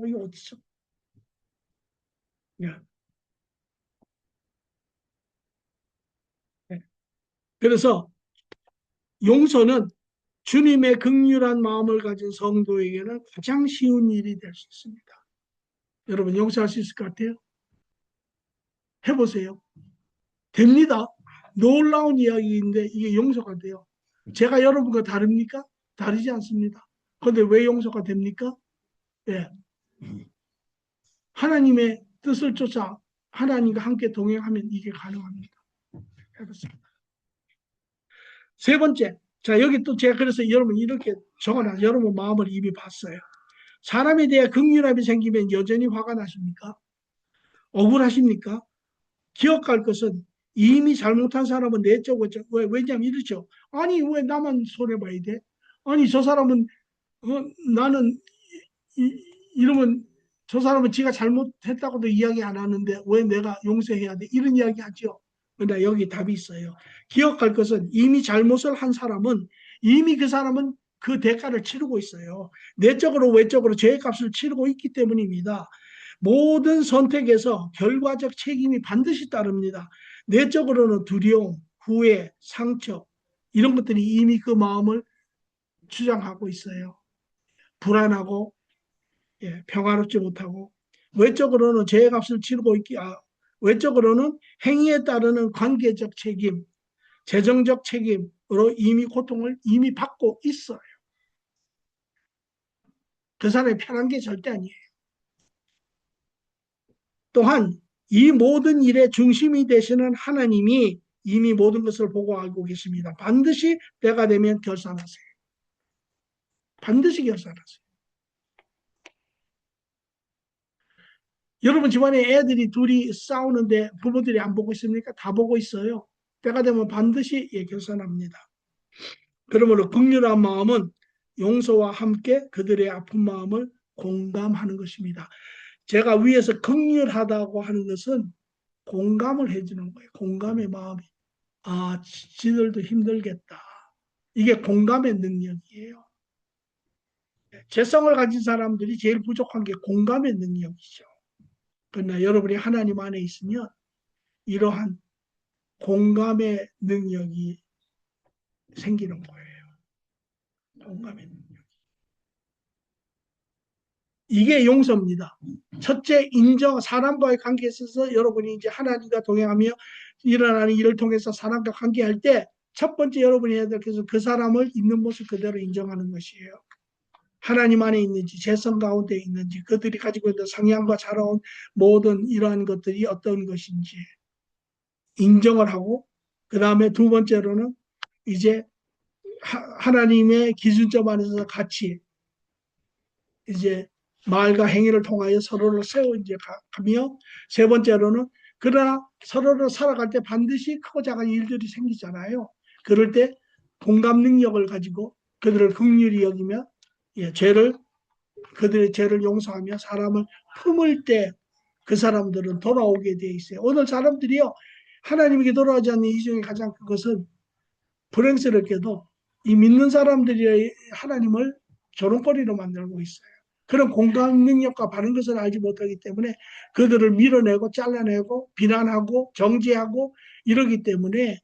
이거 어디서? 예. 예. 그래서 용서는 주님의 긍휼한 마음을 가진 성도에게는 가장 쉬운 일이 될 수 있습니다. 여러분 용서할 수 있을 것 같아요? 해보세요. 됩니다. 놀라운 이야기인데 이게 용서가 돼요. 제가 여러분과 다릅니까? 다르지 않습니다. 그런데 왜 용서가 됩니까? 예. 하나님의 뜻을 쫓아 하나님과 함께 동행하면 이게 가능합니다. 해보세요. 세 번째, 자 여기 또 제가 그래서 여러분 이렇게 적어놔. 여러분 마음을 이미 봤어요. 사람에 대해 긍휼함이 생기면 여전히 화가 나십니까? 억울하십니까? 기억할 것은 이미 잘못한 사람은 내적으로 왜냐면 이렇죠. 아니 왜 나만 손해봐야 돼? 아니 저 사람은 나는 이러면 저 사람은 지가 잘못했다고도 이야기 안 하는데 왜 내가 용서해야 돼? 이런 이야기 하죠. 그러나 여기 답이 있어요. 기억할 것은 이미 잘못을 한 사람은 이미 그 사람은 그 대가를 치르고 있어요. 내적으로 외적으로 죄값을 치르고 있기 때문입니다. 모든 선택에서 결과적 책임이 반드시 따릅니다. 내적으로는 두려움, 후회, 상처 이런 것들이 이미 그 마음을 주장하고 있어요. 불안하고 평화롭지 못하고 외적으로는 죄값을 치르고 외적으로는 행위에 따르는 관계적 책임, 재정적 책임으로 이미 고통을 이미 받고 있어요. 그 사람이 편한 게 절대 아니에요. 또한 이 모든 일의 중심이 되시는 하나님이 이미 모든 것을 보고 알고 계십니다. 반드시 때가 되면 결산하세요. 반드시 결산하세요. 여러분 집안에 애들이 둘이 싸우는데 부모들이 안 보고 있습니까? 다 보고 있어요. 때가 되면 반드시 결산합니다. 그러므로 긍휼한 마음은 용서와 함께 그들의 아픈 마음을 공감하는 것입니다. 제가 위에서 긍휼하다고 하는 것은 공감을 해주는 거예요. 공감의 마음이. 지들도 힘들겠다. 이게 공감의 능력이에요. 죄성을 가진 사람들이 제일 부족한 게 공감의 능력이죠. 그러나 여러분이 하나님 안에 있으면 이러한 공감의 능력이 생기는 거예요. 공감의 능력. 이게 용서입니다. 첫째, 인정, 사람과의 관계에 있어서 여러분이 이제 하나님과 동행하며 일어나는 일을 통해서 사람과 관계할 때 첫 번째 여러분이 해야 될 것은 그 사람을 있는 모습 그대로 인정하는 것이에요. 하나님 안에 있는지, 재성 가운데 있는지, 그들이 가지고 있는 성향과 자라온 모든 이러한 것들이 어떤 것인지 인정을 하고, 그 다음에 두 번째로는 이제 하나님의 기준점 안에서 같이 이제 말과 행위를 통하여 서로를 세워 이제 가며, 세 번째로는 그러나 서로를 살아갈 때 반드시 크고 작은 일들이 생기잖아요. 그럴 때 공감 능력을 가지고 그들을 긍휼히 여기며 그들의 죄를 용서하며 사람을 품을 때 그 사람들은 돌아오게 돼 있어요. 오늘 사람들이요 하나님에게 돌아오지 않는 이중에 가장 큰 것은 불행스럽게도 이 믿는 사람들이 하나님을 조롱거리로 만들고 있어요. 그런 공감 능력과 바른 것을 알지 못하기 때문에 그들을 밀어내고 잘라내고 비난하고 정죄하고 이러기 때문에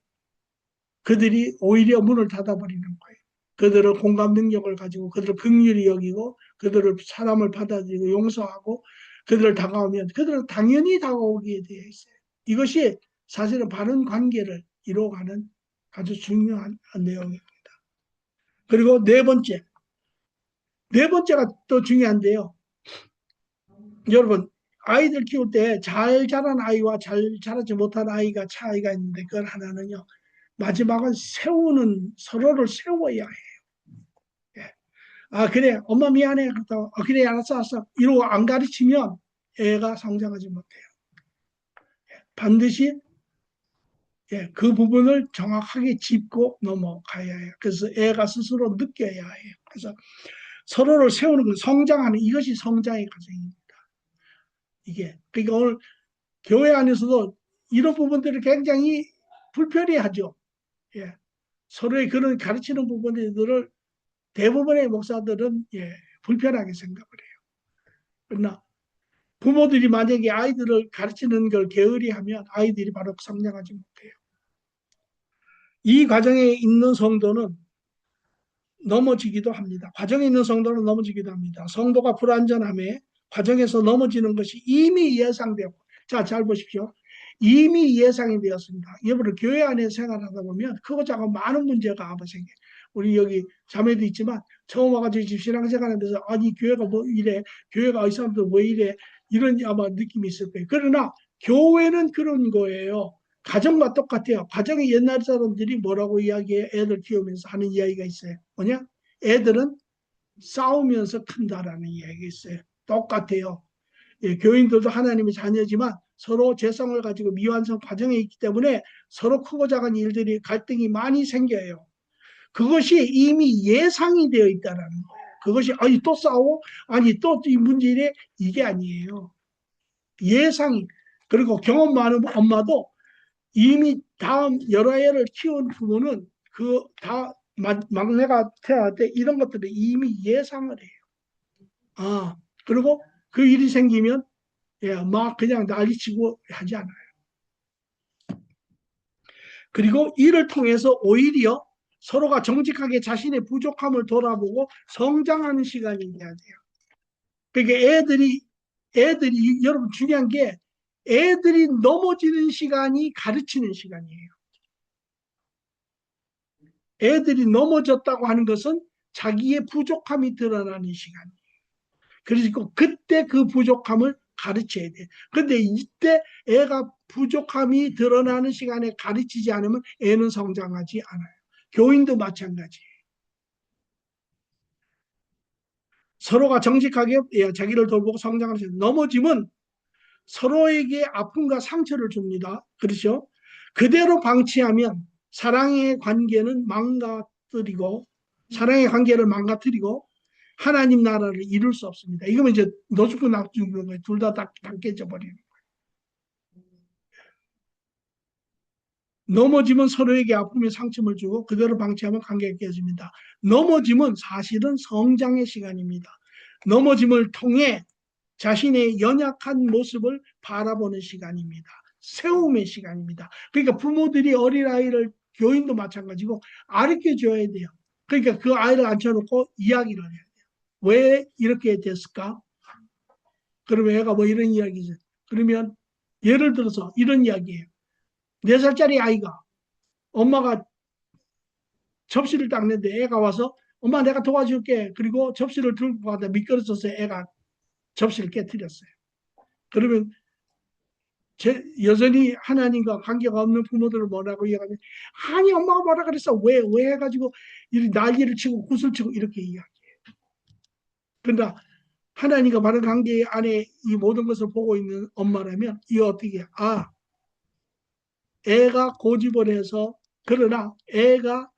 그들이 오히려 문을 닫아버리는 거예요. 그들을 공감 능력을 가지고 그들을 긍휼히 여기고 그들을 사람을 받아들이고 용서하고 그들을 다가오면 그들은 당연히 다가오게 되어 있어요. 이것이 사실은 바른 관계를 이루어가는 아주 중요한 내용입니다. 그리고 네 번째가 또 중요한데요. 여러분, 아이들 키울 때 잘 자란 아이와 잘 자라지 못한 아이가 차이가 있는데 그걸 하나는요. 마지막은 서로를 세워야 해요. 예. 아, 그래, 엄마 미안해. 그렇다고, 그래, 알았어. 이러고 안 가르치면 애가 성장하지 못해요. 반드시 그 부분을 정확하게 짚고 넘어가야 해요. 그래서 애가 스스로 느껴야 해요. 그래서 서로를 세우는 것, 성장하는 이것이 성장의 과정입니다. 그러니까 오늘 교회 안에서도 이런 부분들을 굉장히 불편해하죠. 예. 서로의 그런 가르치는 부분들을 대부분의 목사들은 불편하게 생각을 해요. 그러나 부모들이 만약에 아이들을 가르치는 걸 게으리 하면 아이들이 바로 성장하지 못해요. 이 과정에 있는 성도는 넘어지기도 합니다. 과정에 있는 성도는 넘어지기도 합니다. 성도가 불완전함에 과정에서 넘어지는 것이 이미 예상되고, 자, 잘 보십시오. 이미 예상이 되었습니다. 여러분, 교회 안에 생활하다 보면 크고 작은 많은 문제가 아마 생겨요. 우리 여기 자매도 있지만 처음 와가지고 집 신앙생활하면서 아니 교회가 뭐 이래, 교회가 이 사람들 왜 이래, 이런 아마 느낌이 있을 거예요. 그러나 교회는 그런 거예요. 가정과 똑같아요. 가정에 옛날 사람들이 뭐라고 이야기해? 애들 키우면서 하는 이야기가 있어요. 뭐냐? 애들은 싸우면서 큰다라는 이야기가 있어요. 똑같아요. 교인들도 하나님의 자녀지만 서로 죄성을 가지고 미완성 과정에 있기 때문에 서로 크고 작은 일들이 갈등이 많이 생겨요. 그것이 이미 예상이 되어 있다라는 거예요. 그것이 아니 또 싸워? 아니 또 이 문제래? 이게 아니에요. 예상이. 그리고 경험 많은 엄마도 이미 다음 여러 애를 키운 부모는 그 다 막내가 태어날 때 이런 것들을 이미 예상을 해요. 아, 그리고 그 일이 생기면 막 그냥 난리치고 하지 않아요. 그리고 이를 통해서 오히려 서로가 정직하게 자신의 부족함을 돌아보고 성장하는 시간이 돼야 돼요. 그러니까 애들이 여러분 중요한 게 애들이 넘어지는 시간이 가르치는 시간이에요. 애들이 넘어졌다고 하는 것은 자기의 부족함이 드러나는 시간이에요. 그리고 그때 그 부족함을 가르쳐야 돼. 근데 이때 애가 부족함이 드러나는 시간에 가르치지 않으면 애는 성장하지 않아요. 교인도 마찬가지예요. 서로가 정직하게 자기를 돌보고 성장하는 시간. 넘어지면 서로에게 아픔과 상처를 줍니다. 그렇죠? 그대로 방치하면 사랑의 관계는 망가뜨리고 사랑의 관계를 망가뜨리고 하나님 나라를 이룰 수 없습니다. 이거면 이제 노죽고 낙죽는 거예요. 둘 다 깨져 버리는 거예요. 넘어지면 서로에게 아픔에 상처를 주고 그대로 방치하면 관계가 깨집니다. 넘어지면 사실은 성장의 시간입니다. 넘어짐을 통해 자신의 연약한 모습을 바라보는 시간입니다. 세움의 시간입니다. 그러니까 부모들이 어린아이를 교인도 마찬가지고 가르쳐줘야 돼요. 그러니까 그 아이를 앉혀놓고 이야기를 해야 돼요. 왜 이렇게 됐을까? 그러면 애가 뭐 이런 이야기죠. 그러면 예를 들어서 이런 이야기예요. 4살짜리 아이가 엄마가 접시를 닦는데 애가 와서 엄마 내가 도와줄게. 그리고 접시를 들고 가다 미끄러져서 애가 접시를 깨뜨렸어요. 그러면 여전히 하나님과 관계가 없는 부모들을 뭐라고 이야기하면 아니 엄마가 뭐라 그랬어 왜 해가지고 이렇게 난리를 치고 구슬치고 이렇게 이야기해요. 그러나 하나님과 바른 관계 안에 이 모든 것을 보고 있는 엄마라면 이 어떻게 애가 고집을 해서 그러나 애가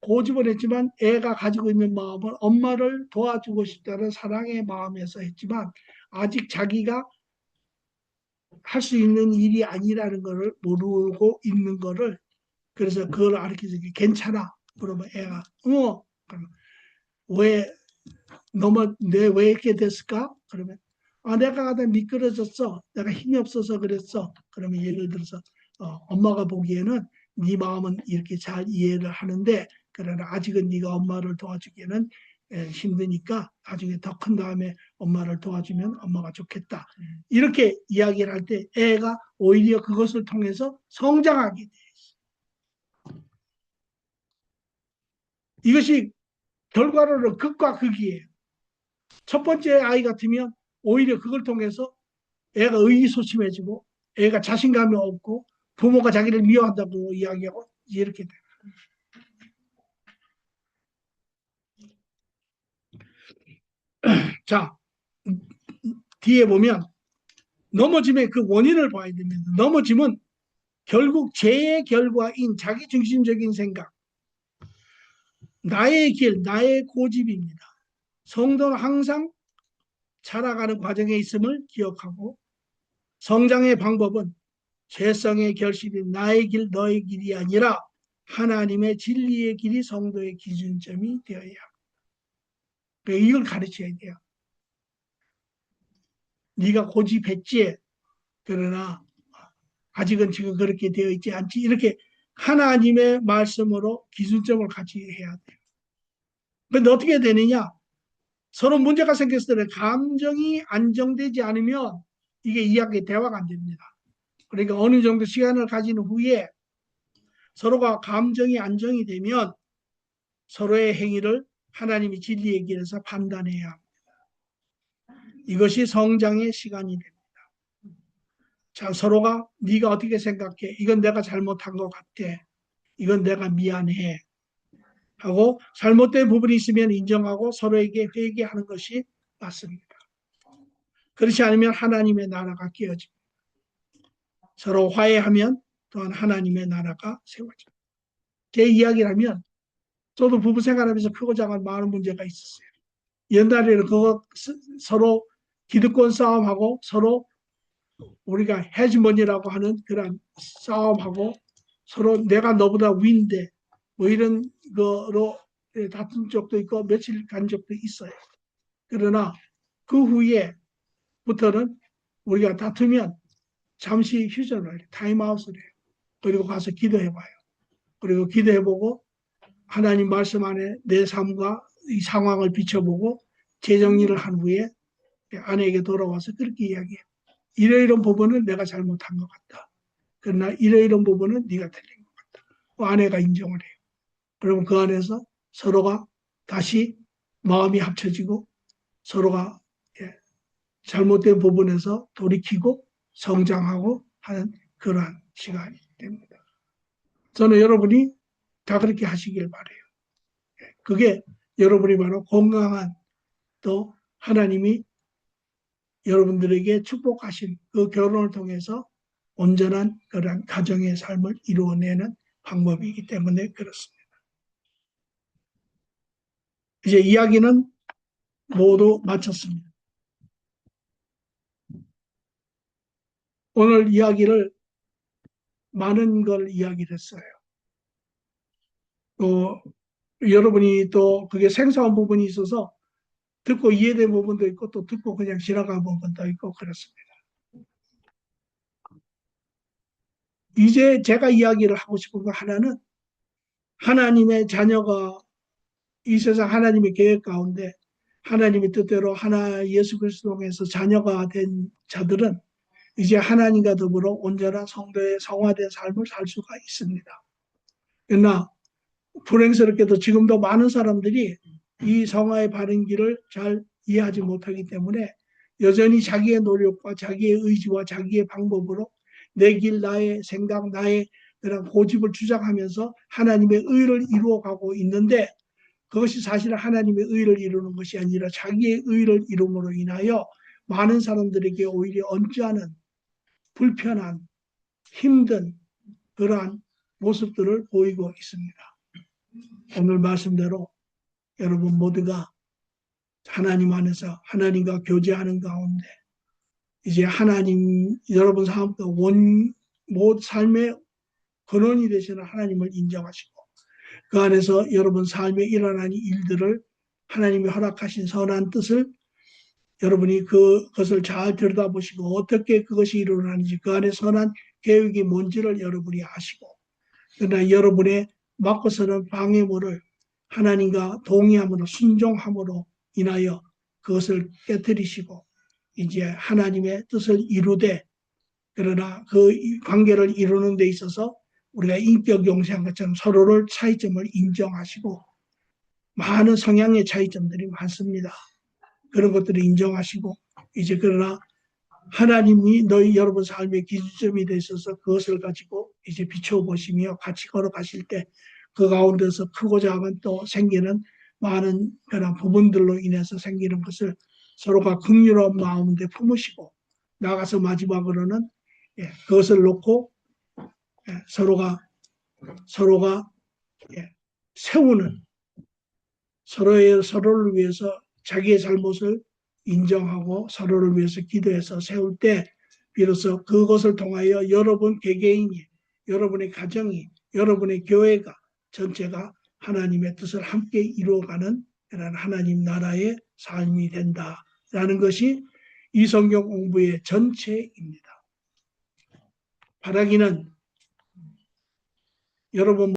고집을 했지만 애가 가지고 있는 마음은 엄마를 도와주고 싶다는 사랑의 마음에서 했지만 아직 자기가 할 수 있는 일이 아니라는 것을 모르고 있는 것을 그래서 그걸 가르쳐주기 괜찮아. 그러면 애가 왜 왜 이렇게 됐을까? 그러면 내가 가다 미끄러졌어. 내가 힘이 없어서 그랬어. 그러면 예를 들어서 엄마가 보기에는 네 마음은 이렇게 잘 이해를 하는데 그러나 아직은 네가 엄마를 도와주기에는 힘드니까 나중에 더 큰 다음에 엄마를 도와주면 엄마가 좋겠다. 이렇게 이야기를 할 때 애가 오히려 그것을 통해서 성장하게 돼. 이것이 결과로는 극과 극이에요. 첫 번째 아이 같으면 오히려 그걸 통해서 애가 의기소침해지고 애가 자신감이 없고 부모가 자기를 미워한다고 이야기하고 이렇게 돼요. 자, 뒤에 보면 넘어짐의 그 원인을 봐야 됩니다. 넘어짐은 결국 죄의 결과인 자기중심적인 생각, 나의 길, 나의 고집입니다. 성도는 항상 자라가는 과정에 있음을 기억하고 성장의 방법은 죄성의 결실인 나의 길, 너의 길이 아니라 하나님의 진리의 길이 성도의 기준점이 되어야 합니다. 이걸 가르쳐야 돼요. 네가 고집했지, 그러나 아직은 지금 그렇게 되어 있지 않지. 이렇게 하나님의 말씀으로 기준점을 같이 해야 돼요. 근데 어떻게 되느냐? 서로 문제가 생겼을 때 감정이 안정되지 않으면 이게 이야기 대화가 안 됩니다. 그러니까 어느 정도 시간을 가진 후에 서로가 감정이 안정이 되면 서로의 행위를 하나님이 진리의 길에서 판단해야 합니다. 이것이 성장의 시간이 됩니다. 자, 서로가 네가 어떻게 생각해? 이건 내가 잘못한 것 같아. 이건 내가 미안해. 하고 잘못된 부분이 있으면 인정하고 서로에게 회개하는 것이 맞습니다. 그렇지 않으면 하나님의 나라가 깨어집니다. 서로 화해하면 또한 하나님의 나라가 세워집니다. 제 이야기라면 저도 부부 생활하면서 크고 작은 많은 문제가 있었어요. 옛날에는 그거 서로 기득권 싸움하고 서로 우리가 헤지머니라고 하는 그런 싸움하고 서로 내가 너보다 위인데 뭐 이런 거로 다툰 적도 있고 며칠 간 적도 있어요. 그러나 그 후에부터는 우리가 다투면 잠시 휴전을 해요. 타임아웃을 해요. 그리고 가서 기도해봐요. 그리고 기도해보고 하나님 말씀 안에 내 삶과 이 상황을 비춰보고 재정리를 한 후에 아내에게 돌아와서 그렇게 이야기해요. 이러이러한 부분은 내가 잘못한 것 같다. 그러나 이러이러한 부분은 네가 틀린 것 같다. 아내가 인정을 해요. 그러면 그 안에서 서로가 다시 마음이 합쳐지고 서로가 잘못된 부분에서 돌이키고 성장하고 하는 그러한 시간이 됩니다. 저는 여러분이 다 그렇게 하시길 바라요. 그게 여러분이 바로 건강한 또 하나님이 여러분들에게 축복하신 그 결혼을 통해서 온전한 그런 가정의 삶을 이루어내는 방법이기 때문에 그렇습니다. 이제 이야기는 모두 마쳤습니다. 오늘 이야기를 많은 걸 이야기를 했어요. 또 여러분이 또 그게 생소한 부분이 있어서 듣고 이해된 부분도 있고 또 듣고 그냥 지나간 부분도 있고 그렇습니다. 이제 제가 이야기를 하고 싶은 거 하나는 하나님의 자녀가 이 세상 하나님의 계획 가운데 하나님의 뜻대로 예수 그리스도 통해서 자녀가 된 자들은 이제 하나님과 더불어 온전한 성도의 성화된 삶을 살 수가 있습니다. 그러나 불행스럽게도 지금도 많은 사람들이 이 성화의 바른 길을 잘 이해하지 못하기 때문에 여전히 자기의 노력과 자기의 의지와 자기의 방법으로 내 길, 나의 생각, 나의 그런 고집을 주장하면서 하나님의 의를 이루어가고 있는데 그것이 사실 하나님의 의를 이루는 것이 아니라 자기의 의를 이룸으로 인하여 많은 사람들에게 오히려 언짢은 불편한 힘든 그러한 모습들을 보이고 있습니다. 오늘 말씀대로 여러분 모두가 하나님 안에서 하나님과 교제하는 가운데 이제 하나님 여러분 삶의 근원이 되시는 하나님을 인정하시고 그 안에서 여러분 삶에 일어나는 일들을 하나님이 허락하신 선한 뜻을 여러분이 그것을 잘 들여다보시고 어떻게 그것이 이루어나는지 그 안에 선한 계획이 뭔지를 여러분이 아시고 그러나 여러분의 맞고서는 방해물을 하나님과 동의함으로 순종함으로 인하여 그것을 깨뜨리시고 이제 하나님의 뜻을 이루되 그러나 그 관계를 이루는 데 있어서 우리가 인격 용서한 것처럼 서로를 차이점을 인정하시고 많은 성향의 차이점들이 많습니다. 그런 것들을 인정하시고 이제 그러나 하나님이 너희 여러분 삶의 기준점이 돼 있어서 그것을 가지고 이제 비춰보시며 같이 걸어가실 때 그 가운데서 크고 작은 또 생기는 많은 그런 부분들로 인해서 생기는 것을 서로가 긍휼한 마음에 품으시고 나가서 마지막으로는 그것을 놓고 서로가 세우는 서로를 위해서 자기의 잘못을 인정하고 서로를 위해서 기도해서 세울 때 비로소 그것을 통하여 여러분 개개인이 여러분의 가정이 여러분의 교회가 전체가 하나님의 뜻을 함께 이루어가는 그런 하나님 나라의 삶이 된다라는 것이 이 성경 공부의 전체입니다. 바라기는 여러분